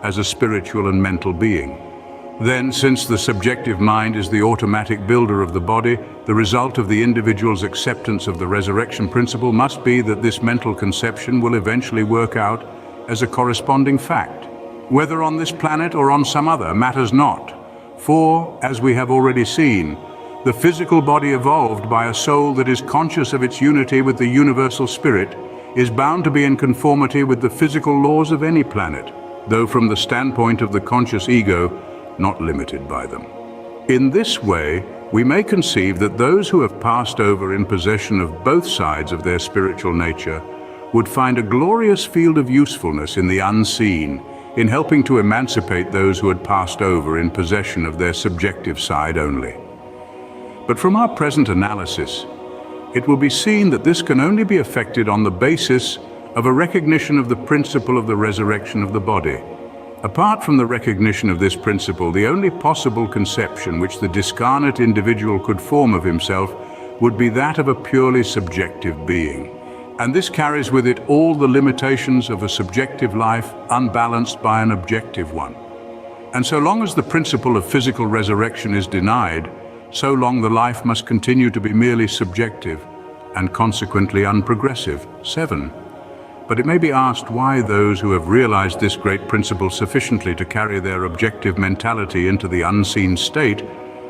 as a spiritual and mental being. Then, since the subjective mind is the automatic builder of the body, the result of the individual's acceptance of the resurrection principle must be that this mental conception will eventually work out as a corresponding fact. Whether on this planet or on some other matters not, for, as we have already seen, the physical body evolved by a soul that is conscious of its unity with the universal spirit is bound to be in conformity with the physical laws of any planet, though from the standpoint of the conscious ego, not limited by them. In this way, we may conceive that those who have passed over in possession of both sides of their spiritual nature would find a glorious field of usefulness in the unseen, in helping to emancipate those who had passed over in possession of their subjective side only. But from our present analysis, it will be seen that this can only be effected on the basis of a recognition of the principle of the resurrection of the body. Apart from the recognition of this principle, the only possible conception which the discarnate individual could form of himself would be that of a purely subjective being. And this carries with it all the limitations of a subjective life unbalanced by an objective one. And so long as the principle of physical resurrection is denied, so long the life must continue to be merely subjective and consequently unprogressive. 7. But it may be asked why those who have realized this great principle sufficiently to carry their objective mentality into the unseen state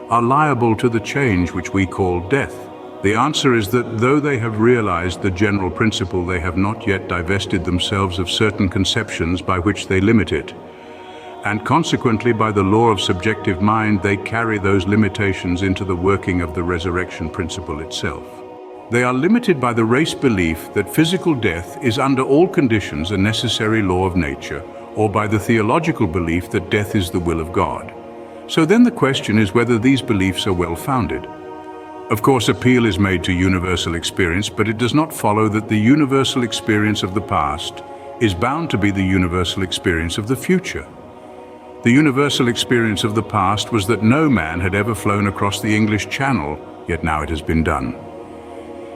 are liable to the change which we call death. The answer is that though they have realized the general principle, they have not yet divested themselves of certain conceptions by which they limit it. And consequently, by the law of subjective mind, they carry those limitations into the working of the resurrection principle itself. They are limited by the race belief that physical death is under all conditions a necessary law of nature, or by the theological belief that death is the will of God. So then the question is whether these beliefs are well-founded. Of course, appeal is made to universal experience, but it does not follow that the universal experience of the past is bound to be the universal experience of the future. The universal experience of the past was that no man had ever flown across the English Channel, yet now it has been done.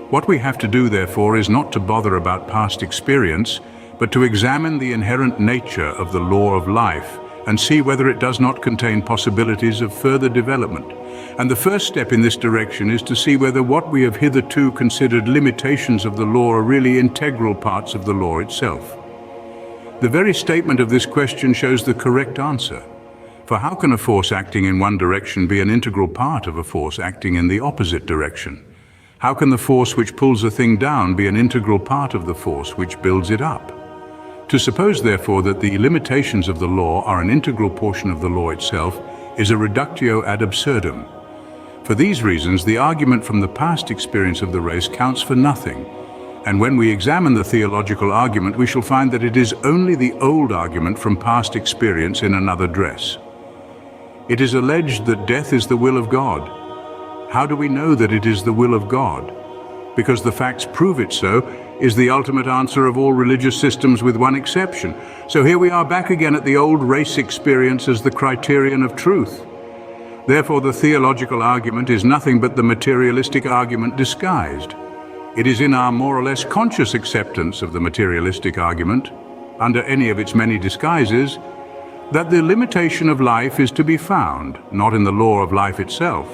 What we have to do, therefore, is not to bother about past experience, but to examine the inherent nature of the law of life and see whether it does not contain possibilities of further development. And the first step in this direction is to see whether what we have hitherto considered limitations of the law are really integral parts of the law itself. The very statement of this question shows the correct answer. For how can a force acting in one direction be an integral part of a force acting in the opposite direction? How can the force which pulls a thing down be an integral part of the force which builds it up? To suppose, therefore, that the limitations of the law are an integral portion of the law itself is a reductio ad absurdum. For these reasons, the argument from the past experience of the race counts for nothing. And when we examine the theological argument, we shall find that it is only the old argument from past experience in another dress. It is alleged that death is the will of God. How do we know that it is the will of God? Because the facts prove it so, is the ultimate answer of all religious systems with one exception. So here we are back again at the old race experience as the criterion of truth. Therefore, the theological argument is nothing but the materialistic argument disguised. It is in our more or less conscious acceptance of the materialistic argument, under any of its many disguises, that the limitation of life is to be found, not in the law of life itself.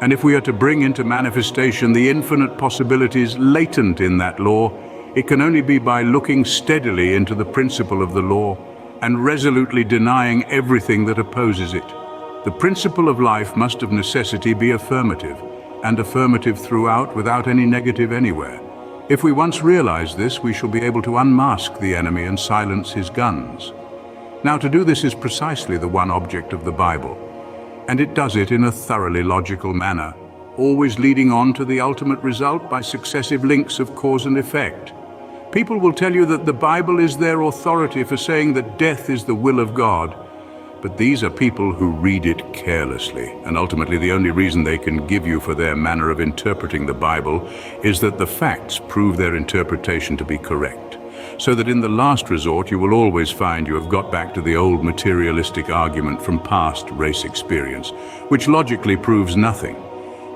And if we are to bring into manifestation the infinite possibilities latent in that law, it can only be by looking steadily into the principle of the law and resolutely denying everything that opposes it. The principle of life must of necessity be affirmative, and affirmative throughout without any negative anywhere. If we once realize this, we shall be able to unmask the enemy and silence his guns. Now, to do this is precisely the one object of the Bible, and it does it in a thoroughly logical manner, always leading on to the ultimate result by successive links of cause and effect. People will tell you that the Bible is their authority for saying that death is the will of God, but these are people who read it carelessly, and ultimately the only reason they can give you for their manner of interpreting the Bible is that the facts prove their interpretation to be correct. So that in the last resort you will always find you have got back to the old materialistic argument from past race experience, which logically proves nothing.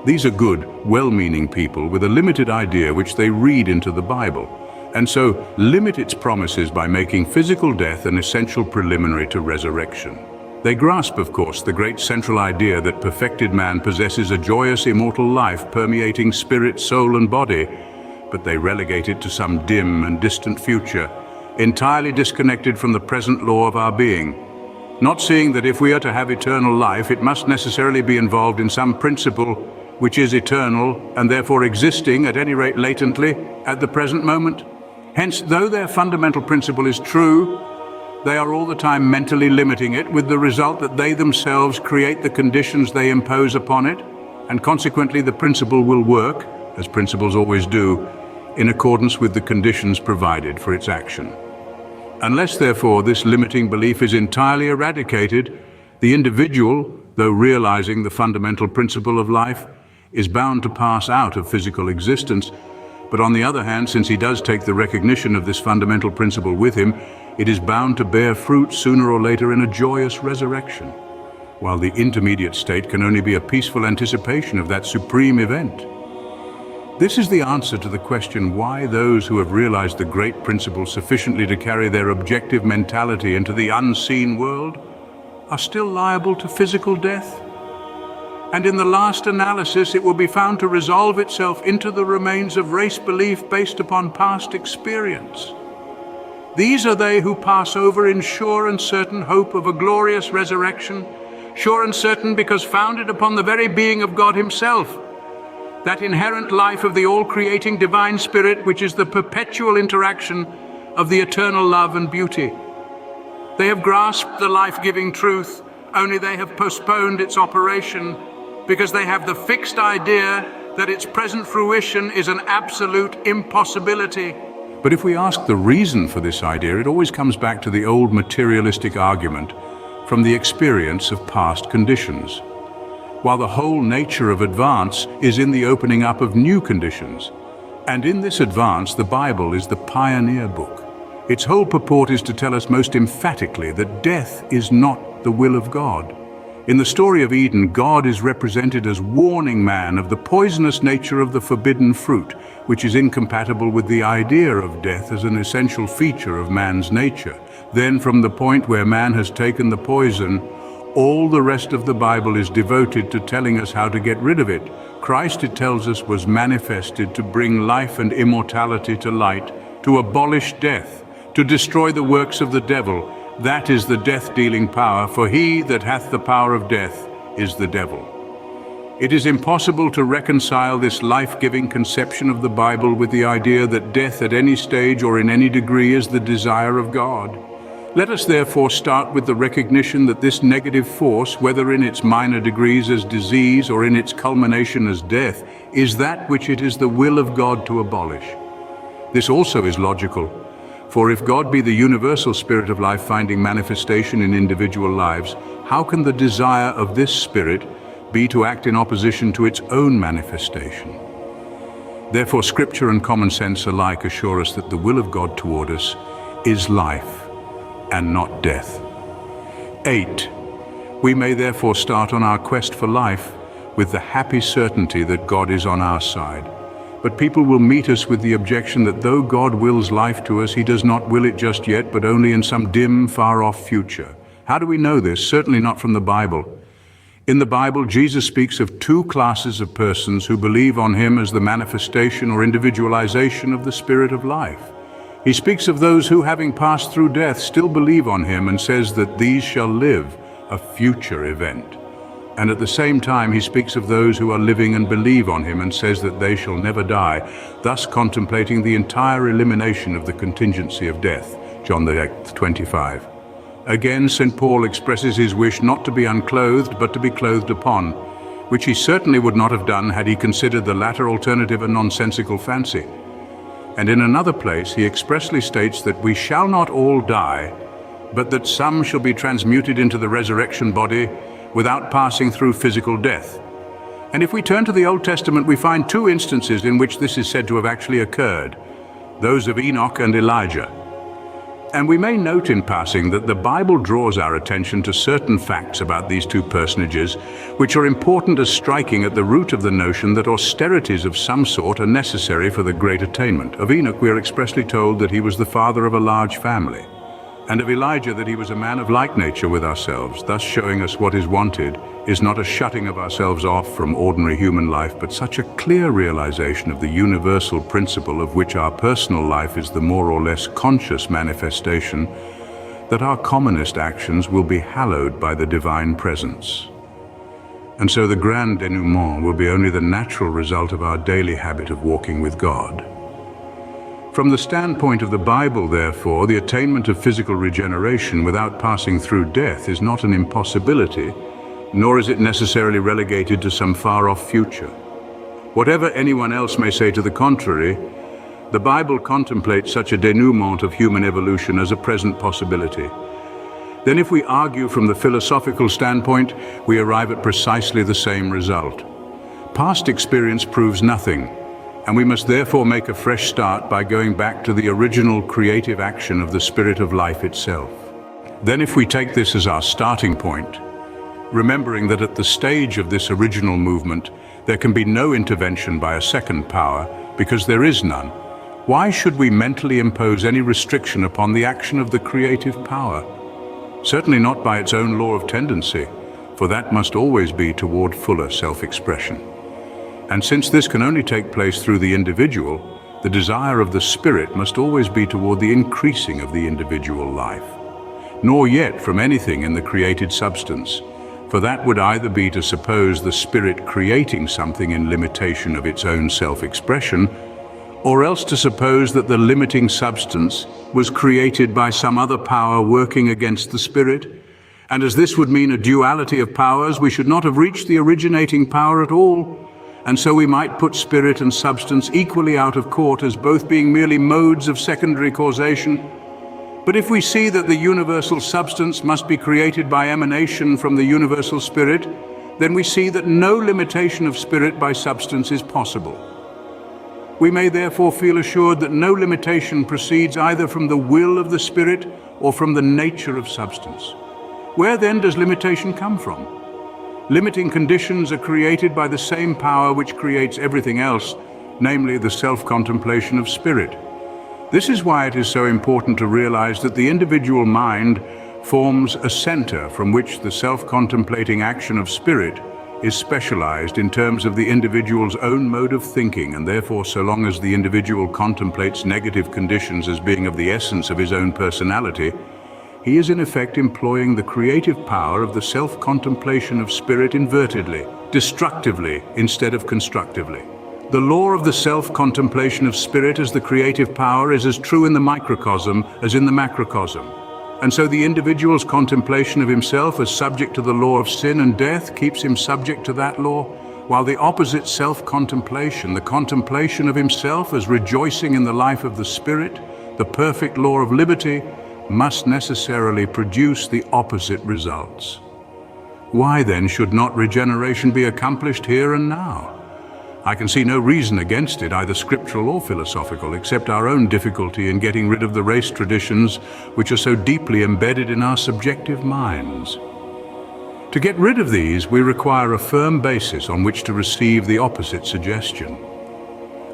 These are good, well-meaning people with a limited idea which they read into the Bible, and so limit its promises by making physical death an essential preliminary to resurrection. They grasp, of course, the great central idea that perfected man possesses a joyous immortal life permeating spirit, soul, and body, but they relegate it to some dim and distant future, entirely disconnected from the present law of our being, not seeing that if we are to have eternal life, it must necessarily be involved in some principle which is eternal and therefore existing, at any rate latently, at the present moment. Hence, though their fundamental principle is true, they are all the time mentally limiting it, with the result that they themselves create the conditions they impose upon it, and consequently the principle will work, as principles always do, in accordance with the conditions provided for its action. Unless, therefore, this limiting belief is entirely eradicated, the individual, though realizing the fundamental principle of life, is bound to pass out of physical existence. But on the other hand, since he does take the recognition of this fundamental principle with him, it is bound to bear fruit sooner or later in a joyous resurrection, while the intermediate state can only be a peaceful anticipation of that supreme event. This is the answer to the question why those who have realized the great principle sufficiently to carry their objective mentality into the unseen world are still liable to physical death. And in the last analysis, it will be found to resolve itself into the remains of race belief based upon past experience. These are they who pass over in sure and certain hope of a glorious resurrection, sure and certain because founded upon the very being of God himself, that inherent life of the all-creating divine spirit which is the perpetual interaction of the eternal love and beauty. They have grasped the life-giving truth, only they have postponed its operation because they have the fixed idea that its present fruition is an absolute impossibility. But if we ask the reason for this idea, it always comes back to the old materialistic argument from the experience of past conditions, while the whole nature of advance is in the opening up of new conditions. And in this advance, the Bible is the pioneer book. Its whole purport is to tell us most emphatically that death is not the will of God. In the story of Eden, God is represented as warning man of the poisonous nature of the forbidden fruit, which is incompatible with the idea of death as an essential feature of man's nature. Then, from the point where man has taken the poison, all the rest of the Bible is devoted to telling us how to get rid of it. Christ, it tells us, was manifested to bring life and immortality to light, to abolish death, to destroy the works of the devil. That is the death-dealing power, for he that hath the power of death is the devil. It is impossible to reconcile this life-giving conception of the Bible with the idea that death at any stage or in any degree is the desire of God. Let us therefore start with the recognition that this negative force, whether in its minor degrees as disease or in its culmination as death, is that which it is the will of God to abolish. This also is logical. For if God be the universal spirit of life finding manifestation in individual lives, how can the desire of this spirit be to act in opposition to its own manifestation? Therefore, Scripture and common sense alike assure us that the will of God toward us is life and not death. 8. We may therefore start on our quest for life with the happy certainty that God is on our side. But people will meet us with the objection that though God wills life to us, he does not will it just yet, but only in some dim, far-off future. How do we know this? Certainly not from the Bible. In the Bible, Jesus speaks of two classes of persons who believe on him as the manifestation or individualization of the Spirit of life. He speaks of those who, having passed through death, still believe on him and says that these shall live, a future event. And at the same time, he speaks of those who are living and believe on him and says that they shall never die, thus contemplating the entire elimination of the contingency of death. John 8:25. Again, St. Paul expresses his wish not to be unclothed, but to be clothed upon, which he certainly would not have done had he considered the latter alternative a nonsensical fancy. And in another place, he expressly states that we shall not all die, but that some shall be transmuted into the resurrection body, without passing through physical death. And if we turn to the Old Testament, we find two instances in which this is said to have actually occurred, those of Enoch and Elijah. And we may note in passing that the Bible draws our attention to certain facts about these two personages, which are important as striking at the root of the notion that austerities of some sort are necessary for the great attainment. Of Enoch, we are expressly told that he was the father of a large family, and of Elijah that he was a man of like nature with ourselves, thus showing us what is wanted is not a shutting of ourselves off from ordinary human life, but such a clear realization of the universal principle of which our personal life is the more or less conscious manifestation, that our commonest actions will be hallowed by the divine presence. And so the grand denouement will be only the natural result of our daily habit of walking with God. From the standpoint of the Bible, therefore, the attainment of physical regeneration without passing through death is not an impossibility, nor is it necessarily relegated to some far-off future. Whatever anyone else may say to the contrary, the Bible contemplates such a denouement of human evolution as a present possibility. Then if we argue from the philosophical standpoint, we arrive at precisely the same result. Past experience proves nothing, and we must therefore make a fresh start by going back to the original creative action of the spirit of life itself. Then if we take this as our starting point, remembering that at the stage of this original movement, there can be no intervention by a second power, because there is none, why should we mentally impose any restriction upon the action of the creative power? Certainly not by its own law of tendency, for that must always be toward fuller self-expression. And since this can only take place through the individual, the desire of the spirit must always be toward the increasing of the individual life, nor yet from anything in the created substance, for that would either be to suppose the spirit creating something in limitation of its own self-expression, or else to suppose that the limiting substance was created by some other power working against the spirit. And as this would mean a duality of powers, we should not have reached the originating power at all. And so we might put spirit and substance equally out of court as both being merely modes of secondary causation. But if we see that the universal substance must be created by emanation from the universal spirit, then we see that no limitation of spirit by substance is possible. We may therefore feel assured that no limitation proceeds either from the will of the spirit or from the nature of substance. Where then does limitation come from? Limiting conditions are created by the same power which creates everything else, namely the self-contemplation of spirit. This is why it is so important to realize that the individual mind forms a center from which the self-contemplating action of spirit is specialized in terms of the individual's own mode of thinking, and therefore so long as the individual contemplates negative conditions as being of the essence of his own personality, he is in effect employing the creative power of the self-contemplation of spirit invertedly, destructively instead of constructively. The law of the self-contemplation of spirit as the creative power is as true in the microcosm as in the macrocosm. And so the individual's contemplation of himself as subject to the law of sin and death keeps him subject to that law, while the opposite self-contemplation, the contemplation of himself as rejoicing in the life of the spirit, the perfect law of liberty, must necessarily produce the opposite results. Why then should not regeneration be accomplished here and now? I can see no reason against it, either scriptural or philosophical, except our own difficulty in getting rid of the race traditions which are so deeply embedded in our subjective minds. To get rid of these, we require a firm basis on which to receive the opposite suggestion.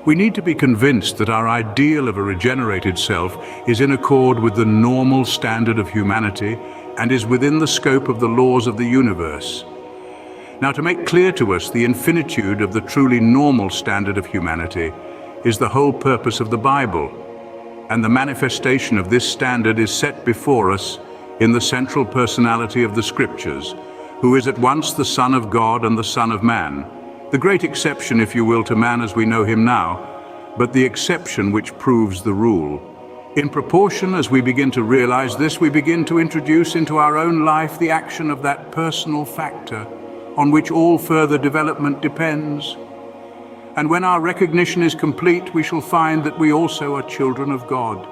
We need to be convinced that our ideal of a regenerated self is in accord with the normal standard of humanity and is within the scope of the laws of the universe. Now, to make clear to us the infinitude of the truly normal standard of humanity is the whole purpose of the Bible, and the manifestation of this standard is set before us in the central personality of the Scriptures, who is at once the Son of God and the Son of Man, the great exception, if you will, to man as we know him now, but the exception which proves the rule. In proportion as we begin to realize this, we begin to introduce into our own life the action of that personal factor on which all further development depends. And when our recognition is complete, we shall find that we also are children of God.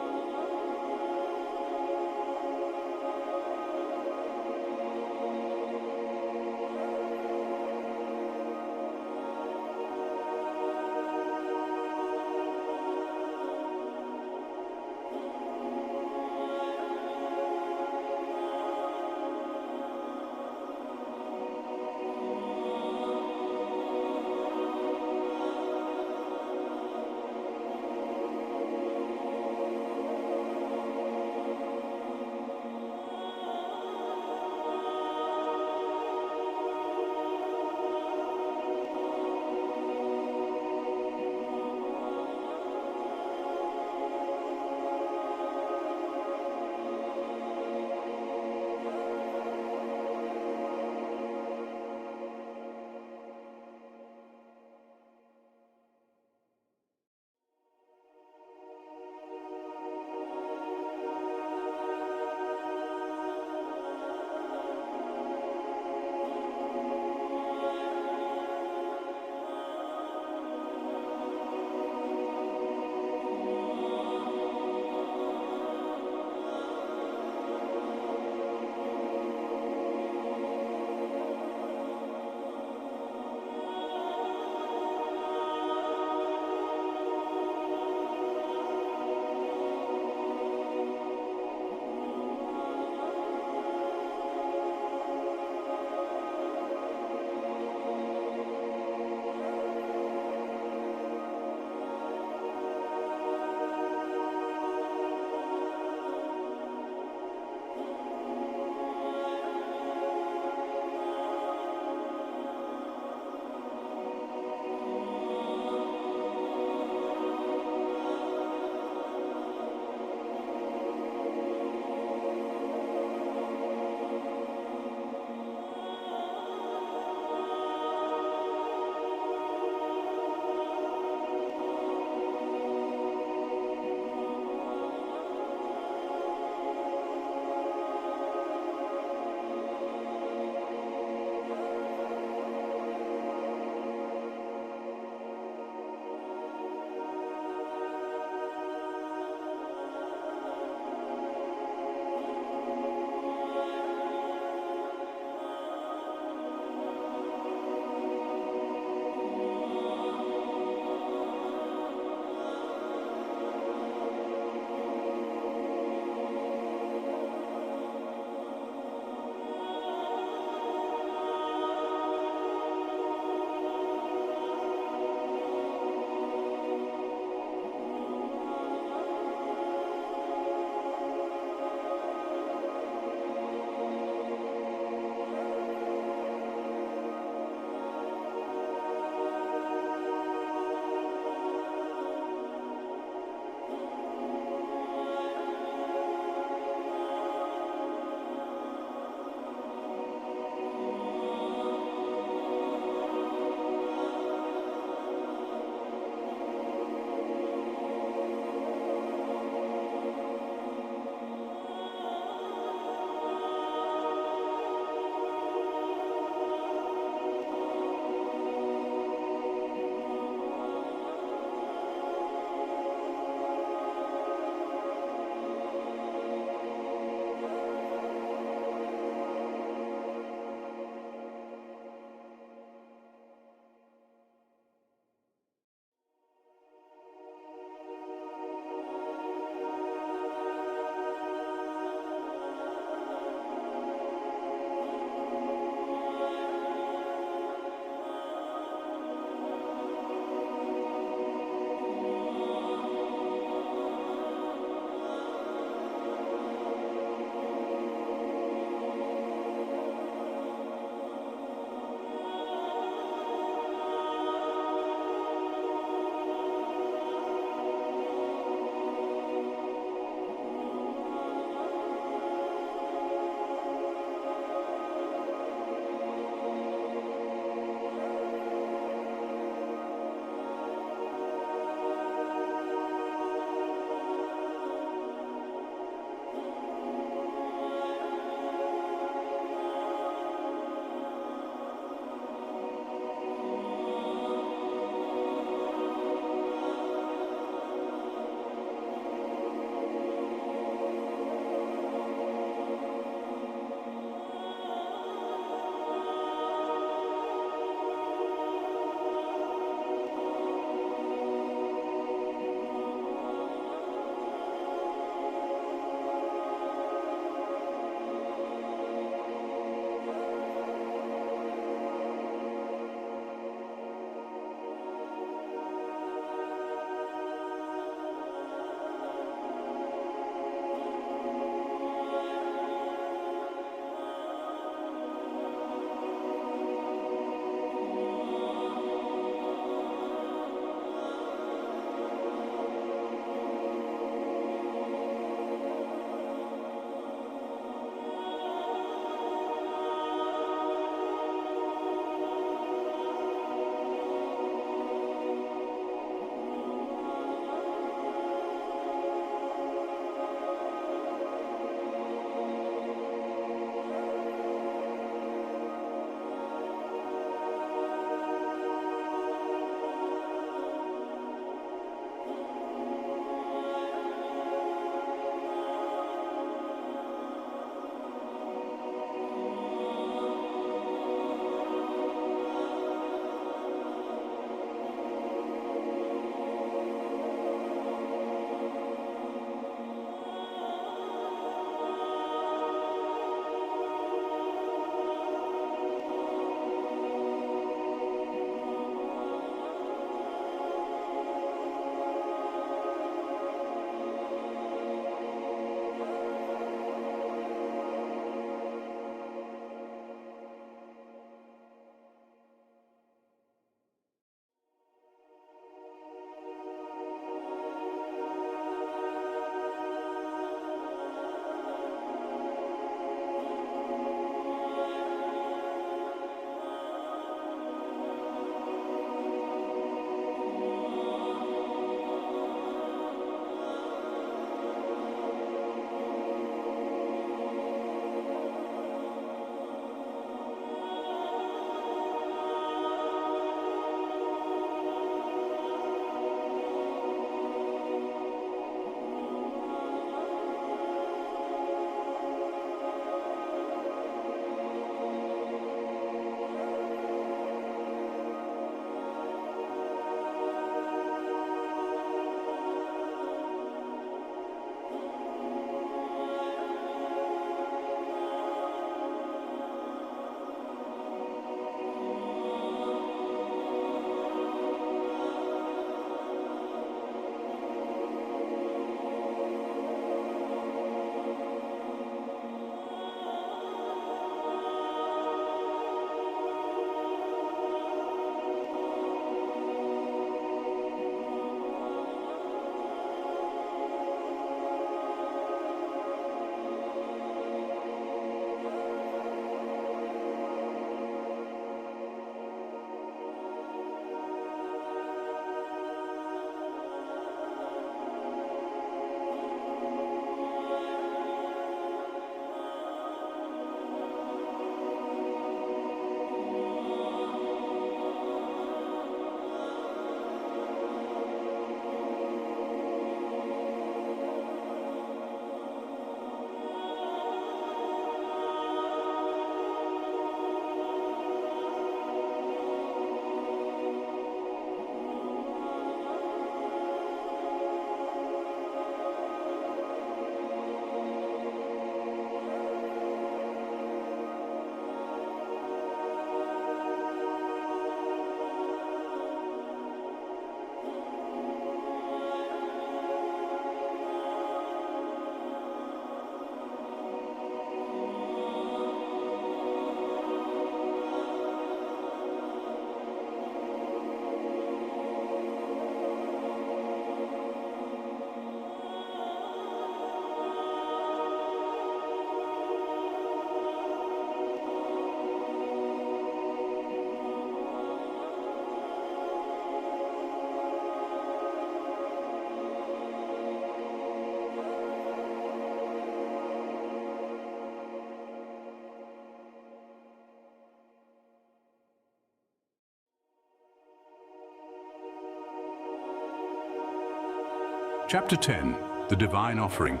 Chapter 10, The Divine Offering.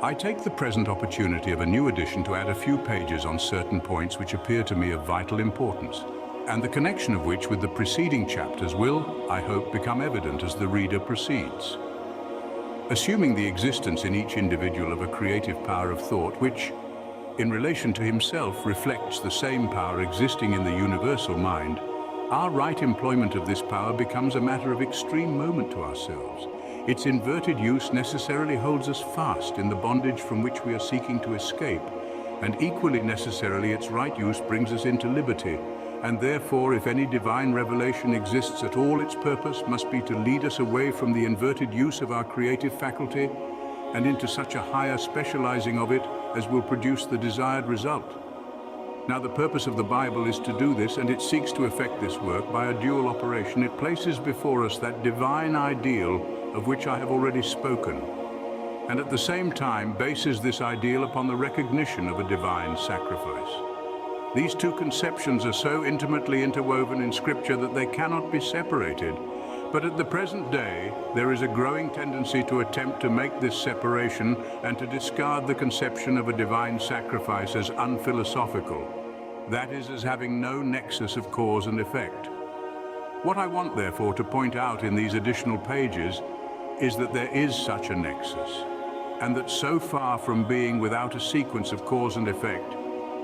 I take the present opportunity of a new edition to add a few pages on certain points which appear to me of vital importance, and the connection of which with the preceding chapters will, I hope, become evident as the reader proceeds. Assuming the existence in each individual of a creative power of thought which, in relation to himself, reflects the same power existing in the universal mind, our right employment of this power becomes a matter of extreme moment to ourselves. Its inverted use necessarily holds us fast in the bondage from which we are seeking to escape, and equally necessarily its right use brings us into liberty, and therefore, if any divine revelation exists at all, its purpose must be to lead us away from the inverted use of our creative faculty and into such a higher specializing of it as will produce the desired result. Now, the purpose of the Bible is to do this, and it seeks to effect this work by a dual operation. It places before us that divine ideal of which I have already spoken, and at the same time bases this ideal upon the recognition of a divine sacrifice. These two conceptions are so intimately interwoven in Scripture that they cannot be separated, but at the present day there is a growing tendency to attempt to make this separation and to discard the conception of a divine sacrifice as unphilosophical, that is, as having no nexus of cause and effect. What I want, therefore, to point out in these additional pages is that there is such a nexus, and that so far from being without a sequence of cause and effect,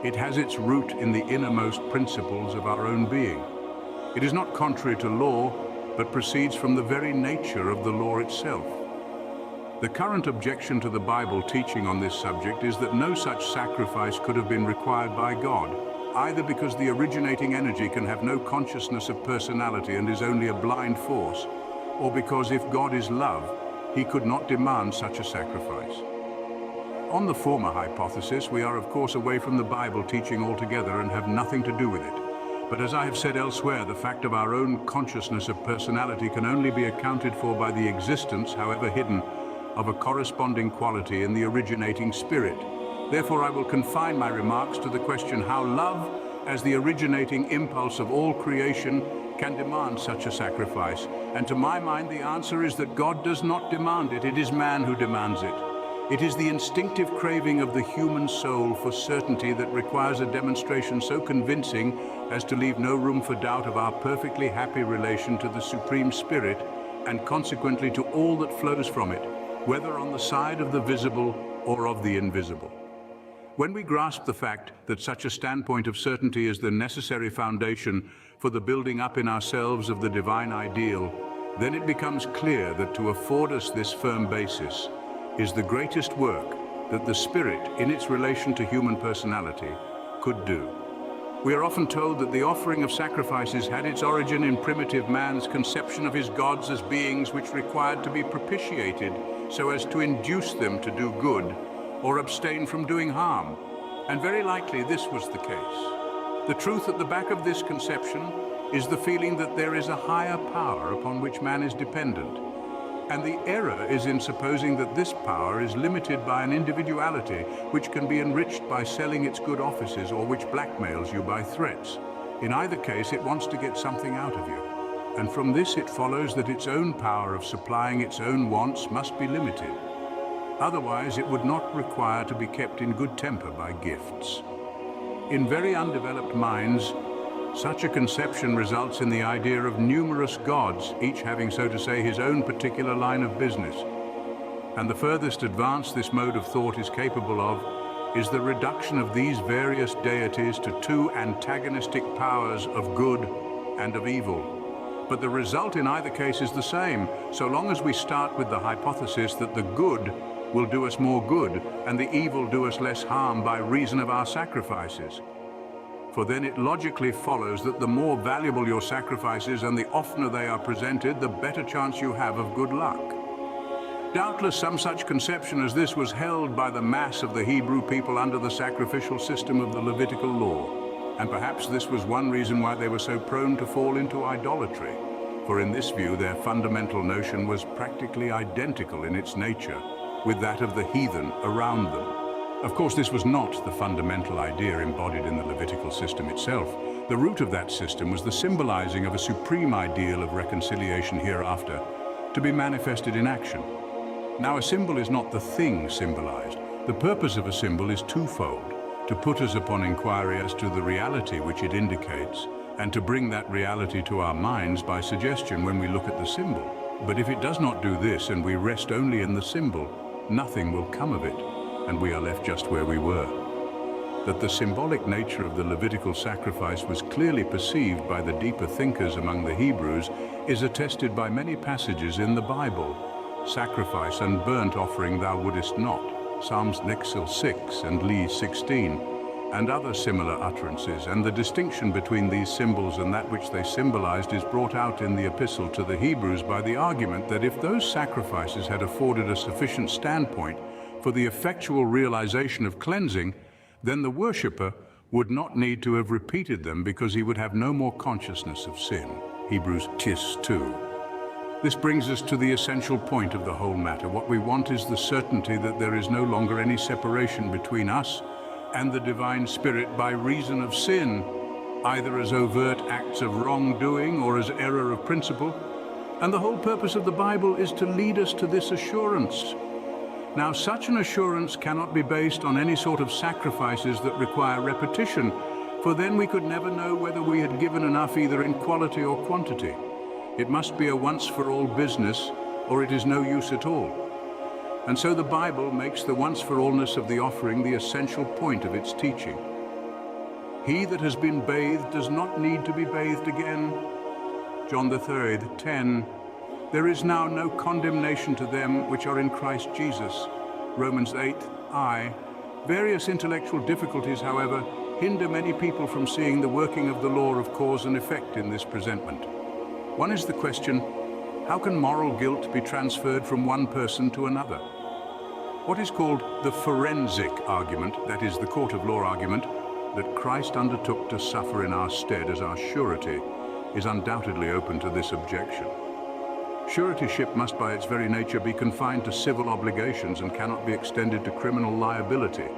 it has its root in the innermost principles of our own being. It is not contrary to law, but proceeds from the very nature of the law itself. The current objection to the Bible teaching on this subject is that no such sacrifice could have been required by God, either because the originating energy can have no consciousness of personality and is only a blind force, or because if God is love, he could not demand such a sacrifice. On the former hypothesis, we are of course away from the Bible teaching altogether and have nothing to do with it. But as I have said elsewhere, the fact of our own consciousness of personality can only be accounted for by the existence, however hidden, of a corresponding quality in the originating spirit. Therefore, I will confine my remarks to the question how love, as the originating impulse of all creation, can demand such a sacrifice. And to my mind, the answer is that God does not demand it. It is man who demands it. It is the instinctive craving of the human soul for certainty that requires a demonstration so convincing as to leave no room for doubt of our perfectly happy relation to the Supreme Spirit, and consequently to all that flows from it, whether on the side of the visible or of the invisible. When we grasp the fact that such a standpoint of certainty is the necessary foundation for the building up in ourselves of the divine ideal, then it becomes clear that to afford us this firm basis is the greatest work that the Spirit, in its relation to human personality, could do. We are often told that the offering of sacrifices had its origin in primitive man's conception of his gods as beings which required to be propitiated so as to induce them to do good or abstain from doing harm. And very likely this was the case. The truth at the back of this conception is the feeling that there is a higher power upon which man is dependent. And the error is in supposing that this power is limited by an individuality which can be enriched by selling its good offices or which blackmails you by threats. In either case, it wants to get something out of you. And from this it follows that its own power of supplying its own wants must be limited. Otherwise, it would not require to be kept in good temper by gifts. In very undeveloped minds, such a conception results in the idea of numerous gods, each having, so to say, his own particular line of business. And the furthest advance this mode of thought is capable of is the reduction of these various deities to two antagonistic powers of good and of evil. But the result in either case is the same, so long as we start with the hypothesis that the good will do us more good and the evil do us less harm by reason of our sacrifices. For then it logically follows that the more valuable your sacrifices and the oftener they are presented, the better chance you have of good luck. Doubtless some such conception as this was held by the mass of the Hebrew people under the sacrificial system of the Levitical law, and perhaps this was one reason why they were so prone to fall into idolatry, for in this view their fundamental notion was practically identical in its nature with that of the heathen around them. Of course, this was not the fundamental idea embodied in the Levitical system itself. The root of that system was the symbolizing of a supreme ideal of reconciliation hereafter, to be manifested in action. Now, a symbol is not the thing symbolized. The purpose of a symbol is twofold: to put us upon inquiry as to the reality which it indicates, and to bring that reality to our minds by suggestion when we look at the symbol. But if it does not do this and we rest only in the symbol, nothing will come of it, and we are left just where we were. That the symbolic nature of the Levitical sacrifice was clearly perceived by the deeper thinkers among the Hebrews is attested by many passages in the Bible. Sacrifice and burnt offering thou wouldest not, Psalms Nexil 6 and Lee 16, and other similar utterances, and the distinction between these symbols and that which they symbolized is brought out in the epistle to the Hebrews by the argument that if those sacrifices had afforded a sufficient standpoint for the effectual realization of cleansing, then the worshipper would not need to have repeated them because he would have no more consciousness of sin. Hebrews 2. This brings us to the essential point of the whole matter. What we want is the certainty that there is no longer any separation between us and the divine spirit by reason of sin, either as overt acts of wrongdoing or as error of principle. And the whole purpose of the Bible is to lead us to this assurance. Now, such an assurance cannot be based on any sort of sacrifices that require repetition, for then we could never know whether we had given enough either in quality or quantity. It must be a once-for-all business, or it is no use at all. And so the Bible makes the once-for-allness of the offering the essential point of its teaching. He that has been bathed does not need to be bathed again. John 3, 10. There is now no condemnation to them which are in Christ Jesus. Romans 8:I. Various intellectual difficulties, however, hinder many people from seeing the working of the law of cause and effect in this presentment. One is the question, how can moral guilt be transferred from one person to another? What is called the forensic argument, that is the court of law argument, that Christ undertook to suffer in our stead as our surety, is undoubtedly open to this objection. Suretyship must by its very nature be confined to civil obligations and cannot be extended to criminal liability.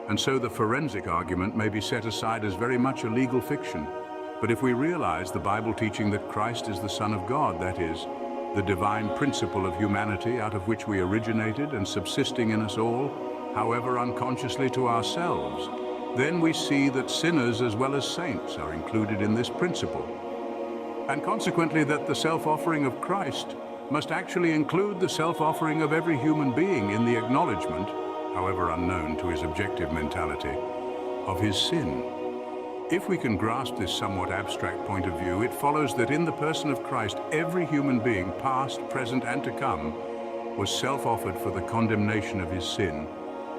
And so the forensic argument may be set aside as very much a legal fiction. But if we realize the Bible teaching that Christ is the Son of God, that is, the divine principle of humanity out of which we originated and subsisting in us all, however unconsciously to ourselves, then we see that sinners as well as saints are included in this principle. And consequently that the self-offering of Christ must actually include the self-offering of every human being in the acknowledgement, however unknown to his objective mentality, of his sin. If we can grasp this somewhat abstract point of view, it follows that in the person of Christ, every human being, past, present, and to come, was self-offered for the condemnation of his sin,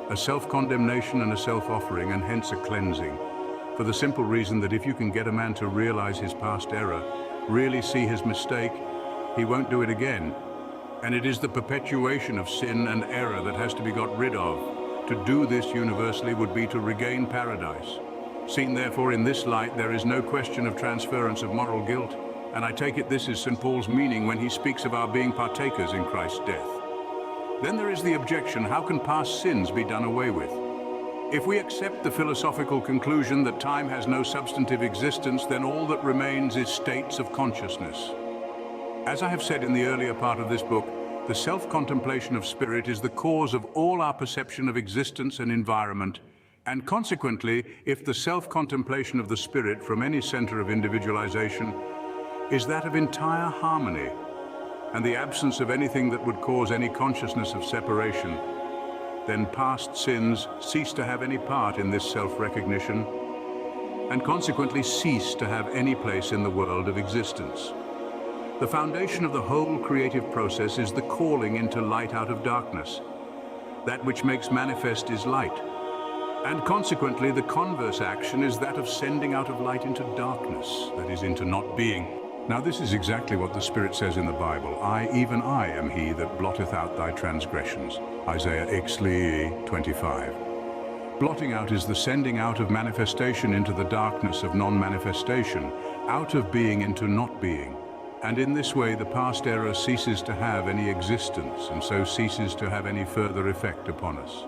a self-condemnation and a self-offering, and hence a cleansing, for the simple reason that if you can get a man to realize his past error, really see his mistake, he won't do it again. And it is the perpetuation of sin and error that has to be got rid of. To do this universally would be to regain paradise. Seen therefore in this light, there is no question of transference of moral guilt, and I take it this is St. Paul's meaning when he speaks of our being partakers in Christ's death. Then there is the objection, how can past sins be done away with? If we accept the philosophical conclusion that time has no substantive existence, then all that remains is states of consciousness. As I have said in the earlier part of this book, the self-contemplation of spirit is the cause of all our perception of existence and environment. And consequently, if the self-contemplation of the spirit from any center of individualization is that of entire harmony and the absence of anything that would cause any consciousness of separation, then past sins cease to have any part in this self-recognition and consequently cease to have any place in the world of existence. The foundation of the whole creative process is the calling into light out of darkness. That which makes manifest is light. And consequently, the converse action is that of sending out of light into darkness, that is, into not being. Now this is exactly what the Spirit says in the Bible. I, even I, am he that blotteth out thy transgressions. Isaiah 25. Blotting out is the sending out of manifestation into the darkness of non-manifestation, out of being into not being. And in this way, the past error ceases to have any existence, and so ceases to have any further effect upon us.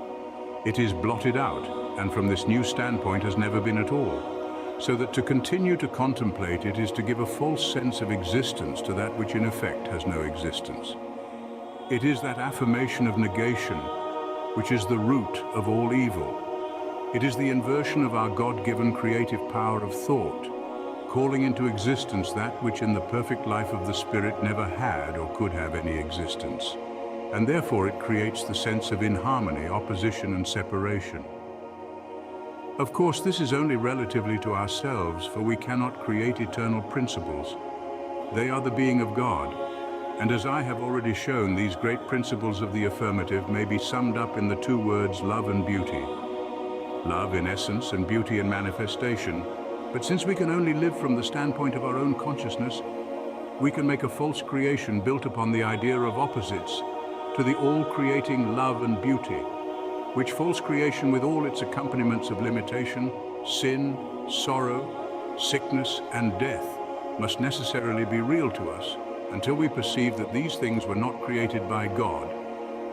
It is blotted out, and from this new standpoint has never been at all, so that to continue to contemplate it is to give a false sense of existence to that which in effect has no existence. It is that affirmation of negation which is the root of all evil. It is the inversion of our God-given creative power of thought, calling into existence that which in the perfect life of the Spirit never had or could have any existence. And therefore it creates the sense of inharmony, opposition, and separation. Of course, this is only relatively to ourselves, for we cannot create eternal principles. They are the being of God. And as I have already shown, these great principles of the affirmative may be summed up in the two words love and beauty. Love in essence and beauty in manifestation. But since we can only live from the standpoint of our own consciousness, we can make a false creation built upon the idea of opposites to the all-creating love and beauty, which false creation with all its accompaniments of limitation, sin, sorrow, sickness, and death must necessarily be real to us until we perceive that these things were not created by God,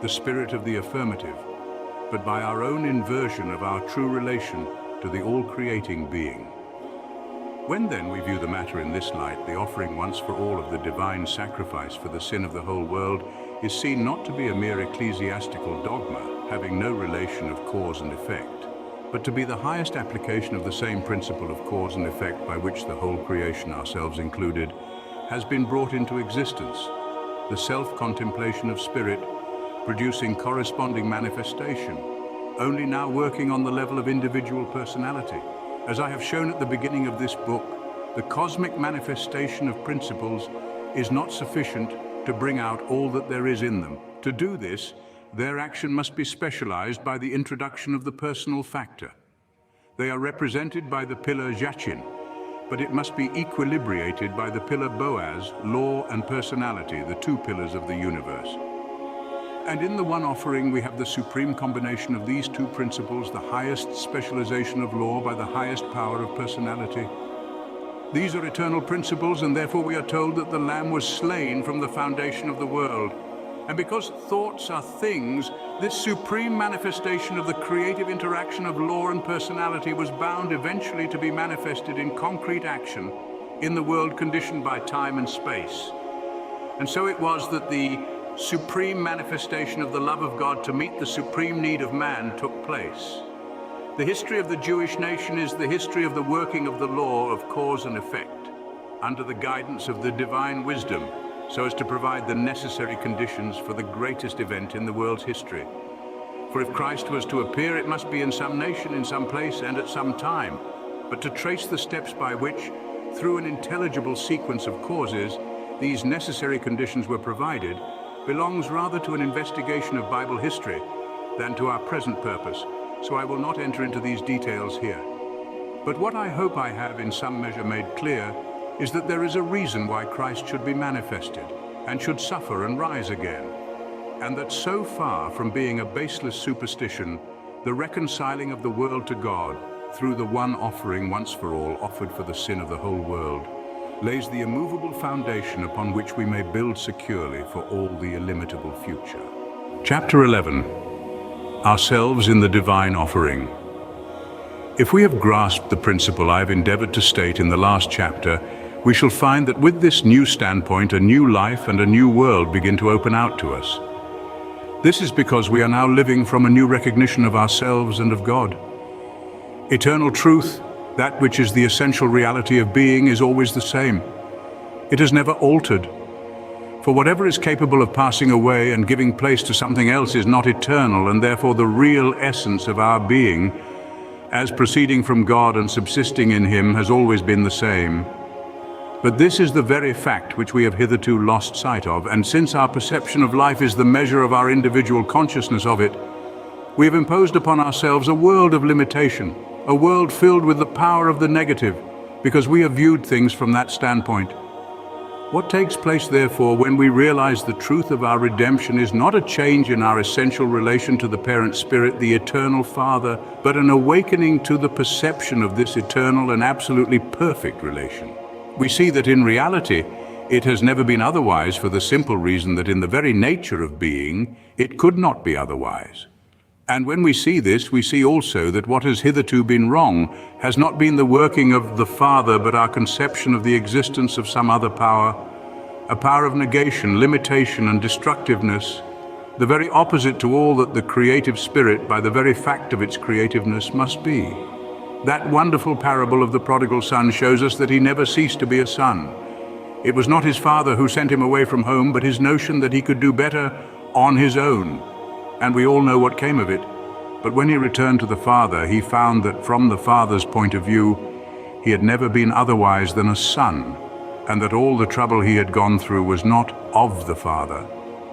the spirit of the affirmative, but by our own inversion of our true relation to the all-creating being. When then we view the matter in this light, the offering once for all of the divine sacrifice for the sin of the whole world is seen not to be a mere ecclesiastical dogma, having no relation of cause and effect, but to be the highest application of the same principle of cause and effect by which the whole creation, ourselves included, has been brought into existence, the self-contemplation of spirit, producing corresponding manifestation, only now working on the level of individual personality. As I have shown at the beginning of this book, the cosmic manifestation of principles is not sufficient to bring out all that there is in them. To do this, their action must be specialized by the introduction of the personal factor. They are represented by the pillar Jachin, but it must be equilibrated by the pillar Boaz, law and personality, the two pillars of the universe. And in the one offering, we have the supreme combination of these two principles, the highest specialization of law by the highest power of personality. These are eternal principles, and therefore we are told that the Lamb was slain from the foundation of the world. And because thoughts are things, this supreme manifestation of the creative interaction of law and personality was bound eventually to be manifested in concrete action in the world conditioned by time and space. And so it was that the supreme manifestation of the love of God to meet the supreme need of man took place. The history of the Jewish nation is the history of the working of the law of cause and effect, under the guidance of the divine wisdom, so as to provide the necessary conditions for the greatest event in the world's history. For if Christ was to appear, it must be in some nation, in some place, and at some time. But to trace the steps by which, through an intelligible sequence of causes, these necessary conditions were provided, belongs rather to an investigation of Bible history than to our present purpose, so I will not enter into these details here. But what I hope I have in some measure made clear is that there is a reason why Christ should be manifested and should suffer and rise again, and that so far from being a baseless superstition, the reconciling of the world to God through the one offering once for all offered for the sin of the whole world lays the immovable foundation upon which we may build securely for all the illimitable future. Chapter 11. Ourselves in the Divine Offering. If we have grasped the principle I have endeavored to state in the last chapter, we shall find that with this new standpoint, a new life and a new world begin to open out to us. This is because we are now living from a new recognition of ourselves and of God. Eternal truth, that which is the essential reality of being, is always the same. It has never altered. For whatever is capable of passing away and giving place to something else is not eternal, and therefore the real essence of our being, as proceeding from God and subsisting in Him, has always been the same. But this is the very fact which we have hitherto lost sight of, and since our perception of life is the measure of our individual consciousness of it, we have imposed upon ourselves a world of limitation, a world filled with the power of the negative, because we have viewed things from that standpoint. What takes place, therefore, when we realize the truth of our redemption is not a change in our essential relation to the parent spirit, the eternal Father, but an awakening to the perception of this eternal and absolutely perfect relation. We see that in reality, it has never been otherwise, for the simple reason that in the very nature of being, it could not be otherwise. And when we see this, we see also that what has hitherto been wrong has not been the working of the Father, but our conception of the existence of some other power, a power of negation, limitation, and destructiveness, the very opposite to all that the creative spirit, by the very fact of its creativeness, must be. That wonderful parable of the prodigal son shows us that he never ceased to be a son. It was not his father who sent him away from home, but his notion that he could do better on his own. And we all know what came of it. But when he returned to the father, he found that from the father's point of view, he had never been otherwise than a son, and that all the trouble he had gone through was not of the father,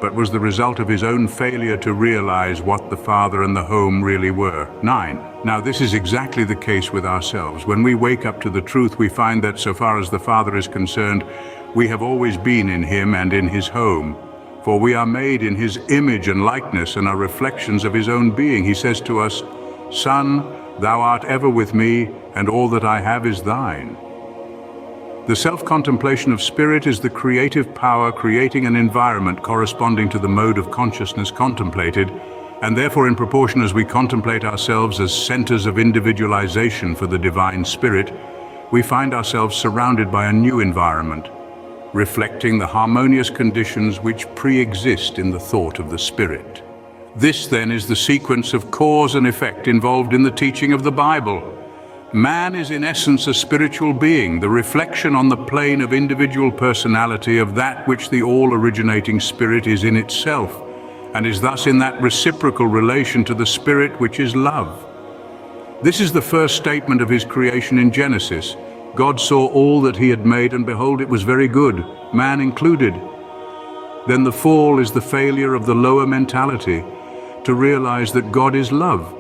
but was the result of his own failure to realize what the father and the home really were. 9. Now this is exactly the case with ourselves. When we wake up to the truth, we find that so far as the Father is concerned, we have always been in him and in his home. For we are made in his image and likeness and are reflections of his own being. He says to us, "Son, thou art ever with me, and all that I have is thine." The self-contemplation of spirit is the creative power creating an environment corresponding to the mode of consciousness contemplated, and therefore in proportion as we contemplate ourselves as centers of individualization for the divine spirit, we find ourselves surrounded by a new environment, reflecting the harmonious conditions which pre-exist in the thought of the spirit. This then is the sequence of cause and effect involved in the teaching of the Bible. Man is in essence a spiritual being, the reflection on the plane of individual personality of that which the all-originating spirit is in itself, and is thus in that reciprocal relation to the spirit which is love. This is the first statement of his creation in Genesis. God saw all that he had made, and behold, it was very good, man included. Then the fall is the failure of the lower mentality to realize that God is love.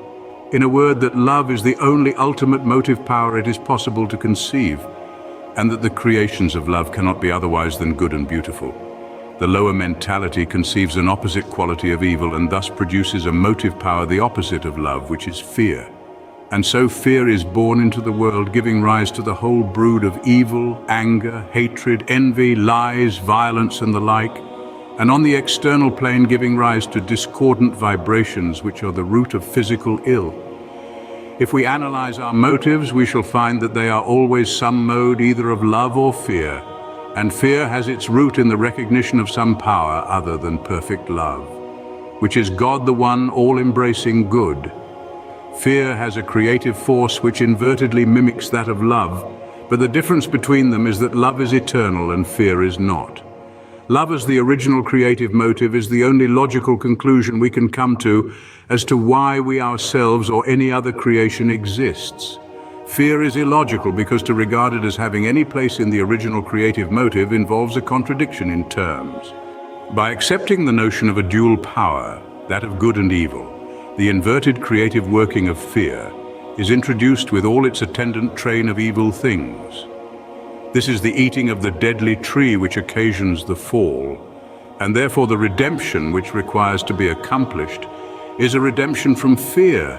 In a word, that love is the only ultimate motive power it is possible to conceive, and that the creations of love cannot be otherwise than good and beautiful. The lower mentality conceives an opposite quality of evil and thus produces a motive power the opposite of love, which is fear. And so fear is born into the world, giving rise to the whole brood of evil, anger, hatred, envy, lies, violence, and the like, and on the external plane giving rise to discordant vibrations which are the root of physical ill. If we analyze our motives, we shall find that they are always some mode either of love or fear, and fear has its root in the recognition of some power other than perfect love, which is God the one all-embracing good. Fear has a creative force which invertedly mimics that of love, but the difference between them is that love is eternal and fear is not. Love as the original creative motive is the only logical conclusion we can come to as to why we ourselves or any other creation exists. Fear is illogical because to regard it as having any place in the original creative motive involves a contradiction in terms. By accepting the notion of a dual power, that of good and evil, the inverted creative working of fear is introduced with all its attendant train of evil things. This is the eating of the deadly tree which occasions the fall, and therefore the redemption which requires to be accomplished is a redemption from fear,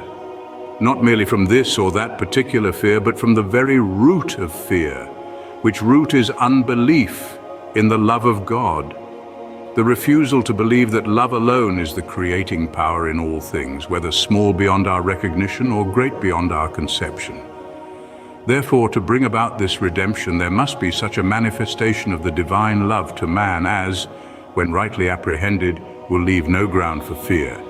not merely from this or that particular fear, but from the very root of fear, which root is unbelief in the love of God, the refusal to believe that love alone is the creating power in all things, whether small beyond our recognition or great beyond our conception. Therefore, to bring about this redemption, there must be such a manifestation of the divine love to man as, when rightly apprehended, will leave no ground for fear.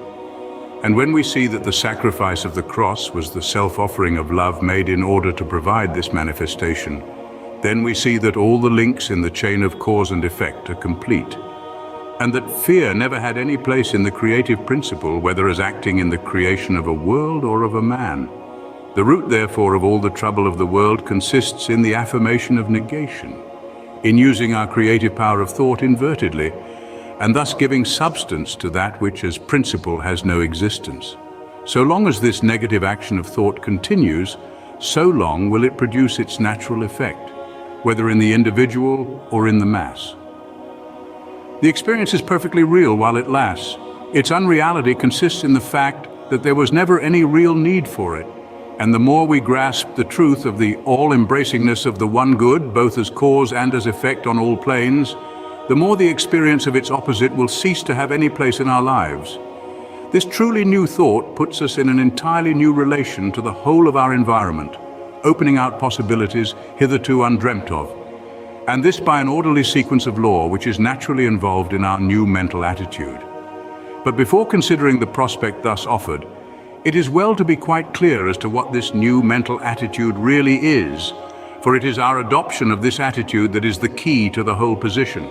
And when we see that the sacrifice of the cross was the self-offering of love made in order to provide this manifestation, then we see that all the links in the chain of cause and effect are complete, and that fear never had any place in the creative principle, whether as acting in the creation of a world or of a man. The root, therefore, of all the trouble of the world consists in the affirmation of negation, in using our creative power of thought invertedly, and thus giving substance to that which as principle has no existence. So long as this negative action of thought continues, so long will it produce its natural effect, whether in the individual or in the mass. The experience is perfectly real while it lasts. Its unreality consists in the fact that there was never any real need for it. And the more we grasp the truth of the all-embracingness of the one good, both as cause and as effect on all planes, the more the experience of its opposite will cease to have any place in our lives. This truly new thought puts us in an entirely new relation to the whole of our environment, opening out possibilities hitherto undreamt of. And this by an orderly sequence of law which is naturally involved in our new mental attitude. But before considering the prospect thus offered, it is well to be quite clear as to what this new mental attitude really is, for it is our adoption of this attitude that is the key to the whole position.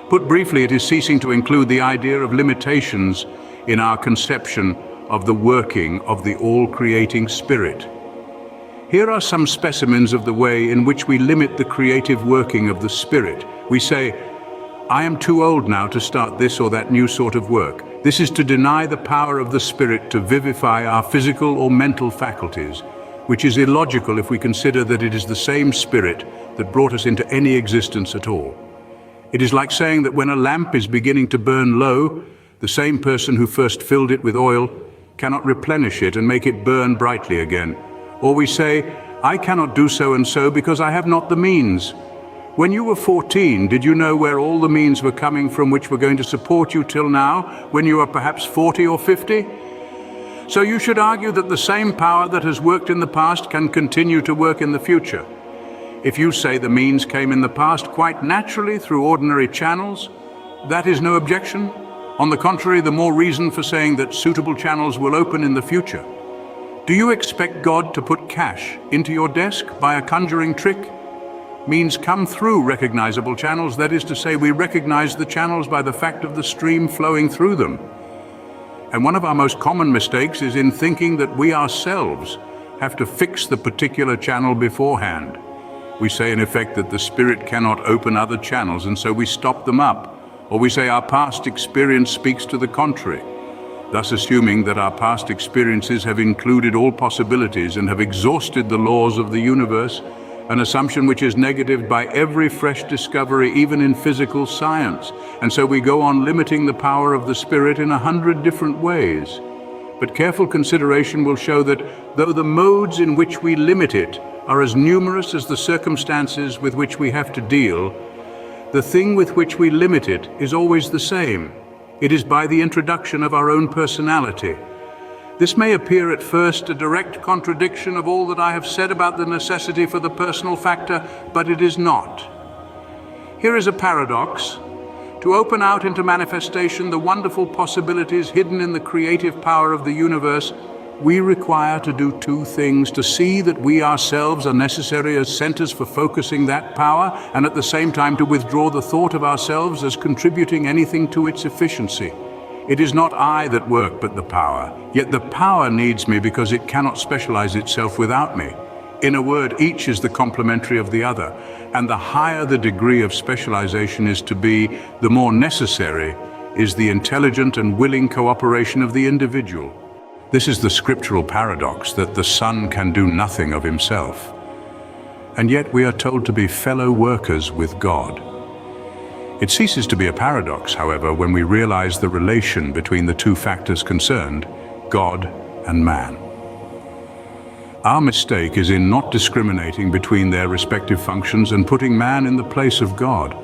Put briefly, it is ceasing to include the idea of limitations in our conception of the working of the all-creating Spirit. Here are some specimens of the way in which we limit the creative working of the Spirit. We say, I am too old now to start this or that new sort of work. This is to deny the power of the Spirit to vivify our physical or mental faculties, which is illogical if we consider that it is the same Spirit that brought us into any existence at all. It is like saying that when a lamp is beginning to burn low, the same person who first filled it with oil cannot replenish it and make it burn brightly again. Or we say, I cannot do so and so because I have not the means. When you were 14, did you know where all the means were coming from which were going to support you till now, when you are perhaps 40 or 50? So you should argue that the same power that has worked in the past can continue to work in the future. If you say the means came in the past quite naturally through ordinary channels, that is no objection. On the contrary, the more reason for saying that suitable channels will open in the future. Do you expect God to put cash into your desk by a conjuring trick? Means come through recognizable channels, that is to say, we recognize the channels by the fact of the stream flowing through them. And one of our most common mistakes is in thinking that we ourselves have to fix the particular channel beforehand. We say in effect that the Spirit cannot open other channels, and so we stop them up. Or we say our past experience speaks to the contrary, thus assuming that our past experiences have included all possibilities and have exhausted the laws of the universe, an assumption which is negatived by every fresh discovery, even in physical science. And so we go on limiting the power of the Spirit in 100 different ways. But careful consideration will show that though the modes in which we limit it are as numerous as the circumstances with which we have to deal, the thing with which we limit it is always the same. It is by the introduction of our own personality. This may appear at first a direct contradiction of all that I have said about the necessity for the personal factor, but it is not. Here is a paradox. To open out into manifestation the wonderful possibilities hidden in the creative power of the universe, we require to do two things: to see that we ourselves are necessary as centers for focusing that power, and at the same time to withdraw the thought of ourselves as contributing anything to its efficiency. It is not I that work, but the power. Yet the power needs me because it cannot specialize itself without me. In a word, each is the complementary of the other, and the higher the degree of specialization is to be, the more necessary is the intelligent and willing cooperation of the individual. This is the scriptural paradox that the Son can do nothing of himself, and yet we are told to be fellow workers with God. It ceases to be a paradox, however, when we realize the relation between the two factors concerned, God and man. Our mistake is in not discriminating between their respective functions and putting man in the place of God.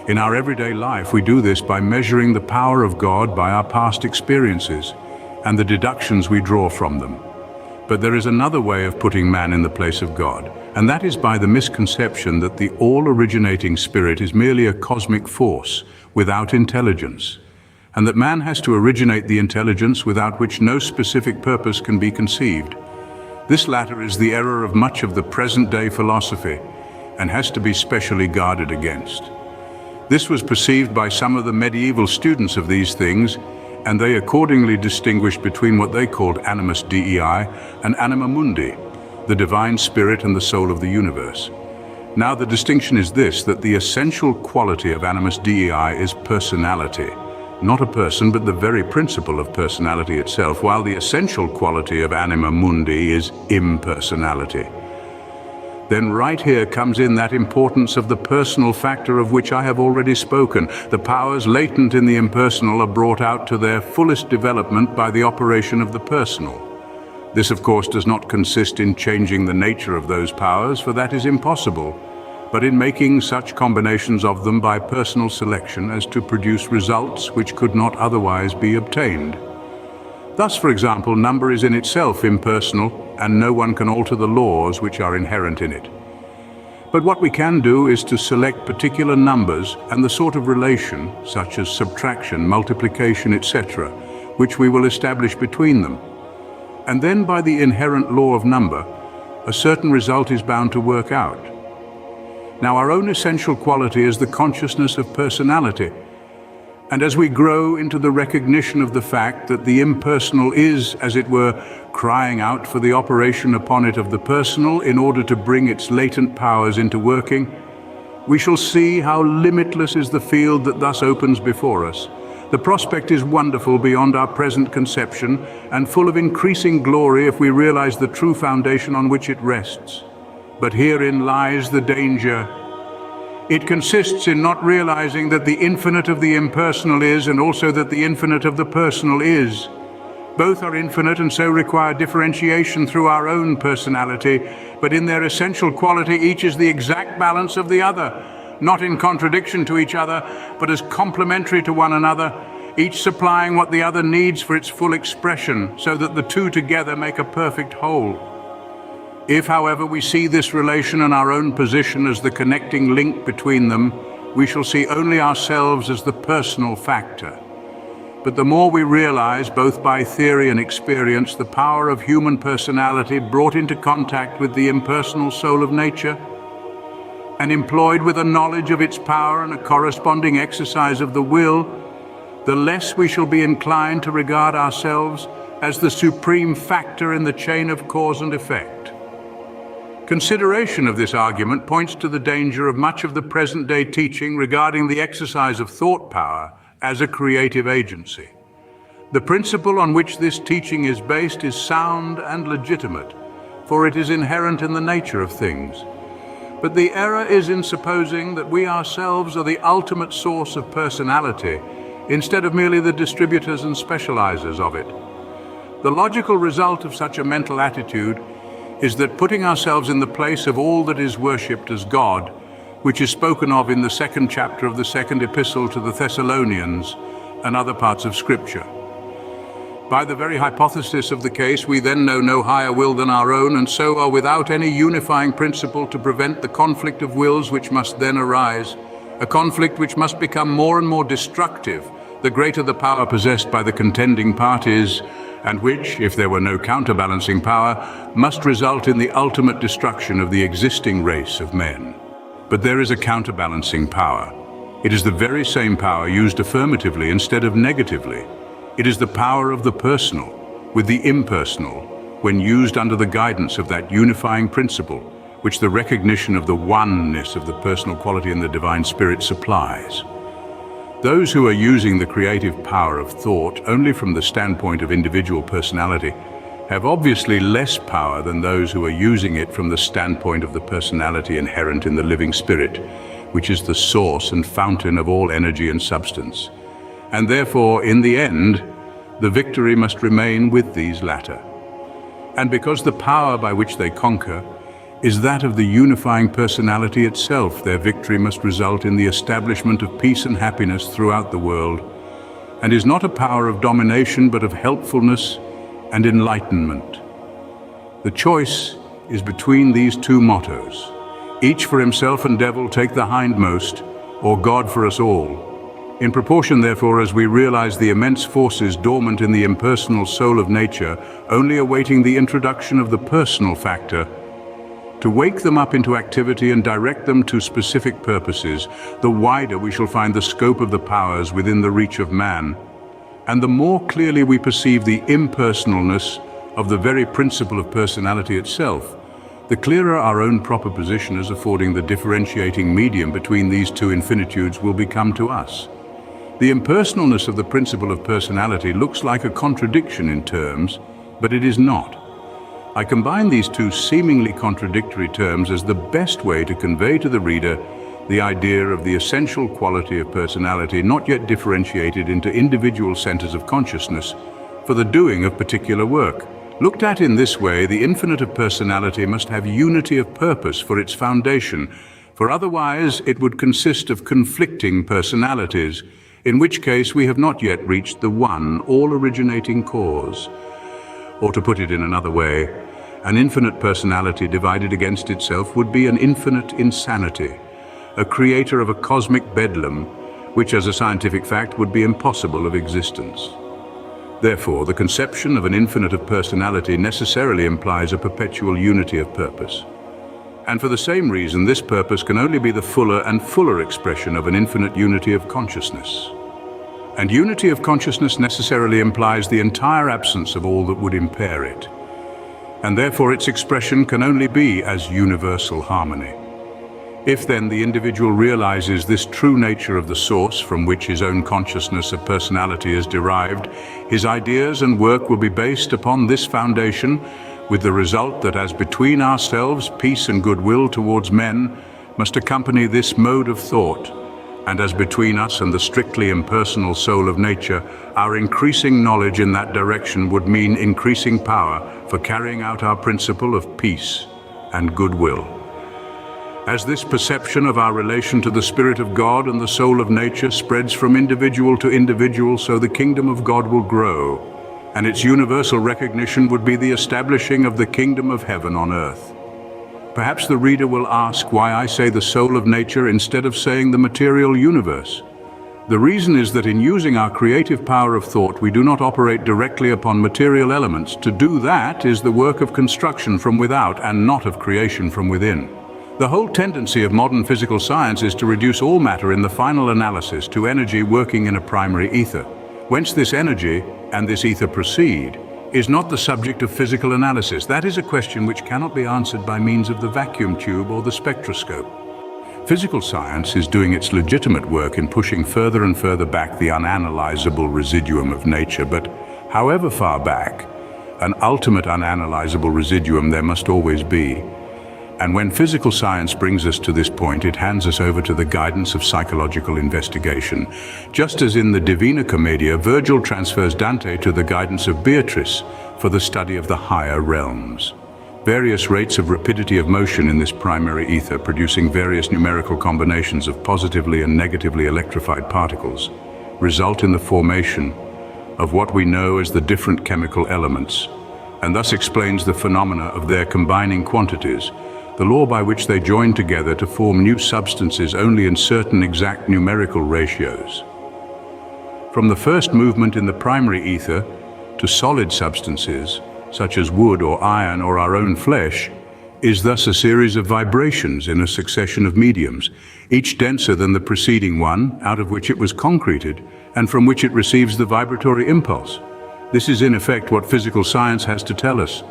In our everyday life, we do this by measuring the power of God by our past experiences and the deductions we draw from them. But there is another way of putting man in the place of God, and that is by the misconception that the all-originating Spirit is merely a cosmic force without intelligence, and that man has to originate the intelligence without which no specific purpose can be conceived. This latter is the error of much of the present-day philosophy and has to be specially guarded against. This was perceived by some of the medieval students of these things, and they accordingly distinguished between what they called animus dei and anima mundi, the divine spirit and the soul of the universe. Now the distinction is this, that the essential quality of animus dei is personality, not a person but the very principle of personality itself, while the essential quality of anima mundi is impersonality. Then right here comes in that importance of the personal factor of which I have already spoken. The powers latent in the impersonal are brought out to their fullest development by the operation of the personal. This, of course, does not consist in changing the nature of those powers, for that is impossible, but in making such combinations of them by personal selection as to produce results which could not otherwise be obtained. Thus, for example, number is in itself impersonal, and no one can alter the laws which are inherent in it. But what we can do is to select particular numbers and the sort of relation, such as subtraction, multiplication, etc., which we will establish between them. And then by the inherent law of number, a certain result is bound to work out. Now, our own essential quality is the consciousness of personality. And as we grow into the recognition of the fact that the impersonal is, as it were, crying out for the operation upon it of the personal in order to bring its latent powers into working, we shall see how limitless is the field that thus opens before us. The prospect is wonderful beyond our present conception and full of increasing glory if we realize the true foundation on which it rests. But herein lies the danger. It consists in not realizing that the infinite of the impersonal is, and also that the infinite of the personal is. Both are infinite and so require differentiation through our own personality, but in their essential quality each is the exact balance of the other, not in contradiction to each other, but as complementary to one another, each supplying what the other needs for its full expression, so that the two together make a perfect whole. If, however, we see this relation and our own position as the connecting link between them, we shall see only ourselves as the personal factor. But the more we realize, both by theory and experience, the power of human personality brought into contact with the impersonal soul of nature, and employed with a knowledge of its power and a corresponding exercise of the will, the less we shall be inclined to regard ourselves as the supreme factor in the chain of cause and effect. Consideration of this argument points to the danger of much of the present-day teaching regarding the exercise of thought power as a creative agency. The principle on which this teaching is based is sound and legitimate, for it is inherent in the nature of things. But the error is in supposing that we ourselves are the ultimate source of personality, instead of merely the distributors and specializers of it. The logical result of such a mental attitude is that putting ourselves in the place of all that is worshipped as God, which is spoken of in the 2nd chapter of the 2nd epistle to the Thessalonians and other parts of Scripture. By the very hypothesis of the case, we then know no higher will than our own, and so are without any unifying principle to prevent the conflict of wills which must then arise, a conflict which must become more and more destructive the greater the power possessed by the contending parties, and which, if there were no counterbalancing power, must result in the ultimate destruction of the existing race of men. But there is a counterbalancing power. It is the very same power used affirmatively instead of negatively. It is the power of the personal with the impersonal, when used under the guidance of that unifying principle, which the recognition of the oneness of the personal quality in the divine spirit supplies. Those who are using the creative power of thought only from the standpoint of individual personality have obviously less power than those who are using it from the standpoint of the personality inherent in the living spirit, which is the source and fountain of all energy and substance. And therefore, in the end, the victory must remain with these latter. And because the power by which they conquer is that of the unifying personality itself, their victory must result in the establishment of peace and happiness throughout the world, and is not a power of domination but of helpfulness and enlightenment. The choice is between these two mottos: each for himself and devil take the hindmost, or God for us all. In proportion, therefore, as we realize the immense forces dormant in the impersonal soul of nature, only awaiting the introduction of the personal factor, to wake them up into activity and direct them to specific purposes, the wider we shall find the scope of the powers within the reach of man, and the more clearly we perceive the impersonalness of the very principle of personality itself, the clearer our own proper position as affording the differentiating medium between these two infinitudes will become to us. The impersonalness of the principle of personality looks like a contradiction in terms, but it is not. I combine these two seemingly contradictory terms as the best way to convey to the reader the idea of the essential quality of personality not yet differentiated into individual centers of consciousness for the doing of particular work. Looked at in this way, the infinite of personality must have unity of purpose for its foundation, for otherwise it would consist of conflicting personalities, in which case we have not yet reached the one all-originating cause. Or to put it in another way, an infinite personality divided against itself would be an infinite insanity, a creator of a cosmic bedlam, which as a scientific fact would be impossible of existence. Therefore, the conception of an infinite of personality necessarily implies a perpetual unity of purpose. And for the same reason, this purpose can only be the fuller and fuller expression of an infinite unity of consciousness. And unity of consciousness necessarily implies the entire absence of all that would impair it. And therefore its expression can only be as universal harmony. If then the individual realizes this true nature of the source from which his own consciousness of personality is derived, his ideas and work will be based upon this foundation, with the result that as between ourselves peace and goodwill towards men must accompany this mode of thought, and as between us and the strictly impersonal soul of nature, our increasing knowledge in that direction would mean increasing power for carrying out our principle of peace and goodwill. As this perception of our relation to the Spirit of God and the soul of nature spreads from individual to individual, so the kingdom of God will grow, and its universal recognition would be the establishing of the kingdom of heaven on earth. Perhaps the reader will ask why I say the soul of nature instead of saying the material universe. The reason is that in using our creative power of thought, we do not operate directly upon material elements. To do that is the work of construction from without and not of creation from within. The whole tendency of modern physical science is to reduce all matter in the final analysis to energy working in a primary ether. Whence this energy and this ether proceed is not the subject of physical analysis. That is a question which cannot be answered by means of the vacuum tube or the spectroscope. Physical science is doing its legitimate work in pushing further and further back the unanalyzable residuum of nature, but however far back, an ultimate unanalyzable residuum there must always be. And when physical science brings us to this point, it hands us over to the guidance of psychological investigation. Just as in the Divina Commedia, Virgil transfers Dante to the guidance of Beatrice for the study of the higher realms. Various rates of rapidity of motion in this primary ether, producing various numerical combinations of positively and negatively electrified particles, result in the formation of what we know as the different chemical elements, and thus explains the phenomena of their combining quantities, the law by which they join together to form new substances only in certain exact numerical ratios. From the first movement in the primary ether to solid substances, such as wood or iron or our own flesh, is thus a series of vibrations in a succession of mediums, each denser than the preceding one, out of which it was concreted, and from which it receives the vibratory impulse. This is in effect what physical science has to tell us.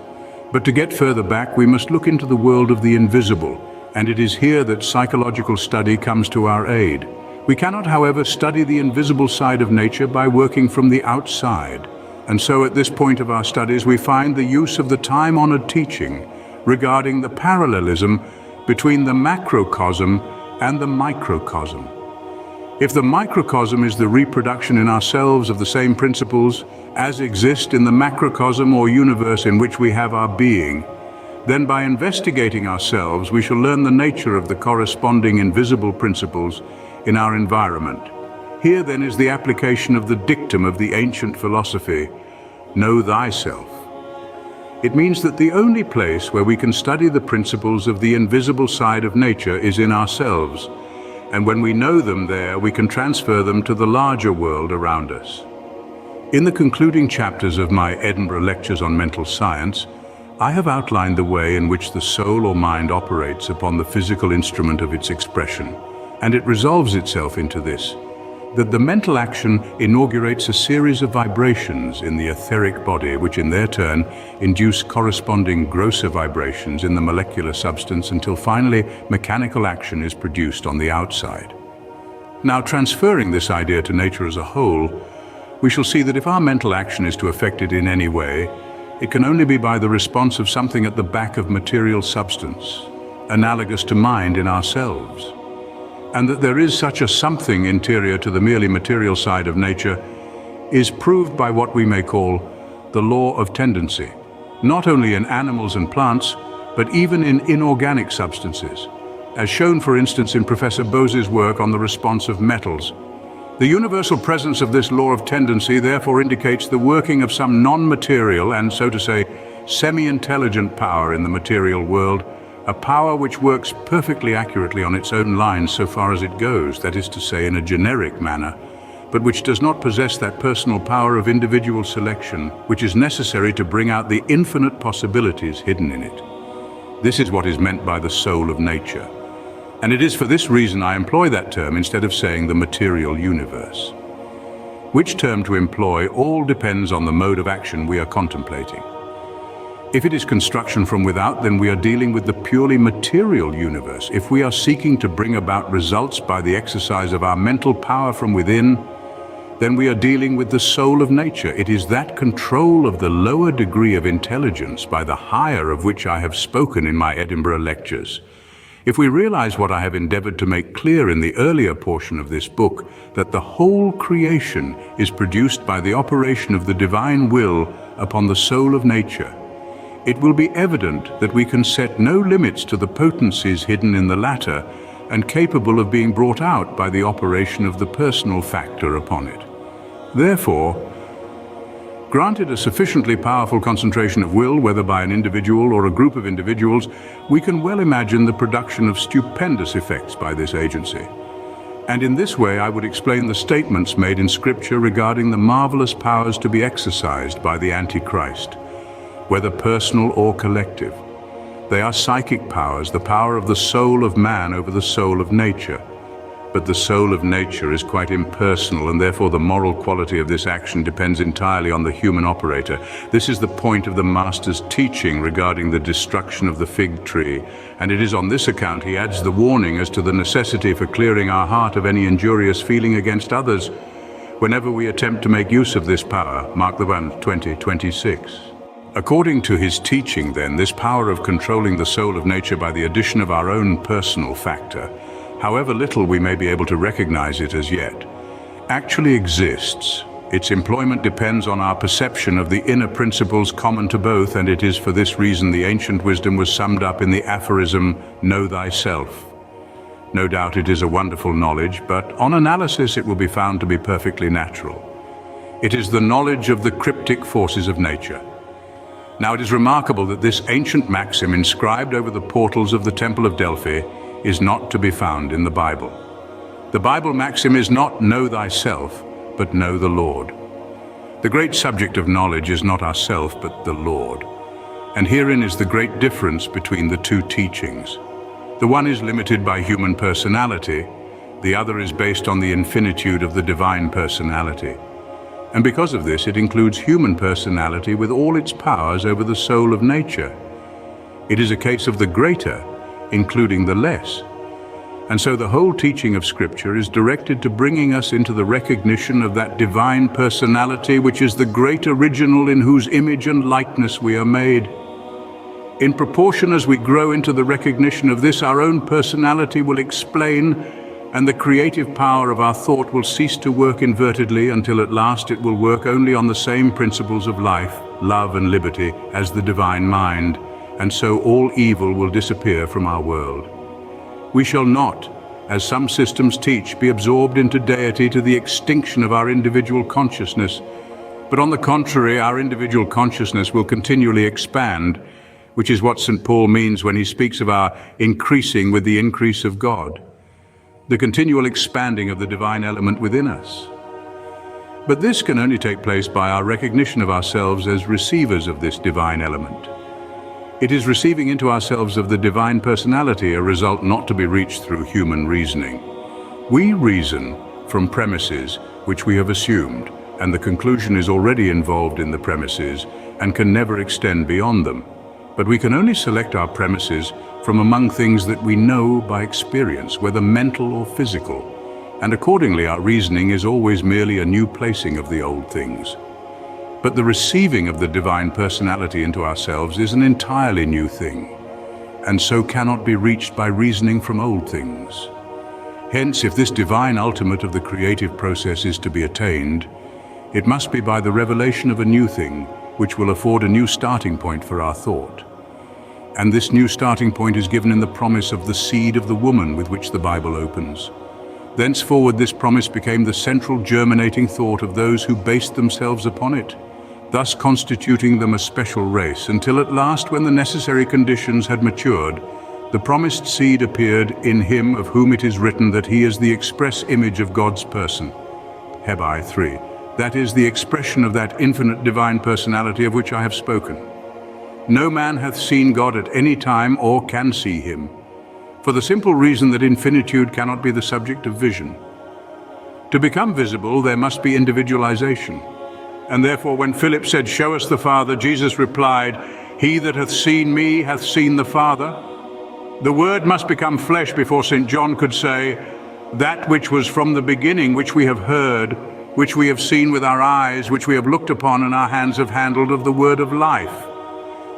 But to get further back, we must look into the world of the invisible, and it is here that psychological study comes to our aid. We cannot, however, study the invisible side of nature by working from the outside. And so at this point of our studies, we find the use of the time-honored teaching regarding the parallelism between the macrocosm and the microcosm. If the microcosm is the reproduction in ourselves of the same principles as exist in the macrocosm or universe in which we have our being, then by investigating ourselves we shall learn the nature of the corresponding invisible principles in our environment. Here then is the application of the dictum of the ancient philosophy, know thyself. It means that the only place where we can study the principles of the invisible side of nature is in ourselves, and when we know them there, we can transfer them to the larger world around us. In the concluding chapters of my Edinburgh lectures on mental science, I have outlined the way in which the soul or mind operates upon the physical instrument of its expression, and it resolves itself into this, that the mental action inaugurates a series of vibrations in the etheric body, which in their turn induce corresponding grosser vibrations in the molecular substance until finally mechanical action is produced on the outside. Now, transferring this idea to nature as a whole, we shall see that if our mental action is to affect it in any way, it can only be by the response of something at the back of material substance, analogous to mind in ourselves. And that there is such a something interior to the merely material side of nature is proved by what we may call the law of tendency, not only in animals and plants, but even in inorganic substances, as shown for instance in Professor Bose's work on the response of metals. The universal presence of this law of tendency therefore indicates the working of some non-material and, so to say, semi-intelligent power in the material world, a power which works perfectly accurately on its own lines so far as it goes, that is to say, in a generic manner, but which does not possess that personal power of individual selection, which is necessary to bring out the infinite possibilities hidden in it. This is what is meant by the soul of nature. And it is for this reason I employ that term instead of saying the material universe. Which term to employ all depends on the mode of action we are contemplating. If it is construction from without, then we are dealing with the purely material universe. If we are seeking to bring about results by the exercise of our mental power from within, then we are dealing with the soul of nature. It is that control of the lower degree of intelligence by the higher of which I have spoken in my Edinburgh lectures. If we realize what I have endeavored to make clear in the earlier portion of this book, that the whole creation is produced by the operation of the divine will upon the soul of nature, it will be evident that we can set no limits to the potencies hidden in the latter and capable of being brought out by the operation of the personal factor upon it. Therefore, granted a sufficiently powerful concentration of will, whether by an individual or a group of individuals, we can well imagine the production of stupendous effects by this agency. And in this way I would explain the statements made in Scripture regarding the marvelous powers to be exercised by the Antichrist, whether personal or collective. They are psychic powers, the power of the soul of man over the soul of nature. But the soul of nature is quite impersonal, and therefore the moral quality of this action depends entirely on the human operator. This is the point of the Master's teaching regarding the destruction of the fig tree, and it is on this account he adds the warning as to the necessity for clearing our heart of any injurious feeling against others whenever we attempt to make use of this power. Mark the 20:26. According to his teaching, then, this power of controlling the soul of nature by the addition of our own personal factor, however little we may be able to recognize it as yet, actually exists. Its employment depends on our perception of the inner principles common to both, and it is for this reason the ancient wisdom was summed up in the aphorism, "Know thyself." No doubt it is a wonderful knowledge, but on analysis it will be found to be perfectly natural. It is the knowledge of the cryptic forces of nature. Now it is remarkable that this ancient maxim inscribed over the portals of the Temple of Delphi is not to be found in the Bible. The Bible maxim is not "know thyself," but "know the Lord." The great subject of knowledge is not ourself, but the Lord. And herein is the great difference between the two teachings. The one is limited by human personality, the other is based on the infinitude of the divine personality. And because of this, it includes human personality with all its powers over the soul of nature. It is a case of the greater, including the less. And so the whole teaching of Scripture is directed to bringing us into the recognition of that divine personality which is the great original in whose image and likeness we are made. In proportion as we grow into the recognition of this, our own personality will explain, and the creative power of our thought will cease to work invertedly until at last it will work only on the same principles of life, love and liberty as the divine mind, and so all evil will disappear from our world. We shall not, as some systems teach, be absorbed into deity to the extinction of our individual consciousness, but on the contrary, our individual consciousness will continually expand, which is what St. Paul means when he speaks of our increasing with the increase of God, the continual expanding of the divine element within us. But this can only take place by our recognition of ourselves as receivers of this divine element. It is receiving into ourselves of the divine personality, a result not to be reached through human reasoning. We reason from premises which we have assumed, and the conclusion is already involved in the premises and can never extend beyond them. But we can only select our premises from among things that we know by experience, whether mental or physical, and accordingly our reasoning is always merely a new placing of the old things. But the receiving of the divine personality into ourselves is an entirely new thing, and so cannot be reached by reasoning from old things. Hence, if this divine ultimate of the creative process is to be attained, it must be by the revelation of a new thing, which will afford a new starting point for our thought. And this new starting point is given in the promise of the seed of the woman with which the Bible opens. Thenceforward this promise became the central germinating thought of those who based themselves upon it, thus constituting them a special race, until at last, when the necessary conditions had matured, the promised seed appeared in him of whom it is written that he is the express image of God's person. Hebai 3. That is the expression of that infinite divine personality of which I have spoken. No man hath seen God at any time or can see him, for the simple reason that infinitude cannot be the subject of vision. To become visible, there must be individualization. And therefore, when Philip said, "Show us the Father," Jesus replied, "He that hath seen me hath seen the Father." The Word must become flesh before St. John could say, "That which was from the beginning, which we have heard, which we have seen with our eyes, which we have looked upon and our hands have handled of the word of life."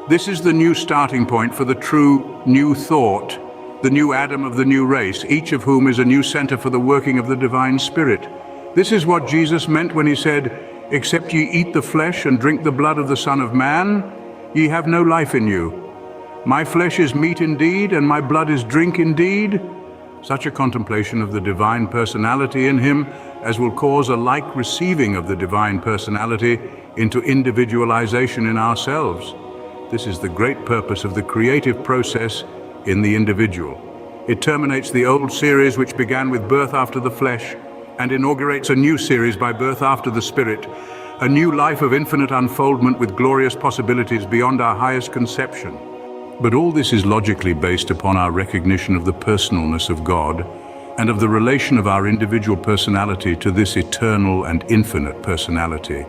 This is the new starting point for the true new thought, the new Adam of the new race, each of whom is a new center for the working of the divine Spirit. This is what Jesus meant when he said, "Except ye eat the flesh and drink the blood of the Son of Man, ye have no life in you. My flesh is meat indeed, and my blood is drink indeed." Such a contemplation of the divine personality in him as will cause a like receiving of the divine personality into individualization in ourselves. This is the great purpose of the creative process in the individual. It terminates the old series which began with birth after the flesh and inaugurates a new series by birth after the Spirit, a new life of infinite unfoldment with glorious possibilities beyond our highest conception. But all this is logically based upon our recognition of the personalness of God and of the relation of our individual personality to this eternal and infinite personality.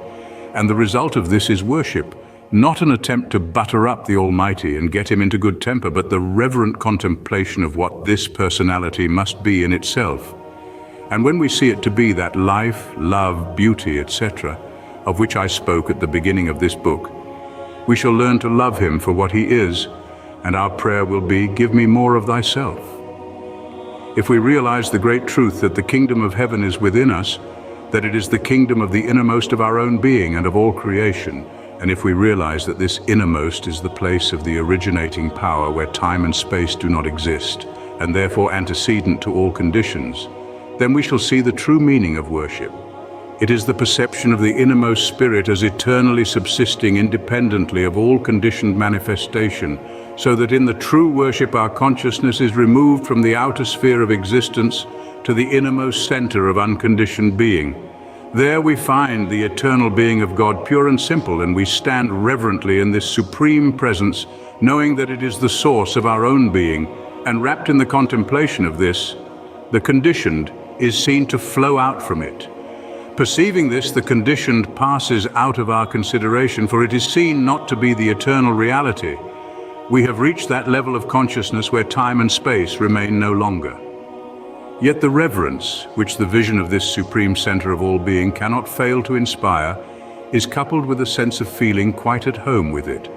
And the result of this is worship, not an attempt to butter up the Almighty and get him into good temper, but the reverent contemplation of what this personality must be in itself. And when we see it to be that life, love, beauty, etc., of which I spoke at the beginning of this book, we shall learn to love him for what he is, and our prayer will be, "Give me more of thyself." If we realize the great truth that the kingdom of heaven is within us, that it is the kingdom of the innermost of our own being and of all creation, and if we realize that this innermost is the place of the originating power where time and space do not exist, and therefore antecedent to all conditions, then we shall see the true meaning of worship. It is the perception of the innermost spirit as eternally subsisting independently of all conditioned manifestation, so that in the true worship our consciousness is removed from the outer sphere of existence to the innermost center of unconditioned being. There we find the eternal being of God pure and simple, and we stand reverently in this supreme presence, knowing that it is the source of our own being, and wrapped in the contemplation of this, the conditioned is seen to flow out from it. Perceiving this, the conditioned passes out of our consideration, for it is seen not to be the eternal reality. We have reached that level of consciousness where time and space remain no longer. Yet the reverence, which the vision of this supreme center of all being cannot fail to inspire, is coupled with a sense of feeling quite at home with it.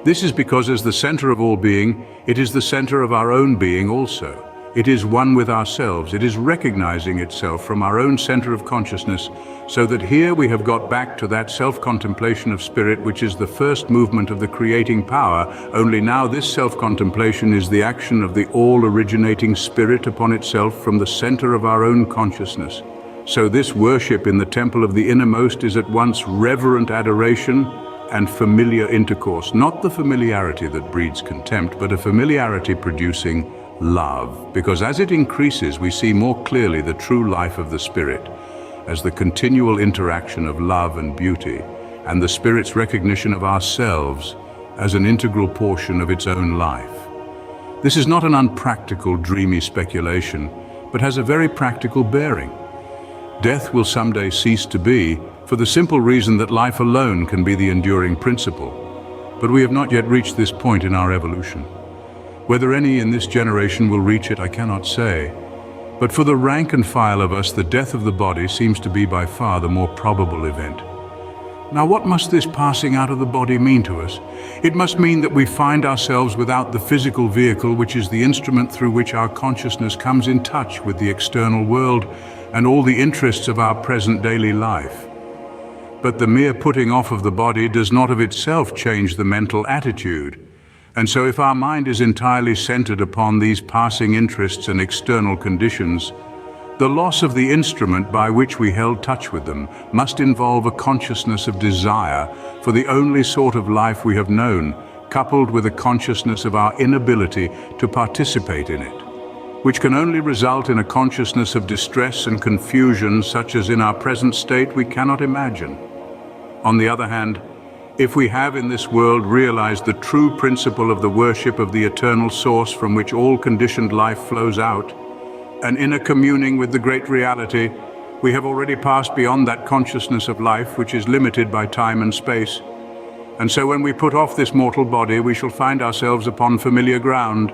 This is because as the center of all being, it is the center of our own being also. It is one with ourselves. It is recognizing itself from our own center of consciousness, so that here we have got back to that self-contemplation of spirit which is the first movement of the creating power, only now this self-contemplation is the action of the all-originating spirit upon itself from the center of our own consciousness. So this worship in the temple of the innermost is at once reverent adoration and familiar intercourse, not the familiarity that breeds contempt, but a familiarity producing love, because as it increases, we see more clearly the true life of the Spirit as the continual interaction of love and beauty, and the Spirit's recognition of ourselves as an integral portion of its own life. This is not an unpractical, dreamy speculation, but has a very practical bearing. Death will someday cease to be, for the simple reason that life alone can be the enduring principle. But we have not yet reached this point in our evolution. Whether any in this generation will reach it, I cannot say. But for the rank and file of us, the death of the body seems to be by far the more probable event. Now, what must this passing out of the body mean to us? It must mean that we find ourselves without the physical vehicle, which is the instrument through which our consciousness comes in touch with the external world and all the interests of our present daily life. But the mere putting off of the body does not of itself change the mental attitude. And so if our mind is entirely centered upon these passing interests and external conditions, the loss of the instrument by which we held touch with them must involve a consciousness of desire for the only sort of life we have known, coupled with a consciousness of our inability to participate in it. which can only result in a consciousness of distress and confusion such as in our present state we cannot imagine. On the other hand, if we have in this world realized the true principle of the worship of the eternal source from which all conditioned life flows out, and inner communing with the great reality, we have already passed beyond that consciousness of life which is limited by time and space. And so when we put off this mortal body, we shall find ourselves upon familiar ground,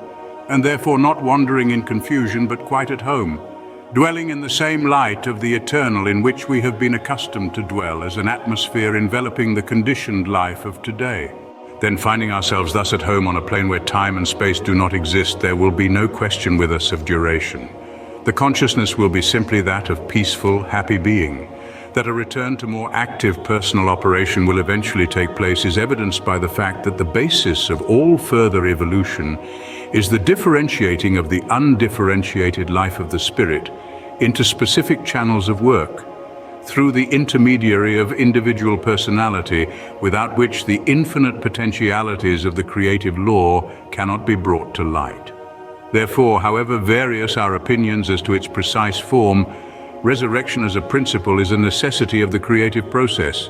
and therefore not wandering in confusion but quite at home, dwelling in the same light of the eternal in which we have been accustomed to dwell as an atmosphere enveloping the conditioned life of today. Then finding ourselves thus at home on a plane where time and space do not exist, there will be no question with us of duration. The consciousness will be simply that of peaceful, happy being. That a return to more active personal operation will eventually take place is evidenced by the fact that the basis of all further evolution is the differentiating of the undifferentiated life of the spirit into specific channels of work, through the intermediary of individual personality, without which the infinite potentialities of the creative law cannot be brought to light. Therefore, however various our opinions as to its precise form, resurrection as a principle is a necessity of the creative process.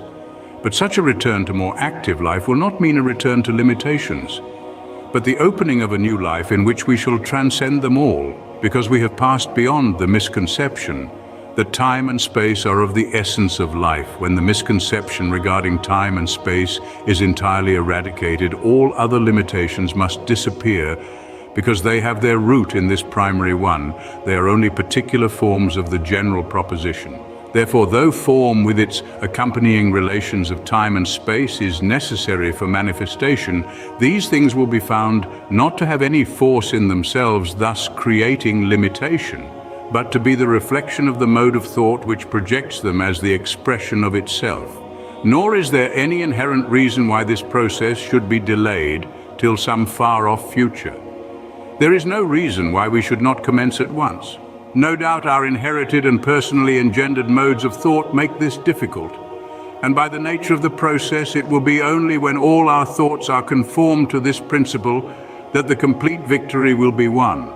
But such a return to more active life will not mean a return to limitations, but the opening of a new life in which we shall transcend them all, because we have passed beyond the misconception that time and space are of the essence of life. When the misconception regarding time and space is entirely eradicated, all other limitations must disappear, because they have their root in this primary one. They are only particular forms of the general proposition. Therefore, though form with its accompanying relations of time and space is necessary for manifestation, these things will be found not to have any force in themselves, thus creating limitation, but to be the reflection of the mode of thought which projects them as the expression of itself. Nor is there any inherent reason why this process should be delayed till some far-off future. There is no reason why we should not commence at once. No doubt our inherited and personally engendered modes of thought make this difficult, and by the nature of the process it will be only when all our thoughts are conformed to this principle that the complete victory will be won.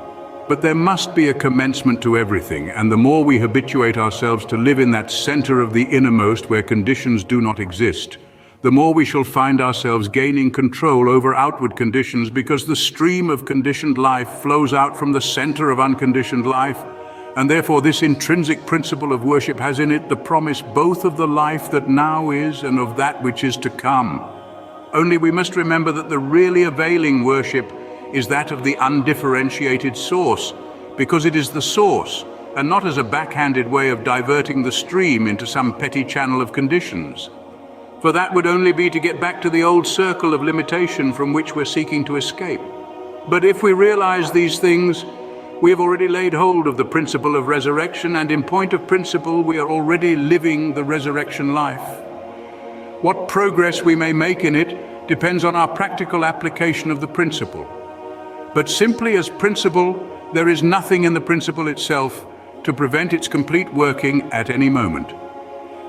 But there must be a commencement to everything, and the more we habituate ourselves to live in that center of the innermost where conditions do not exist, the more we shall find ourselves gaining control over outward conditions, because the stream of conditioned life flows out from the center of unconditioned life, and therefore this intrinsic principle of worship has in it the promise both of the life that now is and of that which is to come. Only we must remember that the really availing worship is that of the undifferentiated source, because it is the source, and not as a backhanded way of diverting the stream into some petty channel of conditions. For that would only be to get back to the old circle of limitation from which we're seeking to escape. But if we realize these things, we have already laid hold of the principle of resurrection, and in point of principle, we are already living the resurrection life. What progress we may make in it depends on our practical application of the principle. But simply as principle, there is nothing in the principle itself to prevent its complete working at any moment.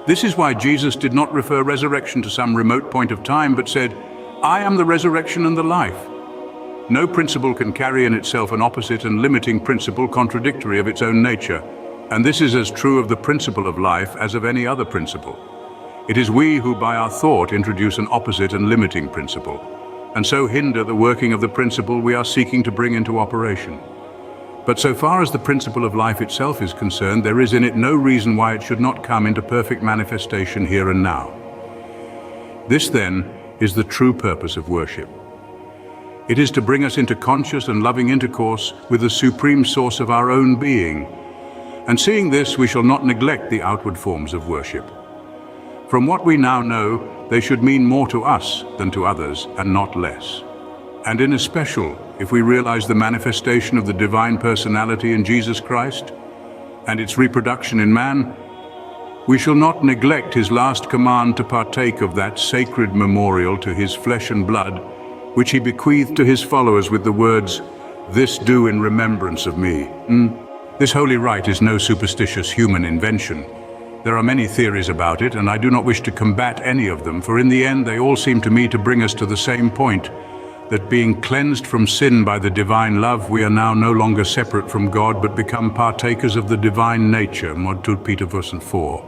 This is why Jesus did not refer resurrection to some remote point of time, but said, "I am the resurrection and the life." No principle can carry in itself an opposite and limiting principle contradictory of its own nature, and this is as true of the principle of life as of any other principle. It is we who by our thought introduce an opposite and limiting principle, and so hinder the working of the principle we are seeking to bring into operation. But so far as the principle of life itself is concerned, there is in it no reason why it should not come into perfect manifestation here and now. This, then, is the true purpose of worship. It is to bring us into conscious and loving intercourse with the supreme source of our own being. And seeing this, we shall not neglect the outward forms of worship. From what we now know, they should mean more to us than to others, and not less. And in especial, if we realize the manifestation of the divine personality in Jesus Christ and its reproduction in man, we shall not neglect his last command to partake of that sacred memorial to his flesh and blood, which he bequeathed to his followers with the words, "This do in remembrance of me." This holy rite is no superstitious human invention. There are many theories about it, and I do not wish to combat any of them, for in the end they all seem to me to bring us to the same point, that being cleansed from sin by the divine love, we are now no longer separate from God, but become partakers of the divine nature, mod 2 Peter verse 4.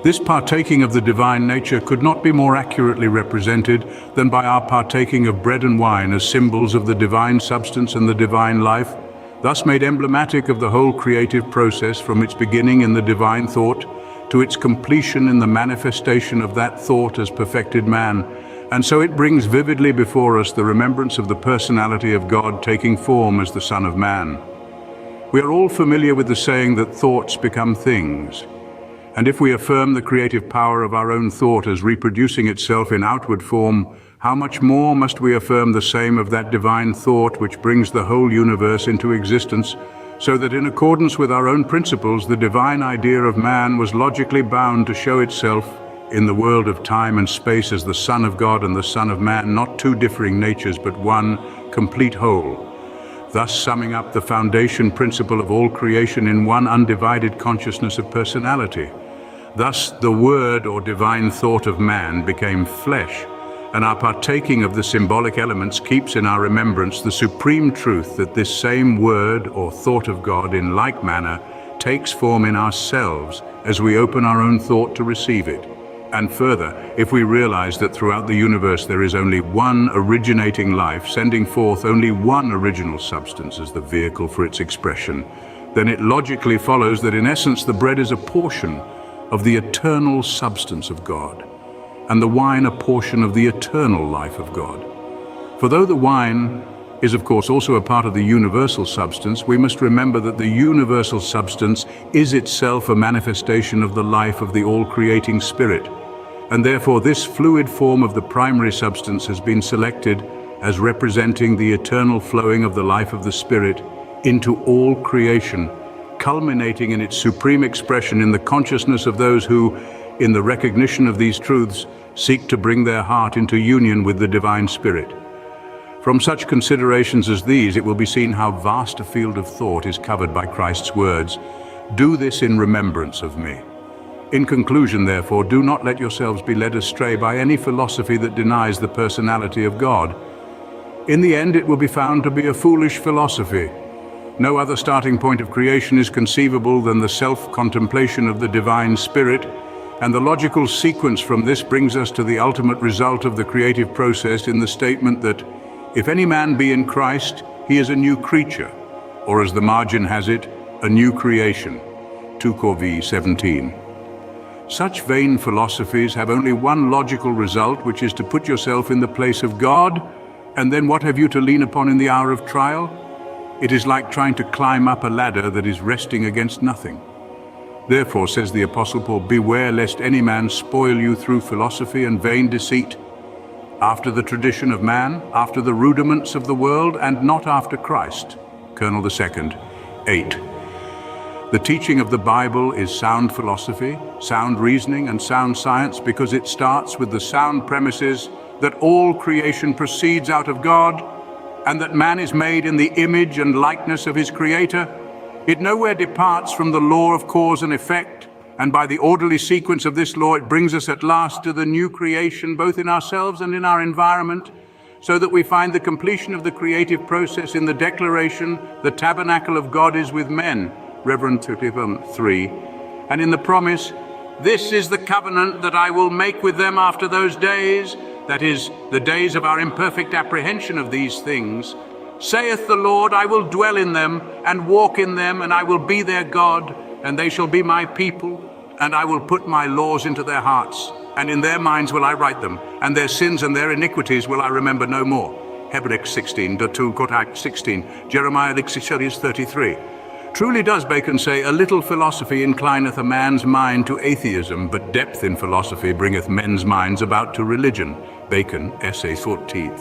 This partaking of the divine nature could not be more accurately represented than by our partaking of bread and wine as symbols of the divine substance and the divine life, thus made emblematic of the whole creative process from its beginning in the divine thought to its completion in the manifestation of that thought as perfected man. And so it brings vividly before us the remembrance of the personality of God taking form as the Son of Man. We are all familiar with the saying that thoughts become things. And if we affirm the creative power of our own thought as reproducing itself in outward form, how much more must we affirm the same of that divine thought which brings the whole universe into existence, so that in accordance with our own principles, the divine idea of man was logically bound to show itself in the world of time and space as the Son of God and the Son of Man, not two differing natures, but one complete whole, thus summing up the foundation principle of all creation in one undivided consciousness of personality. Thus, the word or divine thought of man became flesh, and our partaking of the symbolic elements keeps in our remembrance the supreme truth that this same word or thought of God in like manner takes form in ourselves as we open our own thought to receive it. And further, if we realize that throughout the universe there is only one originating life, sending forth only one original substance as the vehicle for its expression, then it logically follows that in essence the bread is a portion of the eternal substance of God, and the wine a portion of the eternal life of God. For though the wine is of course also a part of the universal substance, we must remember that the universal substance is itself a manifestation of the life of the all-creating Spirit, and therefore this fluid form of the primary substance has been selected as representing the eternal flowing of the life of the Spirit into all creation, culminating in its supreme expression in the consciousness of those who, in the recognition of these truths, seek to bring their heart into union with the divine Spirit. From such considerations as these, it will be seen how vast a field of thought is covered by Christ's words, "Do this in remembrance of me." In conclusion, therefore, do not let yourselves be led astray by any philosophy that denies the personality of God. In the end, it will be found to be a foolish philosophy. No other starting point of creation is conceivable than the self-contemplation of the divine Spirit, and the logical sequence from this brings us to the ultimate result of the creative process in the statement that, if any man be in Christ, he is a new creature, or as the margin has it, a new creation. 2 Corinthians 17. Such vain philosophies have only one logical result, which is to put yourself in the place of God, and then what have you to lean upon in the hour of trial? It is like trying to climb up a ladder that is resting against nothing. Therefore, says the Apostle Paul, beware lest any man spoil you through philosophy and vain deceit, after the tradition of man, after the rudiments of the world, and not after Christ. Colonel II, 8. The teaching of the Bible is sound philosophy, sound reasoning, and sound science because it starts with the sound premises that all creation proceeds out of God and that man is made in the image and likeness of his Creator. It nowhere departs from the law of cause and effect, and by the orderly sequence of this law it brings us at last to the new creation, both in ourselves and in our environment, so that we find the completion of the creative process in the declaration, "The tabernacle of God is with men," Reverend 3, and in the promise, "This is the covenant that I will make with them after those days," that is, the days of our imperfect apprehension of these things, "saith the Lord, I will dwell in them and walk in them, and I will be their God, and they shall be my people, and I will put my laws into their hearts, and in their minds will I write them, and their sins and their iniquities will I remember no more." Hebrews 16, 16, Jeremiah 33. Truly does Bacon say, "A little philosophy inclineth a man's mind to atheism, but depth in philosophy bringeth men's minds about to religion." Bacon, Essay 14.